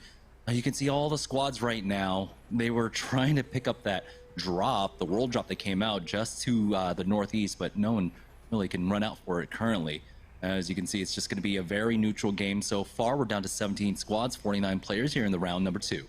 you can see all the squads right now. They were trying to pick up that drop, the world drop that came out just to the northeast, but no one really can run out for it currently. As you can see, it's just going to be a very neutral game so far. We're down to 17 squads, 49 players here in the round number 2.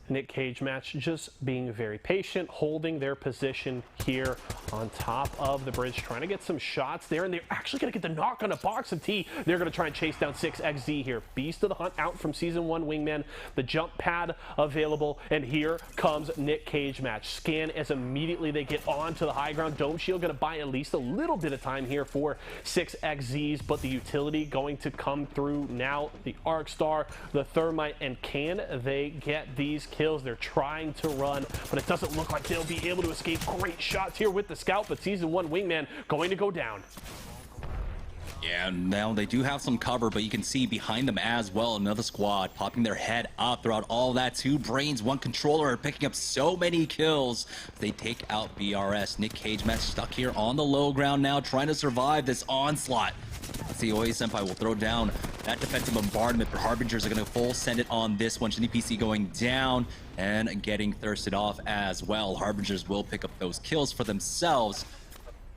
Nick Cage match just being very patient, holding their position here on top of the bridge, trying to get some shots there, and they're actually going to get the knock on a box of tea. They're going to try and chase down 6XZ here. Beast of the Hunt out from Season 1 Wingman, the jump pad available, and here comes Nick Cage match. Scan as immediately they get onto the high ground. Dome Shield going to buy at least a little bit of time here for 6XZs, but the utility going to come through now. The Arc Star, the Thermite, and can they get these kills? They're trying to run, but it doesn't look like they'll be able to escape. Great shots here with the scout, but Season 1 Wingman going to go down. Yeah, now they do have some cover, but you can see behind them as well, another squad popping their head up throughout all that. 2 brains, 1 controller, picking up so many kills. They take out BRS. Nick Cage Match stuck here on the low ground now, trying to survive this onslaught. Let's see, Oye Senpai will throw down that defensive bombardment, but Harbingers are going to full send it on this one. Shinny PC going down and getting thirsted off as well. Harbingers will pick up those kills for themselves.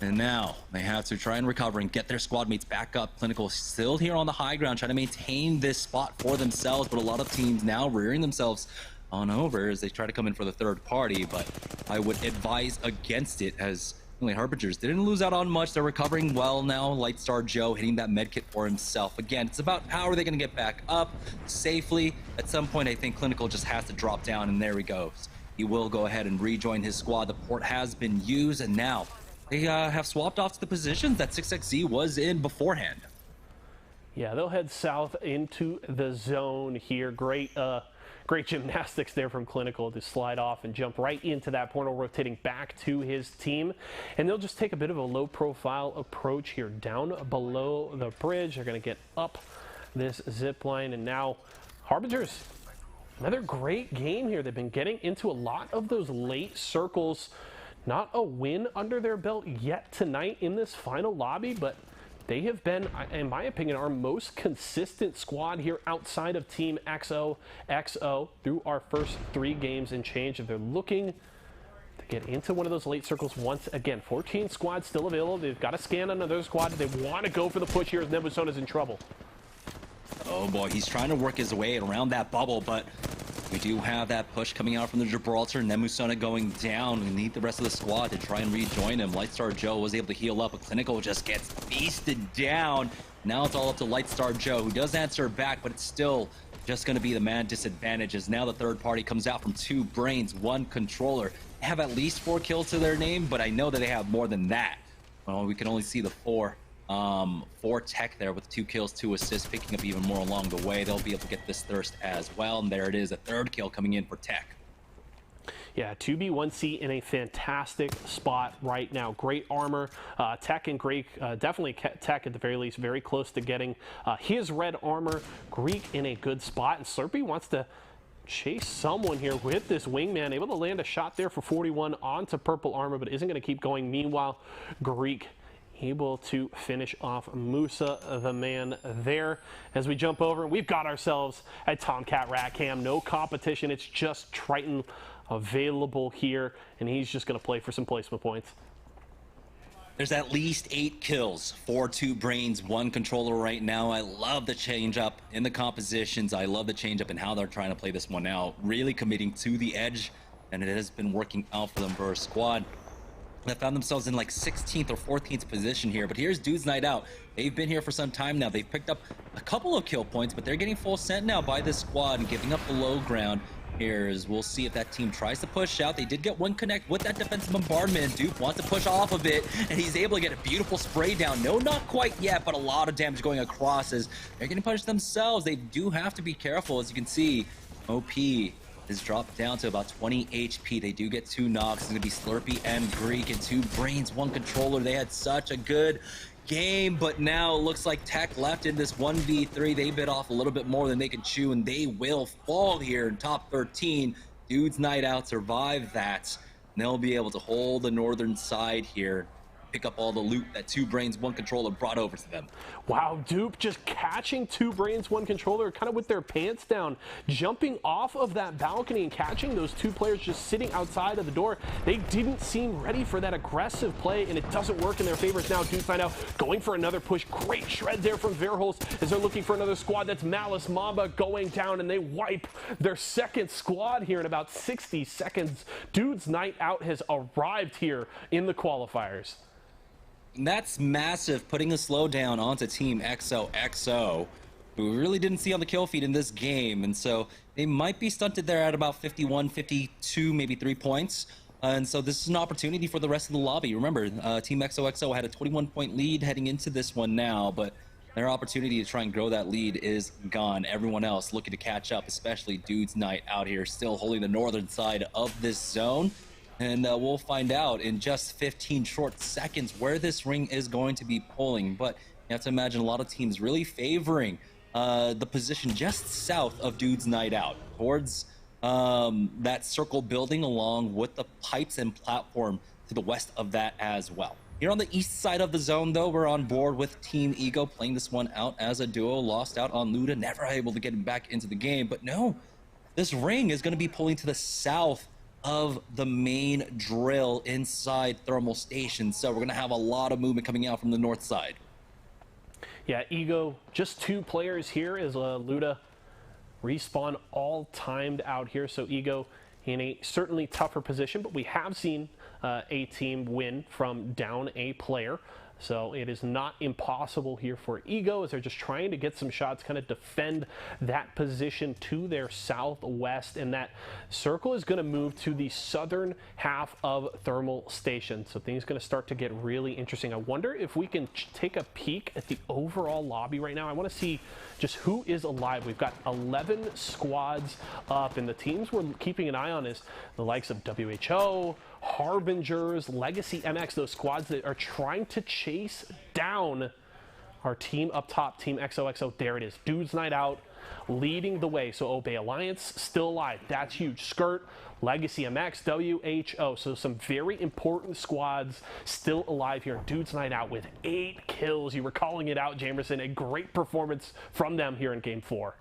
And now they have to try and recover and get their squad mates back up. Clinical still here on the high ground, trying to maintain this spot for themselves, but a lot of teams now rearing themselves on over as they try to come in for the third party. But I would advise against it, as Harbingers didn't lose out on much. They're recovering well now. Lightstar Joe hitting that med kit for himself. Again, it's about how are they going to get back up safely. At some point, I think Clinical just has to drop down, and there he goes. He will go ahead and rejoin his squad. The port has been used, and now they have swapped off to the positions that 6XZ was in beforehand. Yeah, they'll head south into the zone here. Great gymnastics there from Clinical to slide off and jump right into that portal, rotating back to his team. And they'll just take a bit of a low-profile approach here down below the bridge. They're going to get up this zip line, and now Harbingers, another great game here. They've been getting into a lot of those late circles. Not a win under their belt yet tonight in this final lobby, but they have been, in my opinion, our most consistent squad here outside of Team XOXO through our first 3 games and change. If they're looking to get into one of those late circles once again, 14 squads still available. They've got to scan another squad. They want to go for the push here as Nebusona's in trouble. Oh boy, he's trying to work his way around that bubble, but we do have that push coming out from the Gibraltar. Nemusona going down. We need the rest of the squad to try and rejoin him. Lightstar Joe was able to heal up, but Clinical just gets feasted down. Now it's all up to Lightstar Joe, who does answer back, but it's still just going to be the man disadvantage, as now the third party comes out from 2 brains, 1 controller. They have at least 4 kills to their name, but I know that they have more than that. Well, we can only see the 4 tech there with 2 kills, 2 assists, picking up even more along the way. They'll be able to get this thirst as well, and there it is, a 3rd kill coming in for Tech. Yeah, 2B1C in a fantastic spot right now. Great armor. Tech and Greek, definitely Tech at the very least, very close to getting his red armor. Greek in a good spot, and Slurpee wants to chase someone here with this wingman, able to land a shot there for 41 onto purple armor, but isn't going to keep going. Meanwhile, Greek able to finish off Musa, the man there. As we jump over, we've got ourselves a Tomcat Rat Cam. No competition. It's just Triton available here, and he's just going to play for some placement points. There's at least 8 kills for 2 brains, 1 controller right now. I love the change up in the compositions. I love the change up in how they're trying to play this one out. Really committing to the edge, and it has been working out for them for a squad that found themselves in like 16th or 14th position here. But here's Dude's Night Out. They've been here for some time now. They've picked up a couple of kill points, but they're getting full sent now by this squad and giving up the low ground. Here's, we'll see if that team tries to push out. They did get 1 connect with that defensive bombardment. Duke wants to push off of it, and he's able to get a beautiful spray down. No, not quite yet, but a lot of damage going across as they're getting punished themselves. They do have to be careful. As you can see, OP is dropped down to about 20 HP. They do get 2 knocks. It's going to be Slurpee and Greek, and 2 brains, 1 controller. They had such a good game, but now it looks like Tech left in this 1v3. They bit off a little bit more than they could chew, and they will fall here in top 13. Dude's Night Out survive that, and they'll be able to hold the northern side here, pick up all the loot that 2 brains, 1 controller brought over to them. Wow, Dupe just catching 2 brains, 1 controller, kind of with their pants down, jumping off of that balcony and catching those 2 players just sitting outside of the door. They didn't seem ready for that aggressive play, and it doesn't work in their favor. Now Dupe find out, going for another push. Great shred there from Verholz as they're looking for another squad. That's Malice Mamba going down, and they wipe their 2nd squad here in about 60 seconds. Dude's Night Out has arrived here in the qualifiers. And that's massive, putting a slowdown onto Team XOXO, who we really didn't see on the kill feed in this game. And so they might be stunted there at about 51, 52, maybe 3 points. And so this is an opportunity for the rest of the lobby. Remember, Team XOXO had a 21-point lead heading into this one now, but their opportunity to try and grow that lead is gone. Everyone else looking to catch up, especially Dude's Night Out here, still holding the northern side of this zone. And we'll find out in just 15 short seconds where this ring is going to be pulling. But You have to imagine a lot of teams really favoring the position just south of Dude's Night Out, towards that circle building along with the pipes and platform to the west of that as well. Here on the east side of the zone, though, we're on board with Team Ego playing this one out as a duo. Lost out on Luda, never able to get him back into the game. But no, this ring is going to be pulling to the south of the main drill inside Thermal Station. So we're going to have a lot of movement coming out from the north side. Yeah, Ego, just 2 players here as Luda respawn all timed out here. So Ego in a certainly tougher position, but we have seen a team win from down a player. So it is not impossible here for Ego as they're just trying to get some shots, kind of defend that position to their southwest. And that circle is going to move to the southern half of Thermal Station. So things are going to start to get really interesting. I wonder if we can take a peek at the overall lobby right now. I want to see just who is alive. We've got 11 squads up, and the teams we're keeping an eye on is the likes of WHO, Harbingers, Legacy MX, those squads that are trying to chase down our team up top, Team XOXO. There it is. Dude's Night Out leading the way. So Obey Alliance still alive. That's huge. Skirt, Legacy MX, WHO. So some very important squads still alive here. Dude's Night Out with 8 kills. You were calling it out, Jamerson. A great performance from them here in Game 4.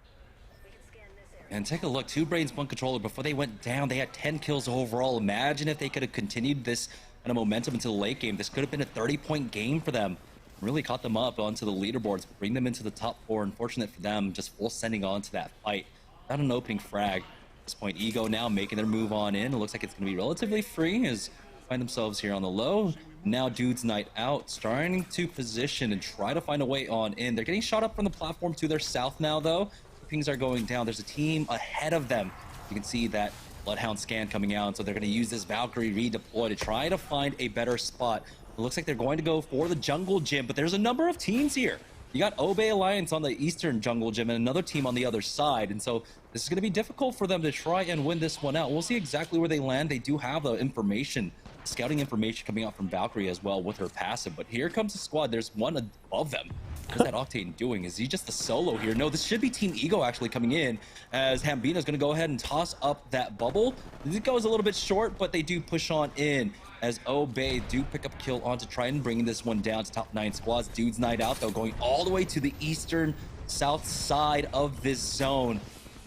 And take a look, 2 brains, 1 controller. Before they went down, they had 10 kills overall. Imagine if they could have continued this kind of momentum into the late game. This could have been a 30-point game for them. Really caught them up onto the leaderboards, bring them into the top 4. Unfortunate for them, just full sending on to that fight. Got an opening frag. At this point, Ego now making their move on in. It looks like it's going to be relatively free as they find themselves here on the low. Now Dude's Night Out starting to position and try to find a way on in. They're getting shot up from the platform to their south now, though. Things are going down. There's a team ahead of them. You can see that Bloodhound scan coming out, so they're going to use this Valkyrie redeploy to try to find a better spot. It looks like they're going to go for the jungle gym, but there's a number of teams here. You got Obey Alliance on the eastern jungle gym and another team on the other side, and so this is going to be difficult for them to try and win this one out. We'll see exactly where they land. They do have the information, scouting information coming out from Valkyrie as well with her passive, but here comes the squad. There's one above them. What's that Octane doing? Is he just a solo here? No, this should be Team Ego actually coming in, as Hambina's going to go ahead and toss up that bubble. It goes a little bit short, but they do push on in as Obey do pick up kill on to try and bring this one down to top 9 squads. Dude's Night Out, though, going all the way to the eastern south side of this zone.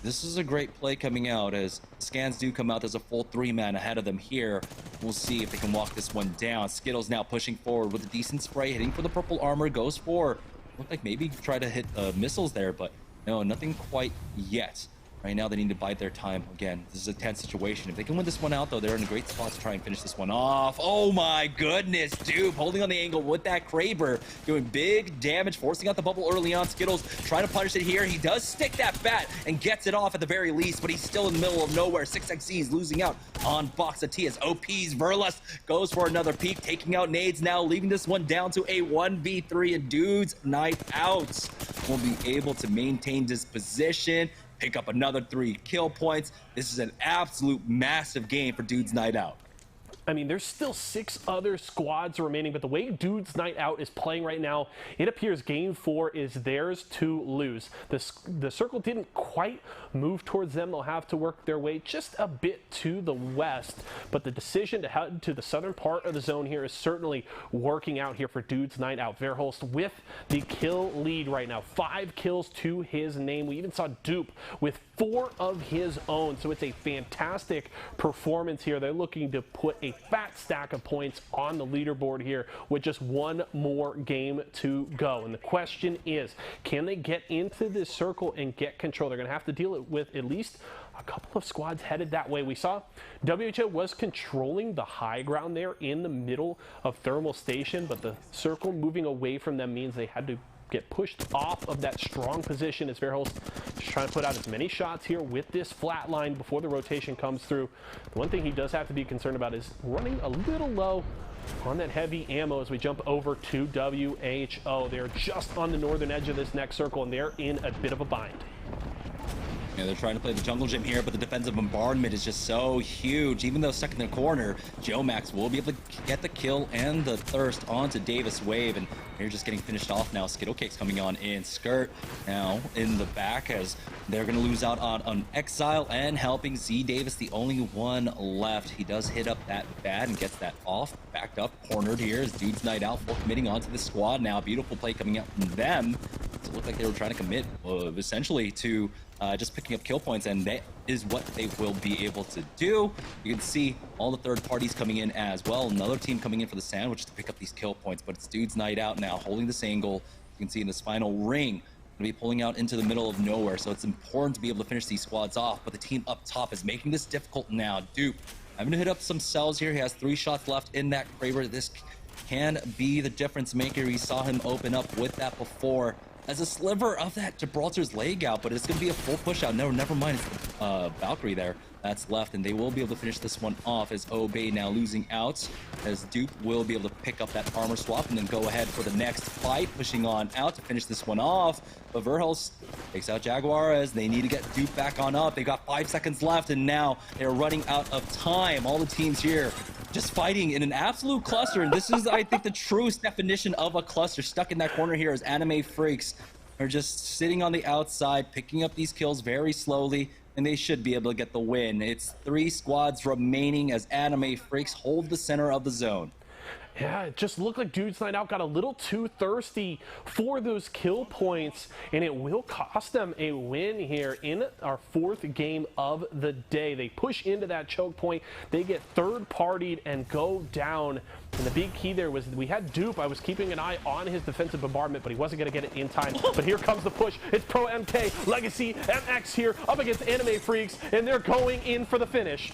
This is a great play coming out as scans do come out. There's a full 3-man ahead of them here. We'll see if they can walk this one down. Skittles now pushing forward with a decent spray, hitting for the purple armor, goes for, looked like maybe try to hit missiles there, but no, nothing quite yet. Right now, they need to bide their time. Again, this is a tense situation. If they can win this one out, though, they're in a great spot to try and finish this one off. Oh my goodness, dude, holding on the angle with that Kraber, doing big damage, forcing out the bubble early on. Skittles trying to punish it here. He does stick that bat and gets it off at the very least, but he's still in the middle of nowhere. 6XC's losing out on Box of T as OP's Verlust goes for another peek, taking out nades now, leaving this one down to a 1v3, and Dude's Night Out will be able to maintain this position, pick up another 3 kill points. This is an absolute massive game for Dude's Night Out. I mean, there's still 6 other squads remaining, but the way Dude's Night Out is playing right now, it appears Game 4 is theirs to lose. The circle didn't quite move towards them. They'll have to work their way just a bit to the west, but the decision to head to the southern part of the zone here is certainly working out here for Dude's Night Out. Verholst with the kill lead right now. 5 kills to his name. We even saw Dupe with 4 of his own, so it's a fantastic performance here. They're looking to put a fat stack of points on the leaderboard here with just 1 more game to go. And the question is, can they get into this circle and get control? They're going to have to deal with at least a couple of squads headed that way. We saw WHO was controlling the high ground there in the middle of Thermal Station, but the circle moving away from them means they had to get pushed off of that strong position as Verholst just trying to put out as many shots here with this flat line before the rotation comes through. The one thing he does have to be concerned about is running a little low on that heavy ammo as we jump over to WHO. They're just on the northern edge of this next circle, and they're in a bit of a bind. Yeah, they're trying to play the jungle gym here, but the defensive bombardment is just so huge. Even though stuck in the corner, Joe Max will be able to get the kill and the thirst onto Davis Wave, and they're just getting finished off now. Skittle Cake's coming on in. Skirt now in the back as they're going to lose out on Exile and helping Z Davis, the only one left. He does hit up that bad and gets that off. Backed up, cornered here as Dude's Night Out full committing onto the squad now. Beautiful play coming out from them. It looked like they were trying to commit essentially to just picking up kill points, and that is what they will be able to do. You can see all the third parties coming in as well. Another team coming in for the sandwich to pick up these kill points, but it's Dude's Night Out now holding this angle. You can see in this final ring, going to be pulling out into the middle of nowhere, so it's important to be able to finish these squads off, but the team up top is making this difficult now. Dupe having to hit up some cells here. He has 3 shots left in that Kraber. This can be the difference maker. We saw him open up with that before as a sliver of that Gibraltar's leg out, but it's going to be a full push out. No, never mind. It's the Valkyrie there that's left, and they will be able to finish this one off as Obey now losing out, as Dupe will be able to pick up that armor swap and then go ahead for the next fight, pushing on out to finish this one off. But Verhulst takes out Jaguar as they need to get Dupe back on up. They got 5 seconds left, and now they're running out of time. All the teams here just fighting in an absolute cluster, and this is, I think, the truest definition of a cluster. Stuck in that corner here as Anime Freaks are just sitting on the outside, picking up these kills very slowly, and they should be able to get the win. It's 3 squads remaining as Anime Freaks hold the center of the zone. Yeah, it just looked like Dude's Night Out got a little too thirsty for those kill points, and it will cost them a win here in our 4th game of the day. They push into that choke point, they get third-partied and go down. And the big key there was we had Dupe. I was keeping an eye on his defensive bombardment, but he wasn't going to get it in time. But here comes the push. It's Pro MK, Legacy, MX here up against Anime Freaks, and they're going in for the finish.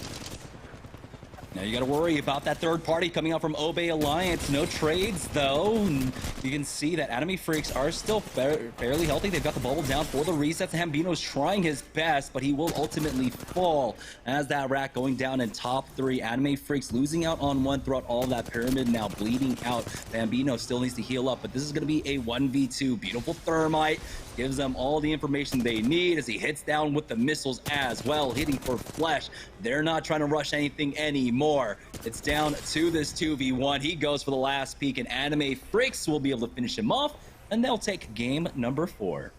Now you got to worry about that third party coming out from Obey Alliance. No trades, though. And you can see that Anime Freaks are still fairly healthy. They've got the bubble down for the resets. Hambino's trying his best, but he will ultimately fall as that rack going down in top 3. Anime Freaks losing out on 1 throughout all that pyramid, now bleeding out. Bambino still needs to heal up, but this is going to be a 1v2. Beautiful Thermite gives them all the information they need as he hits down with the missiles as well, hitting for flesh. They're not trying to rush anything anymore. It's down to this 2v1. He goes for the last peek, and Anime Freaks will be able to finish him off, and they'll take game number 4.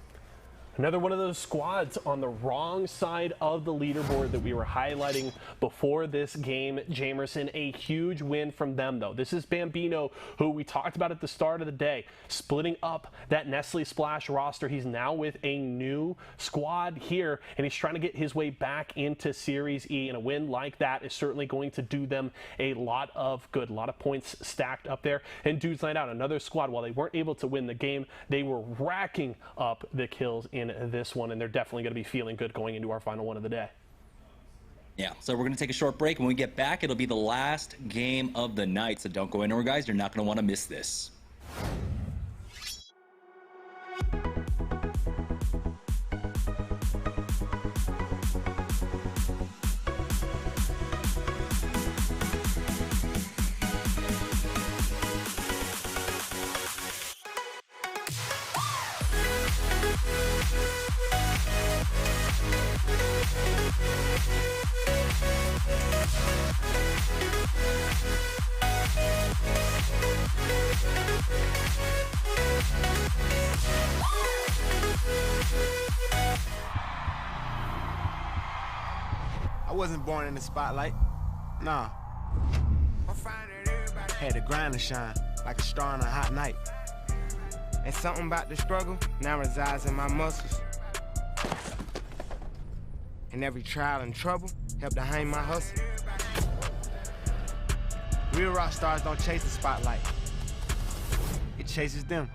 Another one of those squads on the wrong side of the leaderboard that we were highlighting before this game. Jamerson, a huge win from them, though. This is Bambino, who we talked about at the start of the day, splitting up that Nestle Splash roster. He's now with a new squad here, and he's trying to get his way back into Series E, and a win like that is certainly going to do them a lot of good. A lot of points stacked up there. And Dude's Night Out, another squad, while they weren't able to win the game, they were racking up the kills in this one, and they're definitely going to be feeling good going into our final one of the day. Yeah, so we're going to take a short break. When we get back, it'll be the last game of the night, so don't go anywhere, guys. You're not going to want to miss this. I wasn't born in the spotlight. Nah. Had to grind and shine like a star on a hot night. And something about the struggle now resides in my muscles. And every trial and trouble helped to hang my hustle. Real rock stars don't chase the spotlight. It chases them.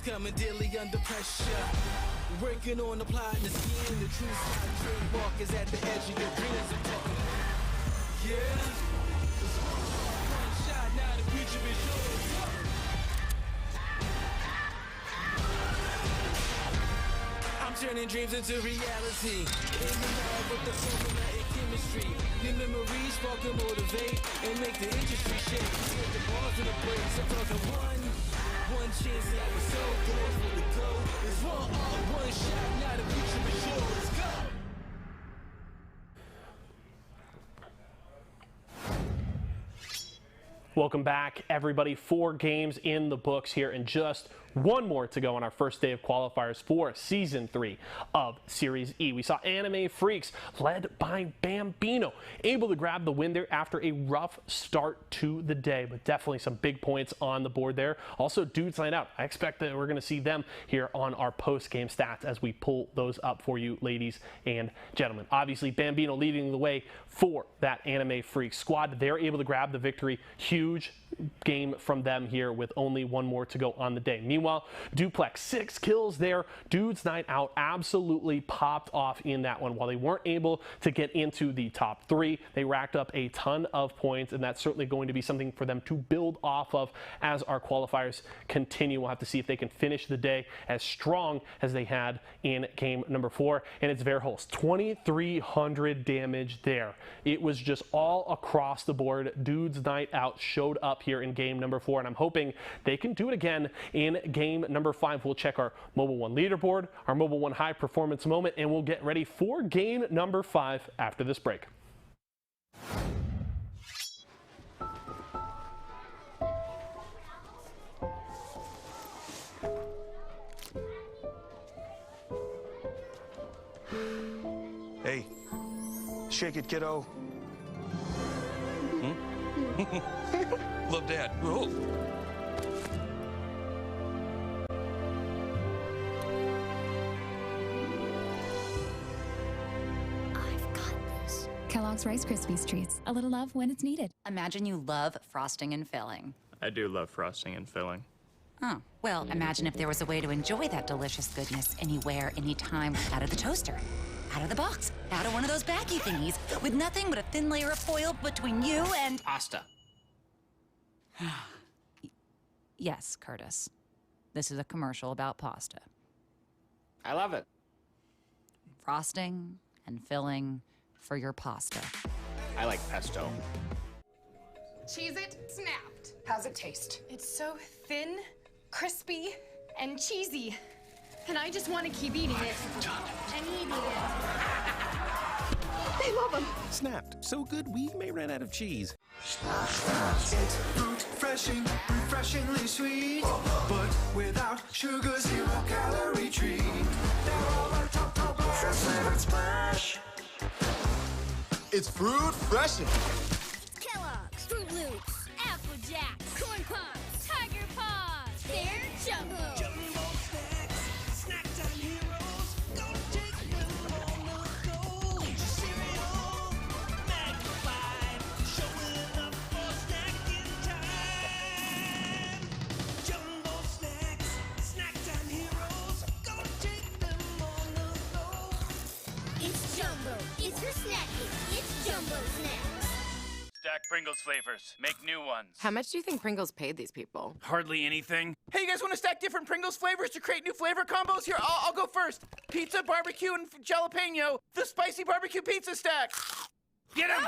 coming daily under pressure. Working on the plot and the scheme. The true side trademark is at the edge of your dreams. I'm talking, yeah. One shot, now the future is yours. I'm turning dreams into reality. In the lab with the formula and chemistry. New memories spark and motivate and make the industry shake. With the bars and the breaks, I'm talking one chance that was so close for the go. It's one shot, now the future is yours. Go! Welcome back, everybody. 4 games in the books here, and just one more to go on our first day of qualifiers for Season 3 of Series E. We saw Anime Freaks, led by Bambino, able to grab the win there after a rough start to the day, but definitely some big points on the board there. Also, Dudes Night Out. I expect that we're going to see them here on our post-game stats as we pull those up for you, ladies and gentlemen. Obviously, Bambino leading the way for that Anime Freaks squad. They're able to grab the victory. Huge game from them here with only one more to go on the day. Meanwhile, Duplex, 6 kills there. Dudes Night Out absolutely popped off in that one. While they weren't able to get into the top 3, they racked up a ton of points, and that's certainly going to be something for them to build off of as our qualifiers continue. We'll have to see if they can finish the day as strong as they had in game number 4. And it's Verholst, 2,300 damage there. It was just all across the board. Dudes Night Out showed up here in game number 4, and I'm hoping they can do it again in game number 5. We'll check our Mobile 1 leaderboard, our Mobile 1 high performance moment, and we'll get ready for game number 5 after this break. Hey, shake it, kiddo. Love Dad. Oh. I've got this. Kellogg's Rice Krispies Treats. A little love when it's needed. Imagine you love frosting and filling. I do love frosting and filling. Oh, well, imagine if there was a way to enjoy that delicious goodness anywhere, anytime, out of the toaster, out of the box, out of one of those baggy thingies, with nothing but a thin layer of foil between you and... Pasta. Yes, Curtis. This is a commercial about pasta. I love it. Frosting and filling for your pasta. I like pesto. Cheez-It snapped. How's it taste? It's so thin, crispy, and cheesy. And I just want to keep eating it. And eating it. They love them. Snapped. So good we may run out of cheese. It's fruit refreshing, refreshingly sweet, but without sugar, 0 calorie treat. They're all our top flavored smash. It's fruit freshin'. Kellogg's, Fruit Loops, Apple Jacks, Corn Pops, Tiger Paws. They're Jumbo. Jumbo snacks, snack time heroes. Go take them on the go. Eat your cereal, magnified, showing up for snacking time. Jumbo snacks, snack time heroes. Go take them on the go. It's Jumbo. It's for snacking. It's Jumbo Snacks. Stack Pringles flavors. Make new ones. How much do you think Pringles paid these people? Hardly anything. Hey, you guys want to stack different Pringles flavors to create new flavor combos? Here, I'll go first. Pizza, barbecue, and jalapeno. The spicy barbecue pizza stack. Get him!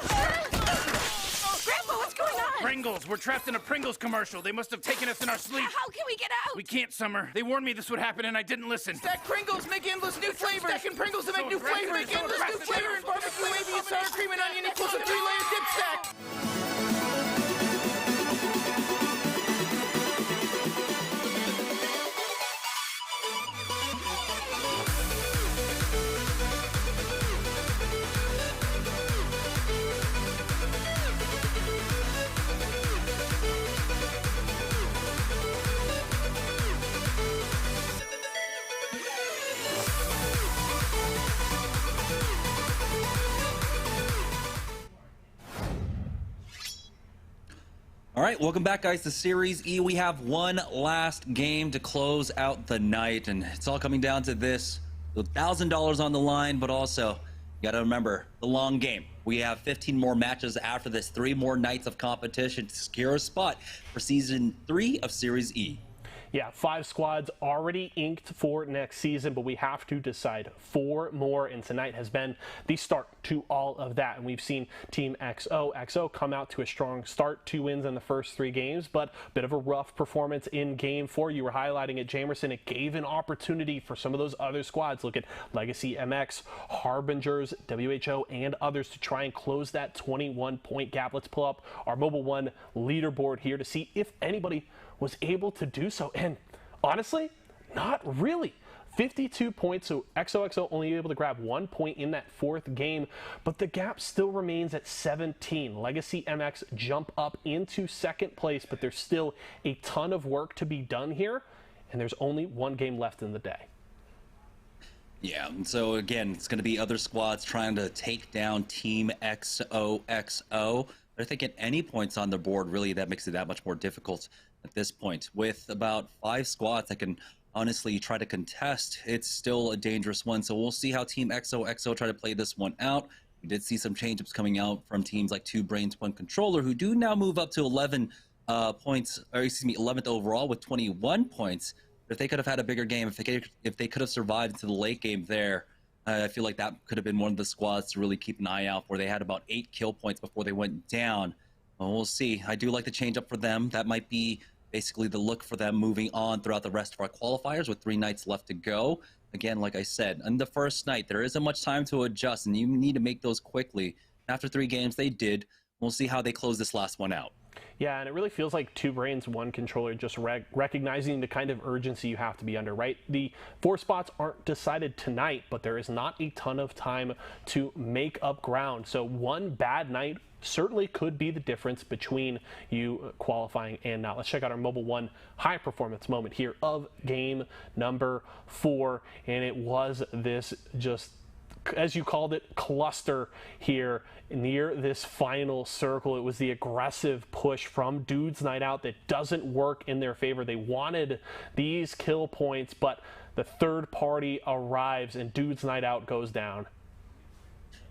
Grandpa, what's going on? Pringles. We're trapped in a Pringles commercial. They must have taken us in our sleep. How can we get out? We can't, Summer. They warned me this would happen and I didn't listen. Stack Pringles, make endless new flavors. Stacking Pringles to make new flavors. Make endless new flavors. Barbecue, wavy, and sour cream and onion equals a 3-layer dip stack. All right, welcome back, guys, to Series E. We have one last game to close out the night, and it's all coming down to this. $1,000 on the line, but also, you got to remember, the long game. We have 15 more matches after this, 3 more nights of competition to secure a spot for Season 3 of Series E. Yeah, 5 squads already inked for next season, but we have to decide 4 more, and tonight has been the start to all of that. And we've seen Team XO come out to a strong start, 2 wins in the first 3 games, but a bit of a rough performance in Game 4. You were highlighting it, Jamerson. It gave an opportunity for some of those other squads. Look at Legacy MX, Harbingers, WHO, and others to try and close that 21-point gap. Let's pull up our Mobile One leaderboard here to see if anybody was able to do so, and honestly, not really. 52 points, so XOXO only able to grab 1 point in that 4th game, but the gap still remains at 17. Legacy MX jump up into 2nd place, but there's still a ton of work to be done here, and there's only 1 game left in the day. Yeah, and so again, it's going to be other squads trying to take down Team XOXO. But I think at any points on the board, really, that makes it that much more difficult at this point. With about 5 squads that can honestly try to contest, it's still a dangerous one. So we'll see how Team XOXO try to play this one out. We did see some change-ups coming out from teams like 2 Brains, 1 Controller, who do now move up to 11 points, or excuse me, 11th overall with 21 points. But if they could have had a bigger game, if they could have survived into the late game there, I feel like that could have been one of the squads to really keep an eye out for. They had about 8 kill points before they went down. Well, we'll see. I do like the change up for them. That might be basically the look for them moving on throughout the rest of our qualifiers with 3 nights left to go. Again, like I said, on the first night, there isn't much time to adjust, and you need to make those quickly. After 3 games, they did. We'll see how they close this last one out. Yeah, and it really feels like 2 Brains, 1 Controller, just recognizing the kind of urgency you have to be under, right? The 4 spots aren't decided tonight, but there is not a ton of time to make up ground. So 1 bad night certainly could be the difference between you qualifying and not. Let's check out our Mobile One high performance moment here of game number 4, and it was this just, as you called it, cluster here near this final circle. It was the aggressive push from Dudes Night Out that doesn't work in their favor. They wanted these kill points, but the third party arrives and Dudes Night Out goes down.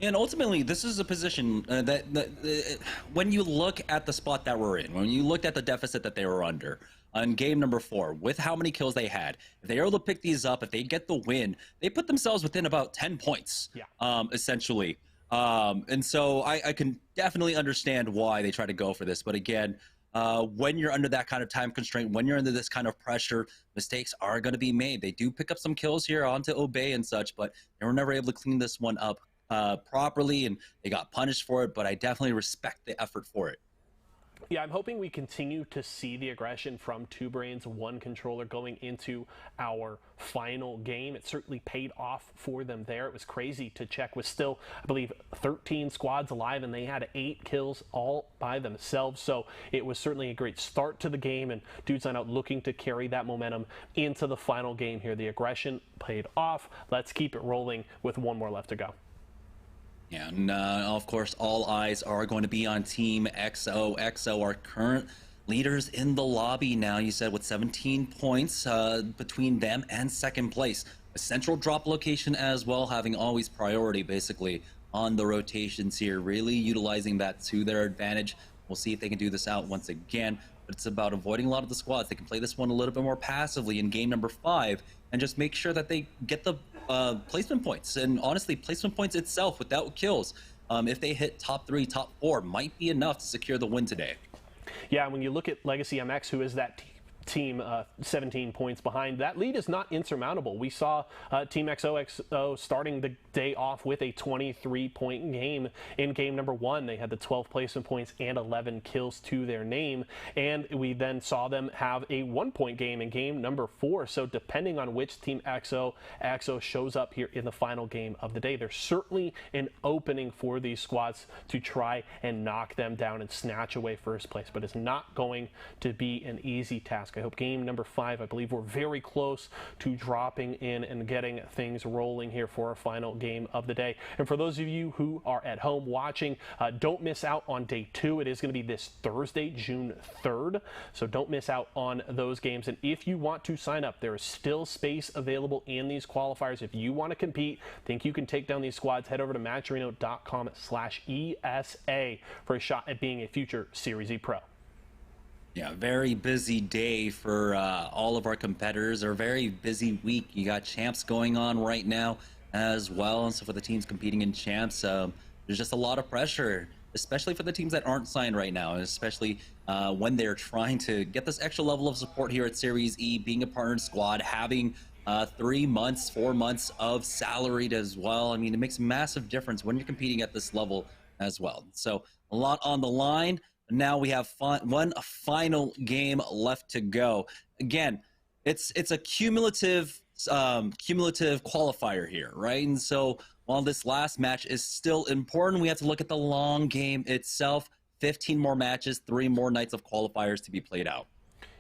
And ultimately, this is a position that when you look at the spot that we're in, when you looked at the deficit that they were under on game number 4, with how many kills they had, if they were able to pick these up, if they get the win, they put themselves within about 10 points, essentially. And so I can definitely understand why they try to go for this. But again, when you're under that kind of time constraint, when you're under this kind of pressure, mistakes are going to be made. They do pick up some kills here onto Obey and such, but they were never able to clean this one up properly, and they got punished for it, but I definitely respect the effort for it. Yeah, I'm hoping we continue to see the aggression from 2 Brains, 1 Controller going into our final game. It certainly paid off for them there. It was crazy to check with still, I believe, 13 squads alive, and they had 8 kills all by themselves. So it was certainly a great start to the game, and Dudes Night Out looking to carry that momentum into the final game here. The aggression paid off. Let's keep it rolling with 1 more left to go. Yeah, and of course, all eyes are going to be on Team XOXO, our current leaders in the lobby now. You said with 17 points between them and 2nd place. A central drop location as well, having always priority basically on the rotations here, really utilizing that to their advantage. We'll see if they can do this out once again, but it's about avoiding a lot of the squads. They can play this one a little bit more passively in game number 5 and just make sure that they get the placement points, and honestly, placement points itself without kills, if they hit top 3, top 4, might be enough to secure the win today. Yeah, when you look at Legacy MX, who is that team 17 points behind, that lead is not insurmountable. We saw Team XOXO starting the day off with a 23-point game in game number 1. They had the 12 placement points and 11 kills to their name, and we then saw them have a 1-point game in game number 4. So depending on which Team XOXO shows up here in the final game of the day, there's certainly an opening for these squads to try and knock them down and snatch away first place, but it's not going to be an easy task. I hope game number 5, I believe we're very close to dropping in and getting things rolling here for our final game of the day. And for those of you who are at home watching, don't miss out on day 2. It is going to be this Thursday, June 3rd. So don't miss out on those games. And if you want to sign up, there is still space available in these qualifiers. If you want to compete, think you can take down these squads, head over to matcherino.com/ESA for a shot at being a future Series E Pro. Yeah, very busy day for all of our competitors, or a very busy week. You got champs going on right now as well, and so for the teams competing in champs, there's just a lot of pressure, especially for the teams that aren't signed right now, and especially when they're trying to get this extra level of support here at Series E, being a partnered squad, having 3 months, 4 months of salaried as well. I mean, it makes a massive difference when you're competing at this level as well. So a lot on the line. Now we have one final game left to go. Again, it's a cumulative qualifier here, right? And so while this last match is still important, we have to look at the long game itself. 15 more matches, 3 more nights of qualifiers to be played out.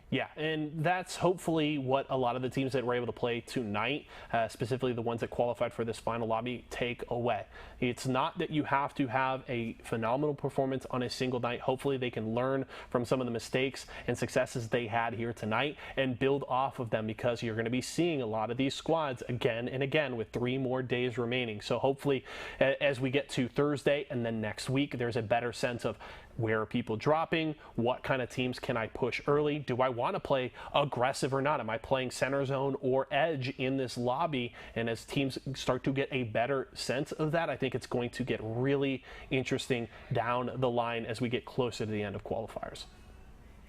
Yeah, and that's hopefully what a lot of the teams that were able to play tonight, specifically the ones that qualified for this final lobby, take away. It's not that you have to have a phenomenal performance on a single night. Hopefully they can learn from some of the mistakes and successes they had here tonight and build off of them, because you're going to be seeing a lot of these squads again and again with 3 more days remaining. So hopefully as we get to Thursday and then next week, there's a better sense of where are people dropping, what kind of teams can I push early, do I want to play aggressive or not, am I playing center zone or edge in this lobby? And as teams start to get a better sense of that, I think it's going to get really interesting down the line as we get closer to the end of qualifiers.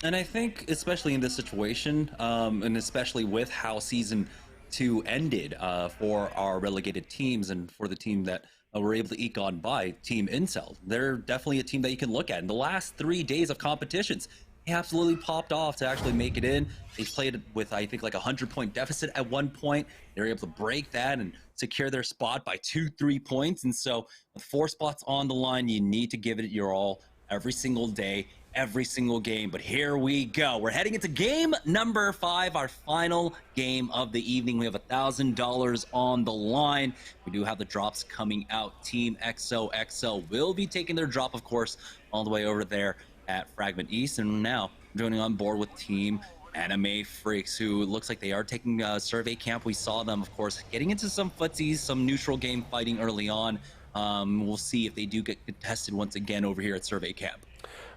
And I think especially in this situation, and especially with how Season 2 ended for our relegated teams and for the team that were able to eke on by Team Incel, they're definitely a team that you can look at. In the last 3 days of competitions, they absolutely popped off to actually make it in. They played with, I think, like a 100-point deficit at one point. They were able to break that and secure their spot by 2-3 points. And so with 4 spots on the line, you need to give it your all every single day, every single game. But here we go. We're heading into game number 5, our final game of the evening. We have $1,000 on the line. We do have the drops coming out. Team XOXO will be taking their drop, of course, all the way over there at Fragment East. And now joining on board with Team Anime Freaks, who looks like they are taking a survey camp. We saw them, of course, getting into some footsies, some neutral game fighting early on. We'll see if they do get contested once again over here at survey camp.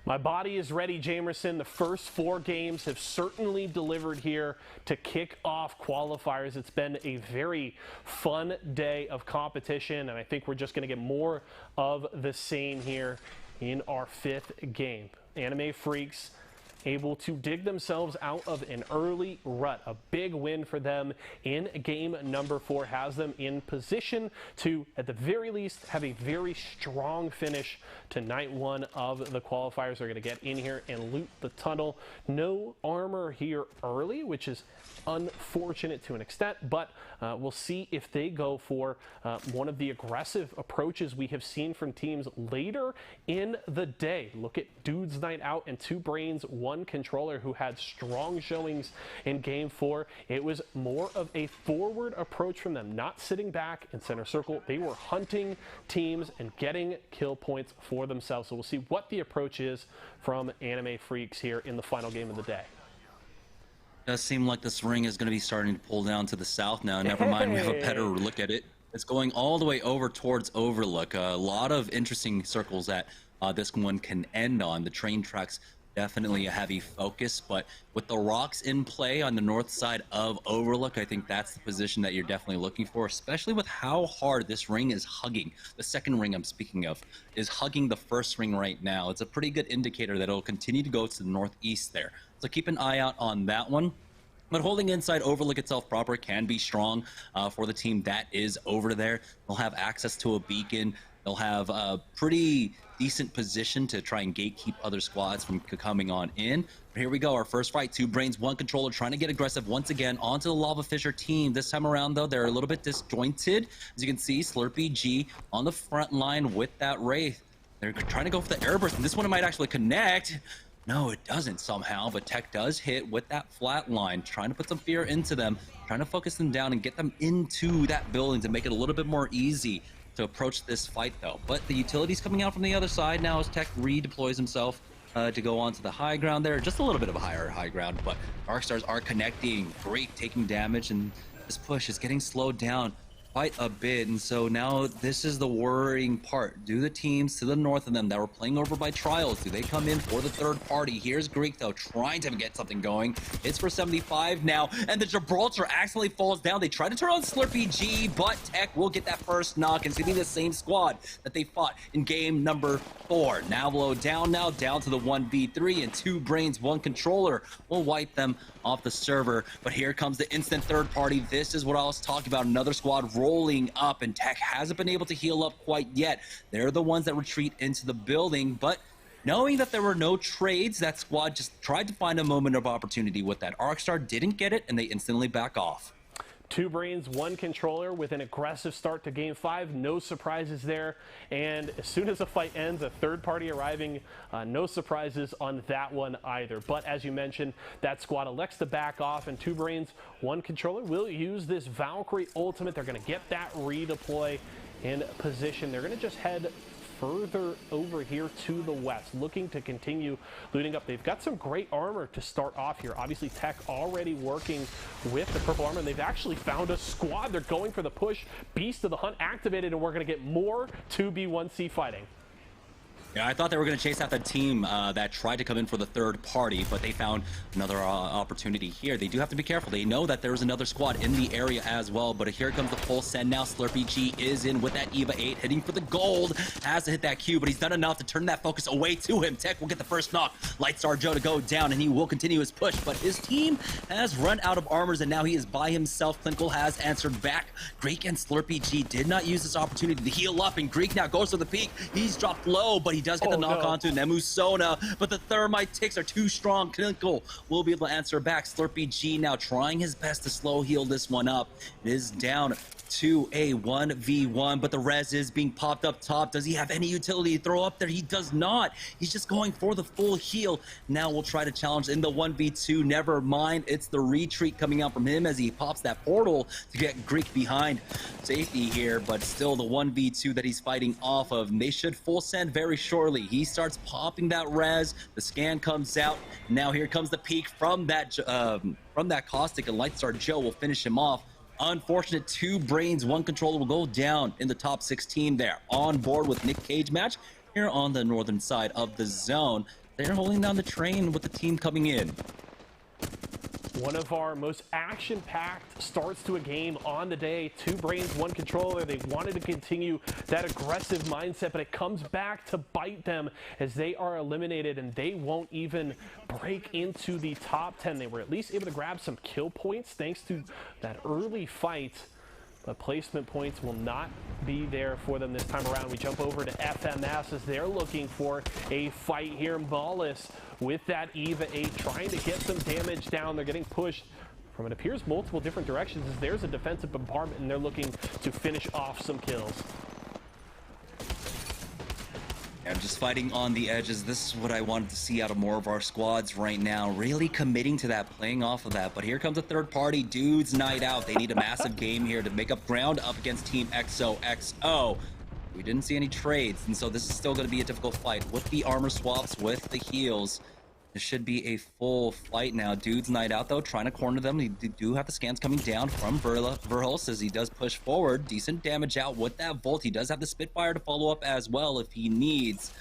My body is ready, Jamerson. The first 4 games have certainly delivered here to kick off qualifiers. It's been a very fun day of competition, and I think we're just going to get more of the same here in our 5th game. Anime Freaks able to dig themselves out of an early rut. A big win for them in game number 4 has them in position to, at the very least, have a very strong finish to night 1 of the qualifiers. They're going to get in here and loot the tunnel. No armor here early, which is unfortunate to an extent, but we'll see if they go for one of the aggressive approaches we have seen from teams later in the day. Look at Dude's Night Out and 2 Brains, 1 Controller, who had strong showings in game 4. It was more of a forward approach from them, not sitting back in center circle. They were hunting teams and getting kill points for themselves. So we'll see what the approach is from Anime Freaks here in the final game of the day. Does seem like this ring is going to be starting to pull down to the south now. Never mind, we have a better look at it. It's going all the way over towards Overlook. A lot of interesting circles that this one can end on. The train tracks definitely a heavy focus, but with the rocks in play on the north side of Overlook, I think that's the position that you're definitely looking for, especially with how hard this ring is hugging. The second ring I'm speaking of is hugging the first ring right now. It's a pretty good indicator that it'll continue to go to the northeast there. So keep an eye out on that one. But holding inside Overlook itself proper can be strong for the team that is over there. They'll have access to a beacon. They'll have a pretty decent position to try and gatekeep other squads from coming on in. But here we go, our first fight. 2 Brains, 1 Controller trying to get aggressive once again onto the Lava Fisher team. This time around, though, they're a little bit disjointed. As you can see, Slurpee G on the front line with that Wraith. They're trying to go for the airburst, and this one might actually connect. No, it doesn't somehow, but Tech does hit with that flat line, trying to put some fear into them, trying to focus them down and get them into that building to make it a little bit more easy to approach this fight, though. But the utility's coming out from the other side now as Tech redeploys himself to go onto the high ground there. Just a little bit of a high ground, but Darkstars are connecting. Great, taking damage, and this push is getting slowed down quite a bit. And so now this is the worrying part. Do the teams to the north of them that were playing over by Trials, do they come in for the third party? Here's Greek, though, trying to get something going. It's for 75 now, and the Gibraltar accidentally falls down. They try to turn on Slurpee G, but Tech will get that first knock, and it's gonna be the same squad that they fought in game number 4. Now low down, now down to the 1v3, and 2 brains, 1 controller will wipe them off the server. But here comes the instant third party. This is what I was talking about. Another squad rolling up, and Tech hasn't been able to heal up quite yet. They're the ones that retreat into the building, but knowing that there were no trades, that squad just tried to find a moment of opportunity with that. Arcstar didn't get it, and they instantly back off. 2 brains, 1 controller with an aggressive start to game 5. No surprises there. And as soon as the fight ends, a third party arriving. No surprises on that one either. But as you mentioned, that squad elects to back off, and 2 brains, 1 controller will use this Valkyrie ultimate. They're going to get that redeploy in position. They're going to just head further over here to the west, looking to continue looting up. They've got some great armor to start off here. Obviously, Tech already working with the purple armor, and they've actually found a squad. They're going for the push. Beast of the Hunt activated, and we're going to get more 2v1c fighting. Yeah, I thought they were going to chase out the team that tried to come in for the third party, but they found another opportunity here. They do have to be careful. They know that there's another squad in the area as well, but here comes the full send now. Slurpee G is in with that EVA 8, hitting for the gold. Has to hit that Q, but he's done enough to turn that focus away to him. Tech will get the first knock. Lightstar Joe to go down, and he will continue his push, but his team has run out of armors, and now he is by himself. Clinical has answered back. Greek and Slurpee G did not use this opportunity to heal up, and Greek now goes to the peak. He's dropped low, but he does get the knock onto Nemusona, but the thermite ticks are too strong. Clinical will be able to answer back. Slurpee G now trying his best to slow heal this one up. It is down to a 1v1, but the res is being popped up top. Does he have any utility to throw up there? He does not. He's just going for the full heal. Now we'll try to challenge in the 1v2. Never mind, it's the retreat coming out from him as he pops that portal to get Greek behind safety here, but still the 1v2 that he's fighting off of. And they should full send very shortly. He starts popping that res. The scan comes out. Now here comes the peak from that caustic, and Lightstar Joe will finish him off. Unfortunate, 2 brains, 1 controller will go down in the top 16 there. On board with Nick Cage match here on the northern side of the zone. They're holding down the train with the team coming in. One of our most action-packed starts to a game on the day. 2 brains, 1 controller. They wanted to continue that aggressive mindset, but it comes back to bite them as they are eliminated, and they won't even break into the top 10. They were at least able to grab some kill points thanks to that early fight, but placement points will not be there for them this time around. We jump over to FMS as they're looking for a fight here. Mullis with that EVA 8 trying to get some damage down. They're getting pushed from, it appears, multiple different directions as there's a defensive bombardment, and they're looking to finish off some kills. And just fighting on the edges. This is what I wanted to see out of more of our squads right now. Really committing to that, playing off of that. But here comes a third party. Dudes night out. They need a massive game here to make up ground up against Team XOXO. We didn't see any trades, and so this is still going to be a difficult fight. With the armor swaps, with the heals, this should be a full fight now. Dudes night out, though, trying to corner them. They do have the scans coming down from Verhulst as he does push forward. Decent damage out with that Volt. He does have the Spitfire to follow up as well if he needs.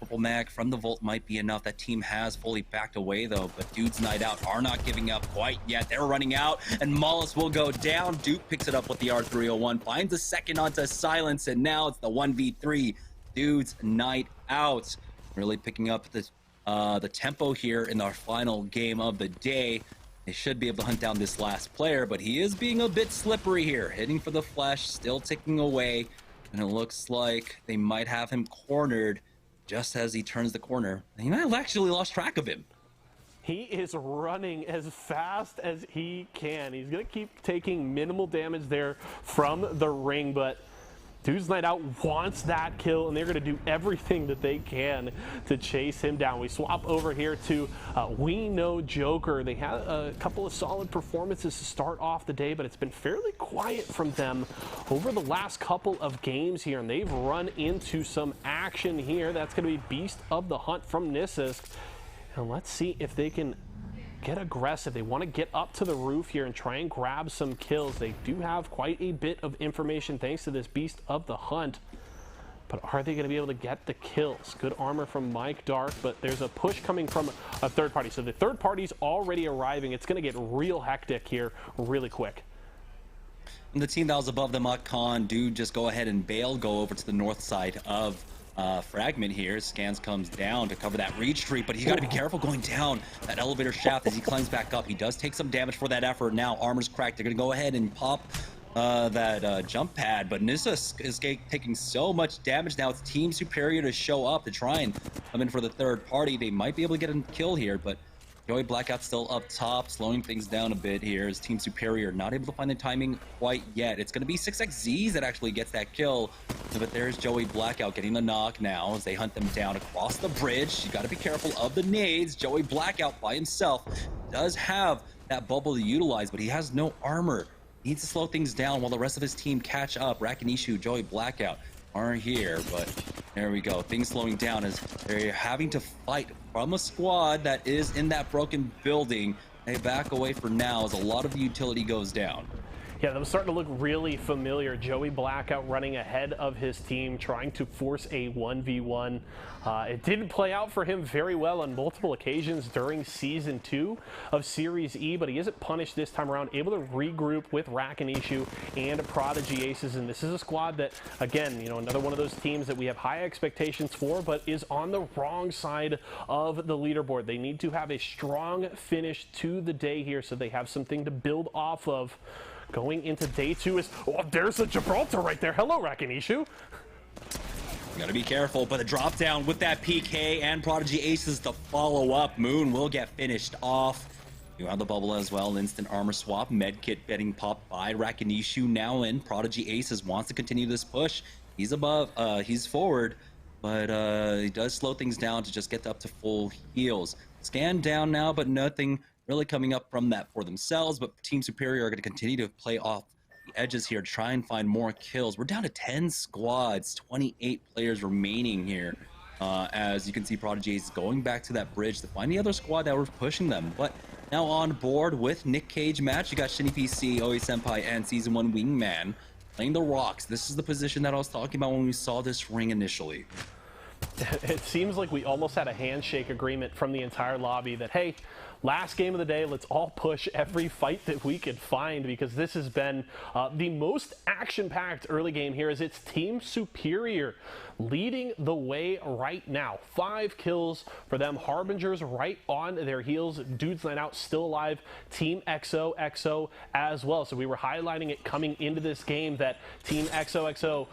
Purple mag from the Volt might be enough. That team has fully backed away, though, but Dudes night out are not giving up quite yet. They're running out, and Mullis will go down. Duke picks it up with the R301, finds a second onto Silence, and now it's the 1v3. Dudes night out. Really picking up the tempo here in our final game of the day. They should be able to hunt down this last player, but he is being a bit slippery here. Hitting for the flesh, still ticking away, and it looks like they might have him cornered just as he turns the corner. He might have actually lost track of him. He is running as fast as he can. He's going to keep taking minimal damage there from the ring, but Dudes Night Out wants that kill, and they're going to do everything that they can to chase him down. We swap over here to We Know Joker. They had a couple of solid performances to start off the day, but it's been fairly quiet from them over the last couple of games here, and they've run into some action here. That's going to be Beast of the Hunt from Nissisk. And let's see if they can get aggressive. They want to get up to the roof here and try and grab some kills. They do have quite a bit of information thanks to this Beast of the Hunt, but are they going to be able to get the kills? Good armor from Mike Dark, but there's a push coming from a third party. So the third party's already arriving. It's going to get real hectic here really quick. And the team that was above them, Khan, do just go ahead and bail, go over to the north side of Fragment here. Scans comes down to cover that reach streak, but he's got to be careful going down that elevator shaft as he climbs back up. He does take some damage for that effort. Now armor's cracked. They're going to go ahead and pop that jump pad, but Nissisk is taking so much damage now. It's Team Superior to show up to try and come in for the third party. They might be able to get a kill here, but Joey Blackout's still up top, slowing things down a bit here. As Team Superior not able to find the timing quite yet. It's going to be 6xZs that actually gets that kill, but there's Joey Blackout getting the knock now as they hunt them down across the bridge. You got to be careful of the nades. Joey Blackout by himself does have that bubble to utilize, but he has no armor. He needs to slow things down while the rest of his team catch up. Rakinishu, Joey Blackout aren't here, but there we go. Things slowing down as they're having to fight from a squad that is in that broken building. They back away for now as a lot of the utility goes down. Yeah, that was starting to look really familiar. Joey Blackout running ahead of his team, trying to force a 1v1. It didn't play out for him very well on multiple occasions during Season 2 of Series E, but he isn't punished this time around, able to regroup with Rakinishu and Prodigy Aces, and this is a squad that, again, you know, another one of those teams that we have high expectations for, but is on the wrong side of the leaderboard. They need to have a strong finish to the day here so they have something to build off of. Going into day 2 is, oh, there's a Gibraltar right there. Hello, Rakinishu. You gotta be careful, but the drop down with that PK and Prodigy Aces to follow up. Moon will get finished off. You have the bubble as well. Instant armor swap. Medkit getting popped by Rakinishu now in. Prodigy Aces wants to continue this push. He's above, he's forward, but he does slow things down to just get up to full heals. Scan down now, but nothing really coming up from that for themselves, but Team Superior are going to continue to play off the edges here to try and find more kills. We're down to 10 squads, 28 players remaining here. As you can see, Prodigy is going back to that bridge to find the other squad that was pushing them. But now on board with Nick Cage match, you got Shinny PC, Oi Senpai, and Season 1 Wingman playing the rocks. This is the position that I was talking about when we saw this ring initially. It seems like we almost had a handshake agreement from the entire lobby that, hey, last game of the day, let's all push every fight that we could find, because this has been the most action-packed early game here as it's Team Superior leading the way right now. 5 kills for them. Harbingers right on their heels. Dudes Night Out still alive. Team XOXO as well. So we were highlighting it coming into this game that Team XOXO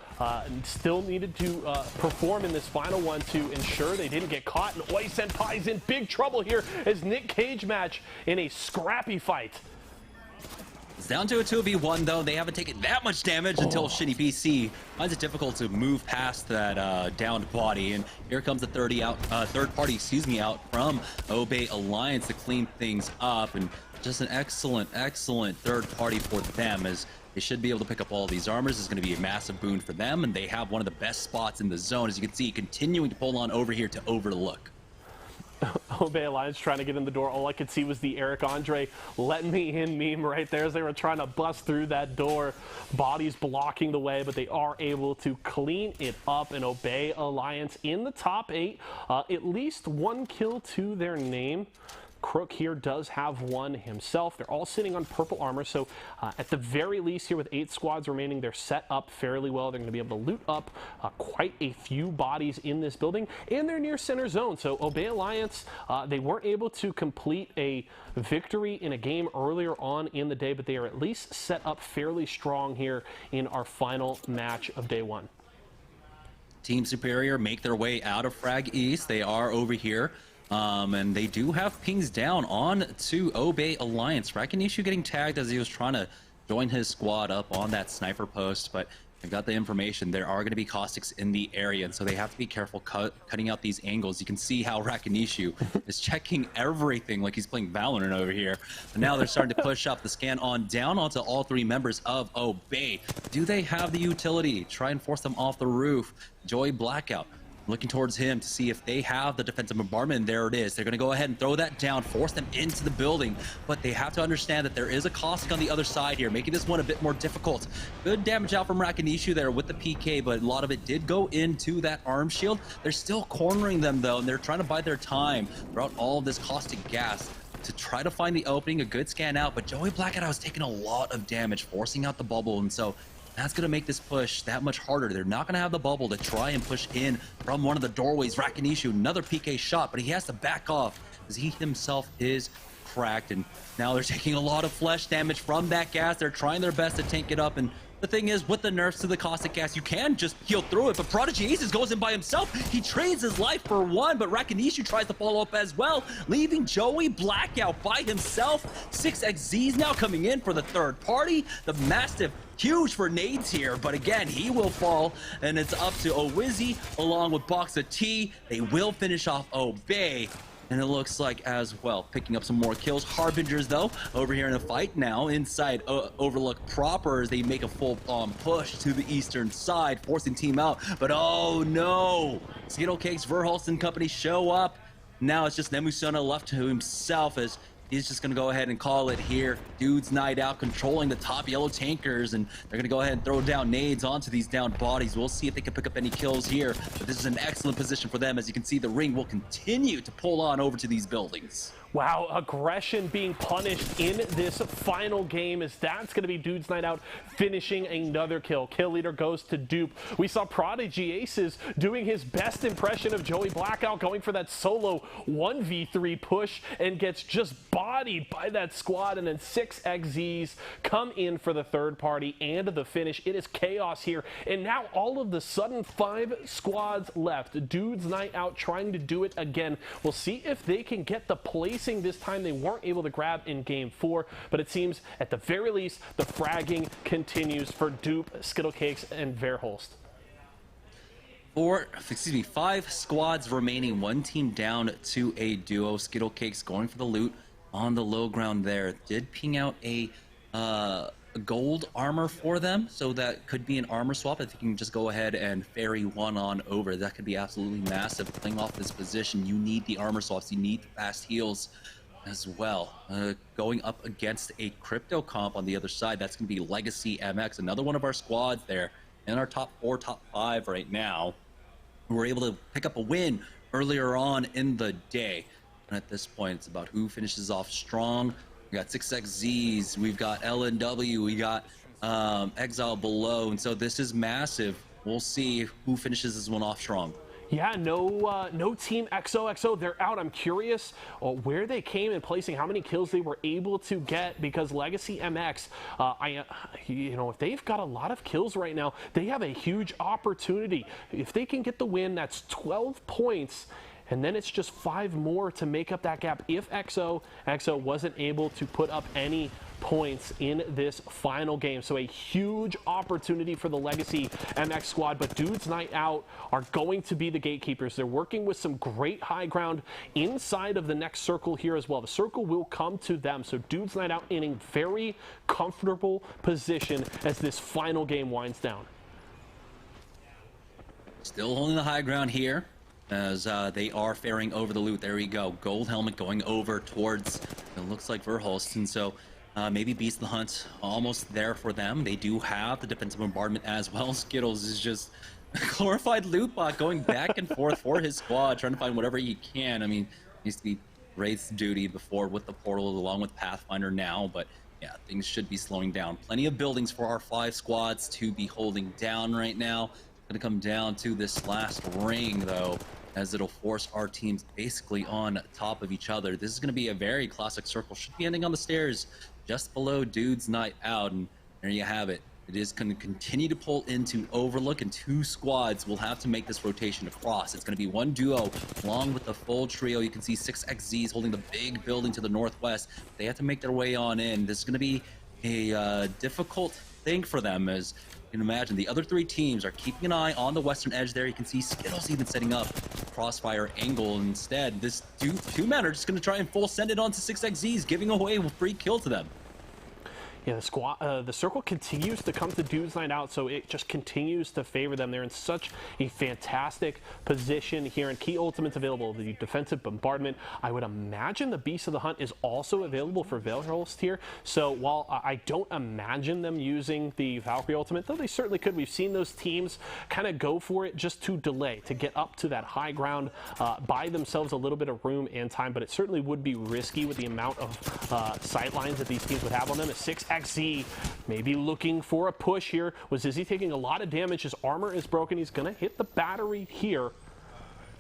still needed to perform in this final one to ensure they didn't get caught. And Oi Senpai's in big trouble here as Nick Cage match in a scrappy fight. It's down to a 2v1 though. They haven't taken that much damage until Shitty PC finds it difficult to move past that downed body. And here comes the third party out from Obey Alliance to clean things up. And just an excellent third party for them, as they should be able to pick up all these armors. It's going to be a massive boon for them, and they have one of the best spots in the zone, as you can see, continuing to pull on over here to overlook. Obey Alliance trying to get in the door. All I could see was the Eric Andre let me in meme right there as they were trying to bust through that door. Bodies blocking the way, but they are able to clean it up, and Obey Alliance in the top 8. At least 1 kill to their name. Crook here does have 1 himself. They're all sitting on purple armor, so at the very least here with 8 squads remaining, they're set up fairly well. They're going to be able to loot up quite a few bodies in this building, and they're near center zone. So Obey Alliance, they weren't able to complete a victory in a game earlier on in the day, but they are at least set up fairly strong here in our final match of day 1. Team Superior make their way out of Frag East. They are over here. And they do have pings down on to Obey Alliance. Rakinishu getting tagged as he was trying to join his squad up on that sniper post, but I've got the information. There are going to be caustics in the area, and so they have to be careful cutting out these angles. You can see how Rakinishu is checking everything like he's playing Valorant over here. And now they're starting to push up the scan on down onto all three members of Obey. Do they have the utility? Try and force them off the roof. Joey Blackout looking towards him to see if they have the defensive bombardment. There it is. They're going to go ahead and throw that down, force them into the building. But they have to understand that there is a caustic on the other side here, making this one a bit more difficult. Good damage out from Rakinishu there with the PK, but a lot of it did go into that arm shield. They're still cornering them, though, and they're trying to buy their time throughout all of this caustic gas to try to find the opening. A good scan out, but Joey Blackout was taking a lot of damage, forcing out the bubble, and so that's going to make this push that much harder. They're not going to have the bubble to try and push in from one of the doorways. Rakinishu, another PK shot, but he has to back off as he himself is cracked. And now they're taking a lot of flesh damage from that gas. They're trying their best to tank it up. And the thing is, with the nerfs to the caustic gas, you can just heal through it. But Prodigy Aces goes in by himself. He trades his life for one, but Rakinishu tries to follow up as well, leaving Joey Blackout by himself. 6xZ's now coming in for the third party. The Mastiff, huge for nades here, but again, he will fall, and it's up to Owizzy along with Boxa T. They will finish off Obey. And it looks like as well, picking up some more kills. Harbingers, though, over here in a fight now inside Overlook proper as they make a full-on push to the eastern side, forcing team out. But oh no! Skittlecakes, Verhulst and company show up. Now it's just Nemusona left to himself as he's just going to go ahead and call it here. Dude's night out, controlling the top yellow tankers, and they're going to go ahead and throw down nades onto these down bodies. We'll see if they can pick up any kills here, but this is an excellent position for them. As you can see, the ring will continue to pull on over to these buildings. Wow, aggression being punished in this final game, as that's going to be Dude's Night Out finishing another kill. Kill leader goes to Dupe. We saw Prodigy Aces doing his best impression of Joey Blackout, going for that solo 1v3 push and gets just bodied by that squad. And then 6xZ's come in for the third party and the finish. It is chaos here. And now all of the sudden 5 squads left. Dude's Night Out trying to do it again. We'll see if they can get the place this time they weren't able to grab in game 4, but it seems at the very least the fragging continues for Dupe, Skittlecakes, and Verhulst. 5 squads remaining, 1 team down to a duo. Skittlecakes going for the loot on the low ground there. Did ping out a gold armor for them, so that could be an armor swap if you can just go ahead and ferry one on over. That could be absolutely massive. Playing off this position, you need the armor swaps, you need the fast heals as well. Going up against a crypto comp on the other side, that's going to be Legacy MX, another one of our squads there in our top 4, top 5 right now, who were able to pick up a win earlier on in the day. And at this point, it's about who finishes off strong. We got 6xZ's, we've got LNW, we got Exile below, and so this is massive. We'll see who finishes this one off strong. Yeah, no Team XOXO, they're out. I'm curious where they came in placing, how many kills they were able to get, because Legacy MX, if they've got a lot of kills right now, they have a huge opportunity. If they can get the win, that's 12 points. And then it's just 5 more to make up that gap if XO wasn't able to put up any points in this final game. So a huge opportunity for the Legacy MX squad, but Dude's Night Out are going to be the gatekeepers. They're working with some great high ground inside of the next circle here as well. The circle will come to them, so Dude's Night Out in a very comfortable position as this final game winds down. Still holding the high ground here, as they are ferrying over the loot. There we go. Gold helmet going over towards, it looks like Verhulst, and so maybe Beast the Hunt almost there for them. They do have the defensive bombardment as well. Skittles is just a glorified loot bot going back and forth for his squad, trying to find whatever he can. I mean, used to be Wraith's duty before with the portal along with Pathfinder now, but yeah, things should be slowing down. Plenty of buildings for our 5 squads to be holding down right now. Going to come down to this last ring, though, as it'll force our teams basically on top of each other. This is going to be a very classic circle. Should be ending on the stairs just below Dude's Night Out, and there you have it. It is going to continue to pull into Overlook, and 2 squads will have to make this rotation across. It's going to be 1 duo along with the full trio. You can see 6xZ's holding the big building to the northwest. They have to make their way on in. This is going to be a difficult thing for them, as You can imagine the other three teams are keeping an eye on the western edge there. You can see Skittles even setting up crossfire angle. Instead, this two men are just going to try and full send it onto 6xZs, giving away a free kill to them. Yeah, the circle continues to come to Dudes Night Out, so it just continues to favor them. They're in such a fantastic position here, and key ultimates available. The defensive bombardment. I would imagine the Beast of the Hunt is also available for Veilholst here. So while I don't imagine them using the Valkyrie ultimate, though they certainly could. We've seen those teams kind of go for it just to delay, to get up to that high ground, buy themselves a little bit of room and time, but it certainly would be risky with the amount of sight lines that these teams would have on them. A 6xZ maybe looking for a push here. Was Izzy taking a lot of damage? His armor is broken. He's going to hit the battery here.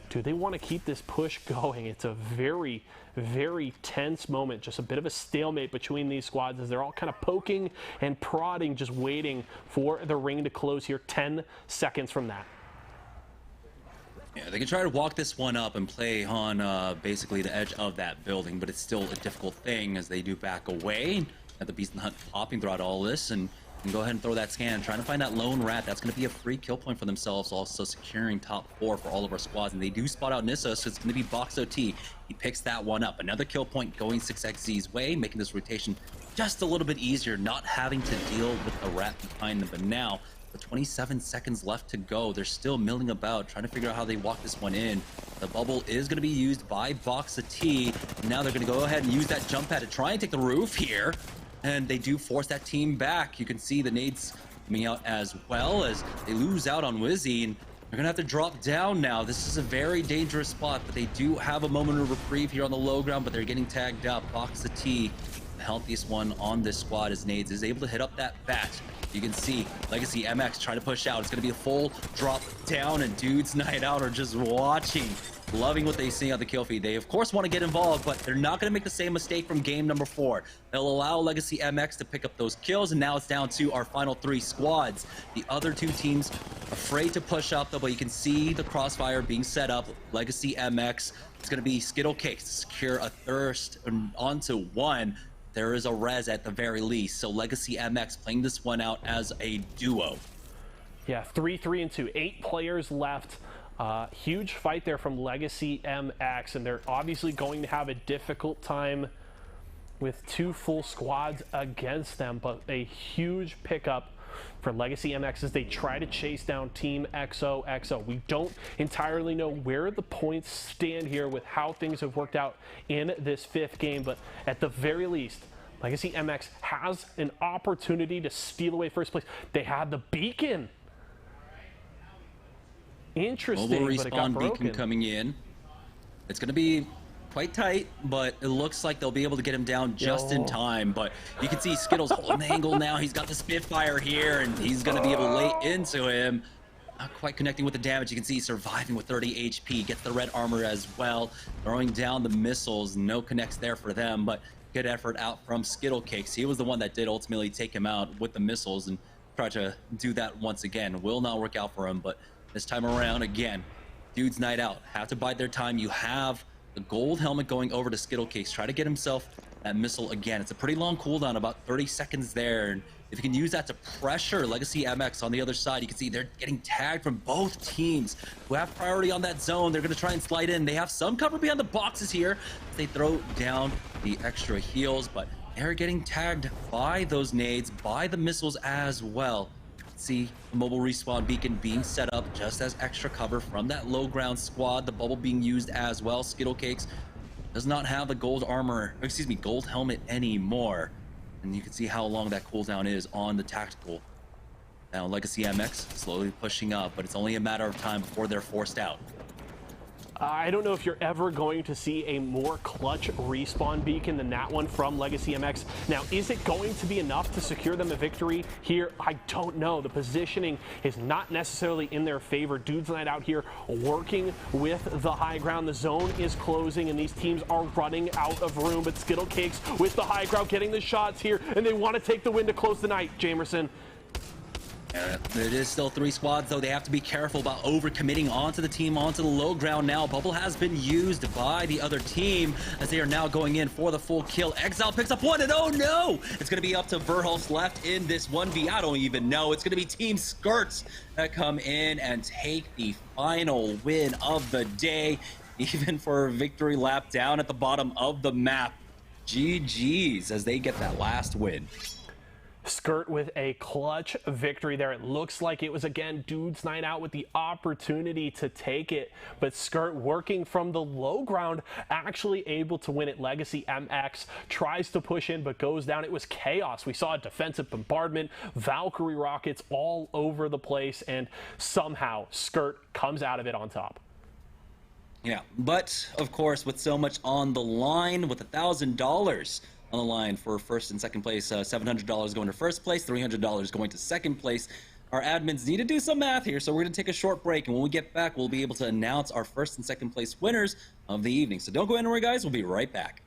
Do they want to keep this push going? It's a very, very tense moment. Just a bit of a stalemate between these squads as they're all kind of poking and prodding, just waiting for the ring to close here. 10 seconds from that. Yeah, they can try to walk this one up and play on basically the edge of that building, but it's still a difficult thing as they do back away. At the Beast and the Hunt popping throughout all this, and go ahead and throw that scan, trying to find that lone rat. That's going to be a free kill point for themselves, also securing top 4 for all of our squads. And they do spot out Nissa, so it's going to be Box OT. He picks that one up. Another kill point going 6xZ's way, making this rotation just a little bit easier, not having to deal with the rat behind them. But now, with 27 seconds left to go, they're still milling about, trying to figure out how they walk this one in. The bubble is going to be used by Box OT. Now they're going to go ahead and use that jump pad to try and take the roof here. And they do force that team back. You can see the nades coming out as well as they lose out on Wizzy, and they're gonna have to drop down now. This is a very dangerous spot, but they do have a moment of reprieve here on the low ground, but they're getting tagged up. Box OT, the healthiest one on this squad, as Nades is able to hit up that bat. You can see Legacy MX trying to push out. It's gonna be a full drop down, and Dudes Night Out are just watching, loving what they see on the kill feed. They of course want to get involved, but they're not going to make the same mistake from game number 4. They'll allow Legacy MX to pick up those kills, and now it's down to our final 3 squads. The other 2 teams afraid to push up though, but you can see the crossfire being set up. Legacy MX, it's going to be Skittle Cakes to secure a thirst onto 1. There is a res at the very least, so Legacy MX playing this one out as a duo. Yeah, 3, 2, 8 players left. Huge fight there from Legacy MX, and they're obviously going to have a difficult time with 2 full squads against them, but a huge pickup for Legacy MX as they try to chase down Team XOXO. We don't entirely know where the points stand here with how things have worked out in this 5th game, but at the very least, Legacy MX has an opportunity to steal away first place. They had the beacon. Interesting, Mobile but it got respawn broken. beacon coming in. It's going to be quite tight, but it looks like they'll be able to get him down just in time. But you can see Skittles holding the angle now. He's got the Spitfire here, and he's going to be able to lay into him. Not quite connecting with the damage. You can see he's surviving with 30 HP. Gets the red armor as well. Throwing down the missiles. No connects there for them, but good effort out from Skittle Cakes. He was the one that did ultimately take him out with the missiles, and try to do that once again. Will not work out for him, but this time around, again, Dudes Night Out. Have to bide their time. You have the gold helmet going over to Skittle Cakes. Try to get himself that missile again. It's a pretty long cooldown, about 30 seconds there. And if you can use that to pressure Legacy MX on the other side, you can see they're getting tagged from both teams who have priority on that zone. They're going to try and slide in. They have some cover behind the boxes here. They throw down the extra heals, but they're getting tagged by those nades, by the missiles as well. See the mobile respawn beacon being set up just as extra cover from that low ground squad. The bubble being used as well. Skittle Cakes does not have the gold armor, excuse me, gold helmet anymore. And you can see how long that cooldown is on the tactical. Now Legacy MX slowly pushing up, but it's only a matter of time before they're forced out. I don't know if you're ever going to see a more clutch respawn beacon than that one from Legacy MX. Now, is it going to be enough to secure them a victory here? I don't know. The positioning is not necessarily in their favor. Dudes Night Out here working with the high ground. The zone is closing, and these teams are running out of room. But Skittle Cakes with the high ground getting the shots here, and they want to take the win to close the night, Jamerson. It is still 3 squads, though. They have to be careful about overcommitting onto the team, onto the low ground now. Bubble has been used by the other team as they are now going in for the full kill. Exile picks up 1, and oh no! It's going to be up to Verhulst left in this 1v. I don't even know. It's going to be Team Skirts that come in and take the final win of the day, even for a victory lap down at the bottom of the map. GG's as they get that last win. Skirt with a clutch victory there. It looks like it was, again, dude's night out with the opportunity to take it, but Skirt working from the low ground, actually able to win it. Legacy MX tries to push in but goes down. It was chaos. We saw a defensive bombardment, Valkyrie rockets all over the place, and somehow Skirt comes out of it on top. Yeah, but of course, with so much on the line, with $1,000 on the line for first and second place, $700 going to first place, $300 going to second place. Our admins need to do some math here, so we're going to take a short break, and when we get back, we'll be able to announce our first and second place winners of the evening. So don't go anywhere, guys. We'll be right back.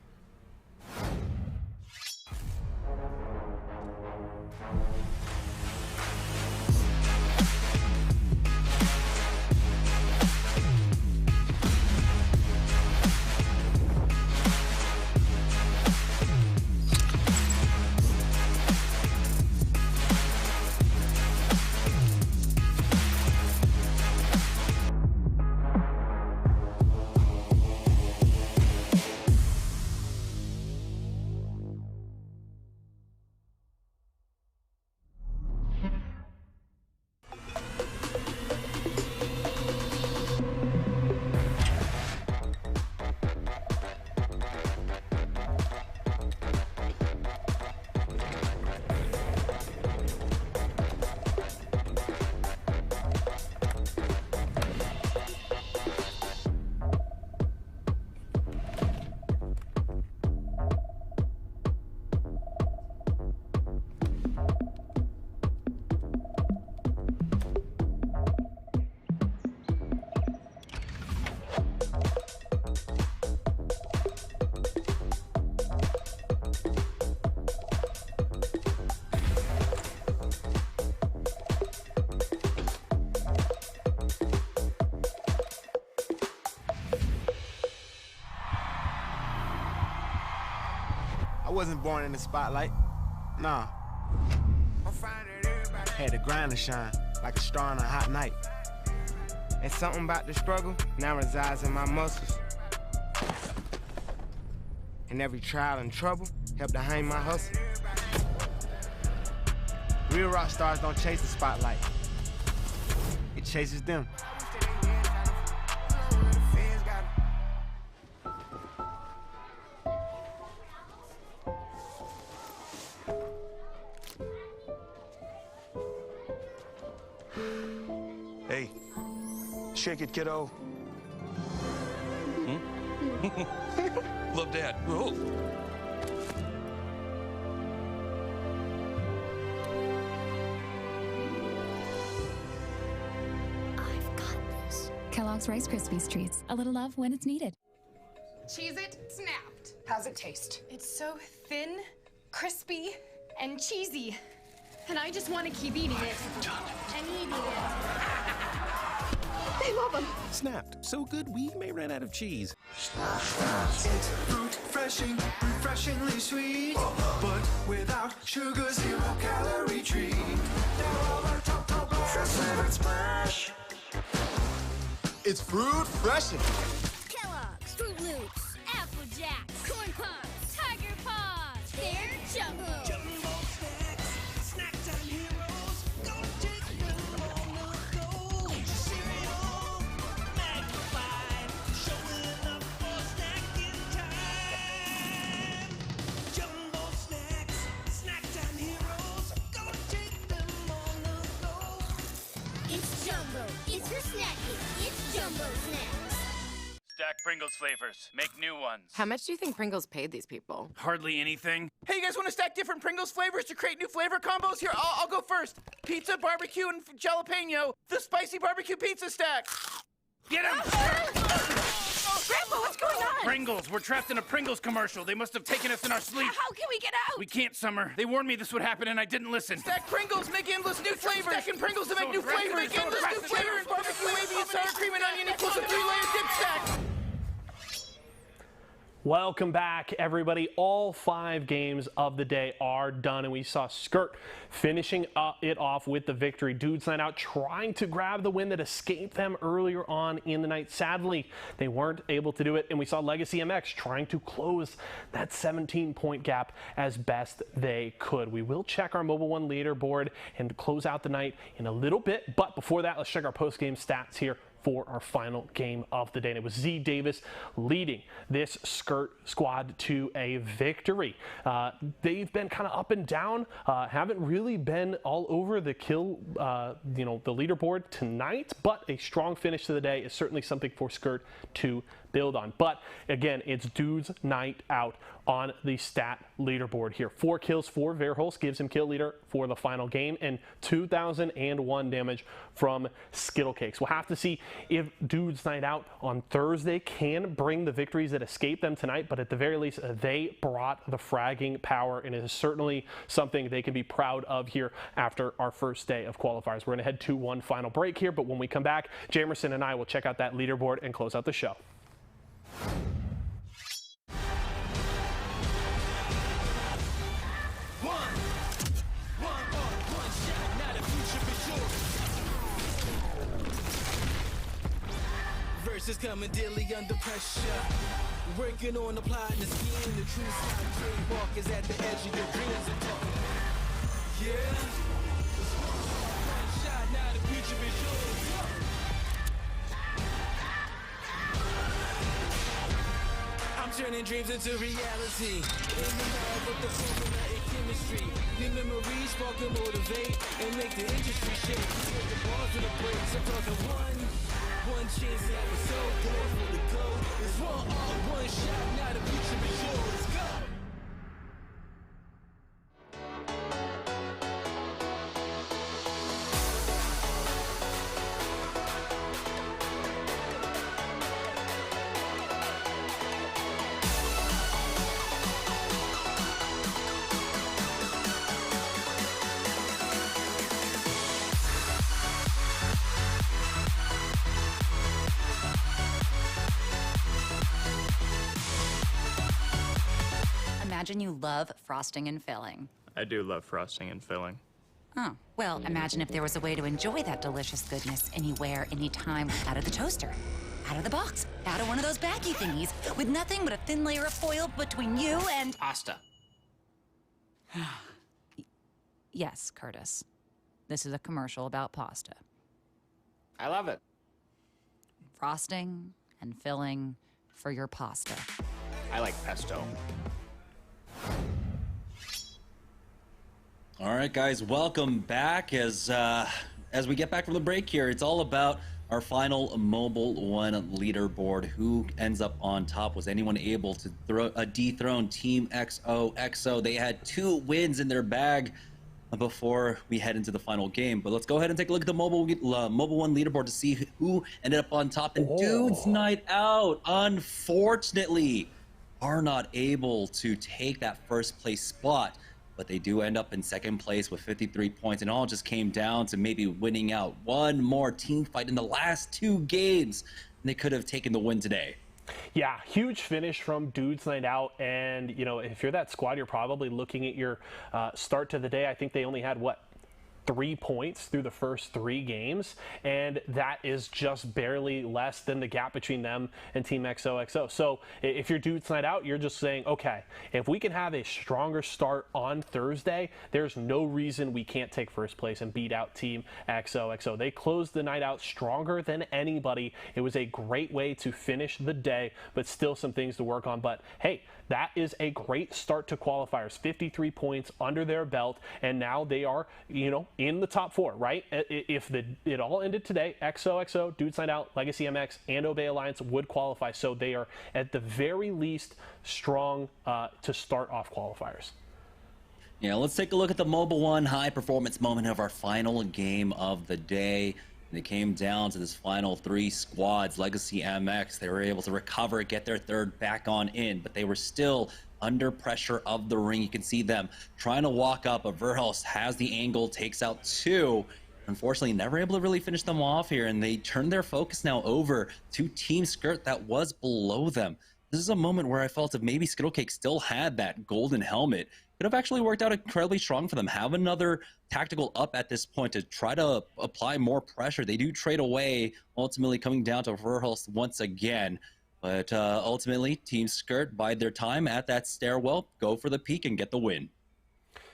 I wasn't born in the spotlight. Nah. Had to grind and shine like a star on a hot night. And something about the struggle now resides in my muscles. And every trial and trouble helped to hang my hustle. Real rock stars don't chase the spotlight. It chases them. Hey, shake it, kiddo. Love Dad. Oh. Kellogg's Rice Krispies Treats. A little love when it's needed. Cheez-It snapped. How's it taste? It's so thin, crispy, and cheesy. And I just want to keep eating it. And eating it. They love them. Snapped. So good we may run out of cheese. It's fruit refreshing, refreshingly sweet, but without sugar, 0 calorie treat. They're all our top fresh flavored splash. It's fruit freshin'. Kellogg's, Fruit Loops, Apple Jacks, Corn Pops, Tiger Paws. They're Jumbo. Jumbo snacks, snack time heroes. Go take them on the go. Eat your cereal, magnified, showing up for snacking time. Jumbo snacks, snack time heroes. Go take them on the go. It's Jumbo. It's for snacking. It's Jumbo Snacks. Stack Pringles flavors. Make new ones. How much do you think Pringles paid these people? Hardly anything. Hey, you guys want to stack different Pringles flavors to create new flavor combos? Here, I'll go first. Pizza, barbecue, and jalapeno. The spicy barbecue pizza stack. Get him! Grandpa, what's going on? Pringles! We're trapped in a Pringles commercial. They must have taken us in our sleep. How can we get out? We can't, Summer. They warned me this would happen and I didn't listen. Stack Pringles, make endless new flavors. Stacking Pringles to make new flavors. Make endless new flavors. Barbecue, wavy, and sour cream and onion equals a 3-layer dip stack. Welcome back, everybody. All 5 games of the day are done, and we saw Skirt finishing it off with the victory. Dudes Night Out trying to grab the win that escaped them earlier on in the night. Sadly, they weren't able to do it, and we saw Legacy MX trying to close that 17-point gap as best they could. We will check our Mobile One leaderboard and close out the night in a little bit, but before that, let's check our post-game stats here for our final game of the day. And it was Z Davis leading this Skirt squad to a victory. They've been kind of up and down, haven't really been all over the kill, the leaderboard tonight, but a strong finish to the day is certainly something for Skirt to build on. But again, it's Dudes Night Out on the stat leaderboard here. 4 kills for Verholst gives him kill leader for the final game, and 2,001 damage from Skittlecakes. We'll have to see if Dudes Night Out on Thursday can bring the victories that escaped them tonight, but at the very least, they brought the fragging power, and it is certainly something they can be proud of here after our first day of qualifiers. We're going to head to one final break here, but when we come back, Jamerson and I will check out that leaderboard and close out the show. Verses coming daily under pressure. Working on applying the scheme. The true side trademark is at the edge of your dreams and talking. Yeah. One shot, now the future is yours. I'm turning dreams into reality. In the lab with the formula and chemistry. Your memories spark and motivate and make the industry shake. Put the bars to the brakes. I'm talking one chance that was so good for the goal. It's one shot, now the future is yours. Go! Imagine you love frosting and filling. I do love frosting and filling. Oh, well, imagine if there was a way to enjoy that delicious goodness anywhere, anytime, out of the toaster, out of the box, out of one of those baggy thingies, with nothing but a thin layer of foil between you and... Pasta. Yes, Curtis. This is a commercial about pasta. I love it. Frosting and filling for your pasta. I like pesto. All right, guys, welcome back. As we get back from the break here, it's all about our final Mobile One leaderboard. Who ends up on top? Was anyone able to dethrone Team XOXO? They had 2 wins in their bag before we head into the final game. But let's go ahead and take a look at the Mobile One leaderboard to see who ended up on top. And Dudes Night Out, unfortunately, are not able to take that first place spot, but they do end up in second place with 53 points, and all just came down to maybe winning out one more team fight in the last 2 games, and they could have taken the win today. Yeah, huge finish from Dudes Night Out, and if you're that squad, you're probably looking at your start to the day. I think they only had 3 points through the first 3 games, and that is just barely less than the gap between them and Team XOXO. So if you're Dudes Night Out, you're just saying, okay, if we can have a stronger start on Thursday, there's no reason we can't take first place and beat out Team XOXO. They closed the night out stronger than anybody. It was a great way to finish the day, but still some things to work on. But hey, that is a great start to qualifiers. 53 points under their belt, and now they are, in the top 4, right? If it all ended today, XOXO, Dudes Night Out, Legacy MX, and Obey Alliance would qualify. So they are at the very least strong to start off qualifiers. Yeah, let's take a look at the Mobile One high performance moment of our final game of the day. And it came down to this final 3 squads. Legacy MX, they were able to recover, get their third back on in, but they were still under pressure of the ring. You can see them trying to walk up, but Verhulst has the angle, takes out 2. Unfortunately, never able to really finish them off here, and they turned their focus now over to Team Skirt that was below them. This is a moment where I felt if maybe Skittlecake still had that golden helmet, it could have actually worked out incredibly strong for them. Have another tactical up at this point to try to apply more pressure. They do trade away, ultimately coming down to Verhulst once again. But ultimately, Team Skirt bide their time at that stairwell, go for the peak, and get the win.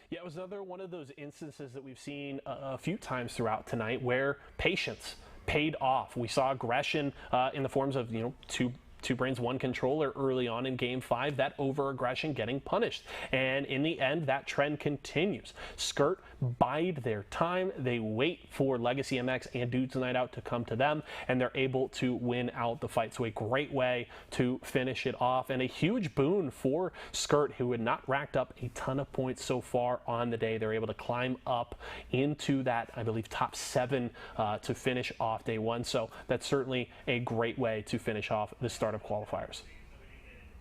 Yeah, it was another one of those instances that we've seen a few times throughout tonight where patience paid off. We saw aggression in the forms of, two brains, one controller early on in Game 5, that over-aggression getting punished. And in the end, that trend continues. Skirt bide their time. They wait for Legacy MX and Dudes Night Out to come to them, and they're able to win out the fight. So a great way to finish it off, and a huge boon for Skirt, who had not racked up a ton of points so far on the day. They're able to climb up into that, I believe, top 7 to finish off day 1. So that's certainly a great way to finish off the startup qualifiers.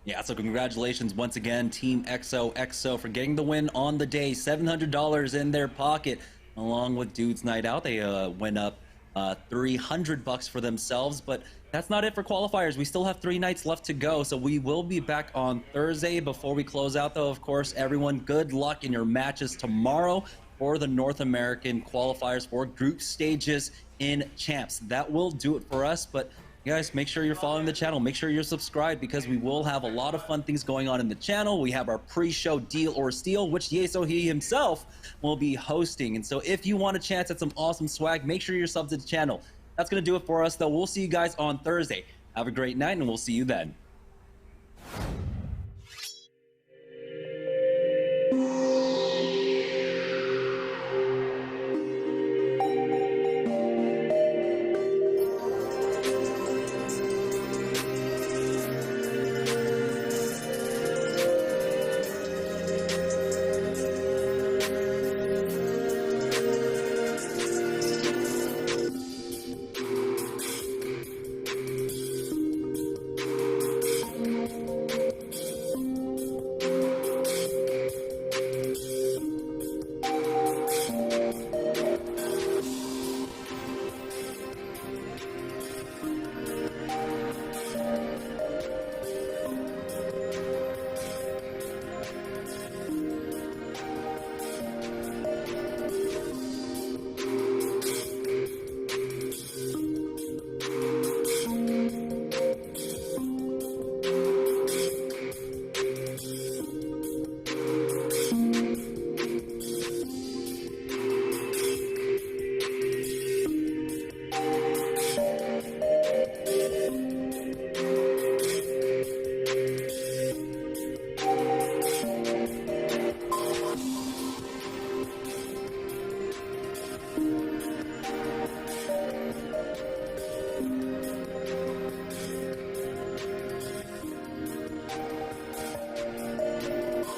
Yeah, so congratulations once again, Team XOXO, for getting the win on the day. $700 in their pocket, along with Dudes Night Out. They went up $300 for themselves, but that's not it for qualifiers. We still have 3 nights left to go, so we will be back on Thursday. Before we close out, though, of course, everyone, good luck in your matches tomorrow for the North American qualifiers for group stages in Champs. That will do it for us, but you guys, make sure you're following the channel. Make sure you're subscribed, because we will have a lot of fun things going on in the channel. We have our pre-show Deal or Steal, which Yesohi himself will be hosting. And so if you want a chance at some awesome swag, make sure you're subbed to the channel. That's going to do it for us, though. We'll see you guys on Thursday. Have a great night, and we'll see you then.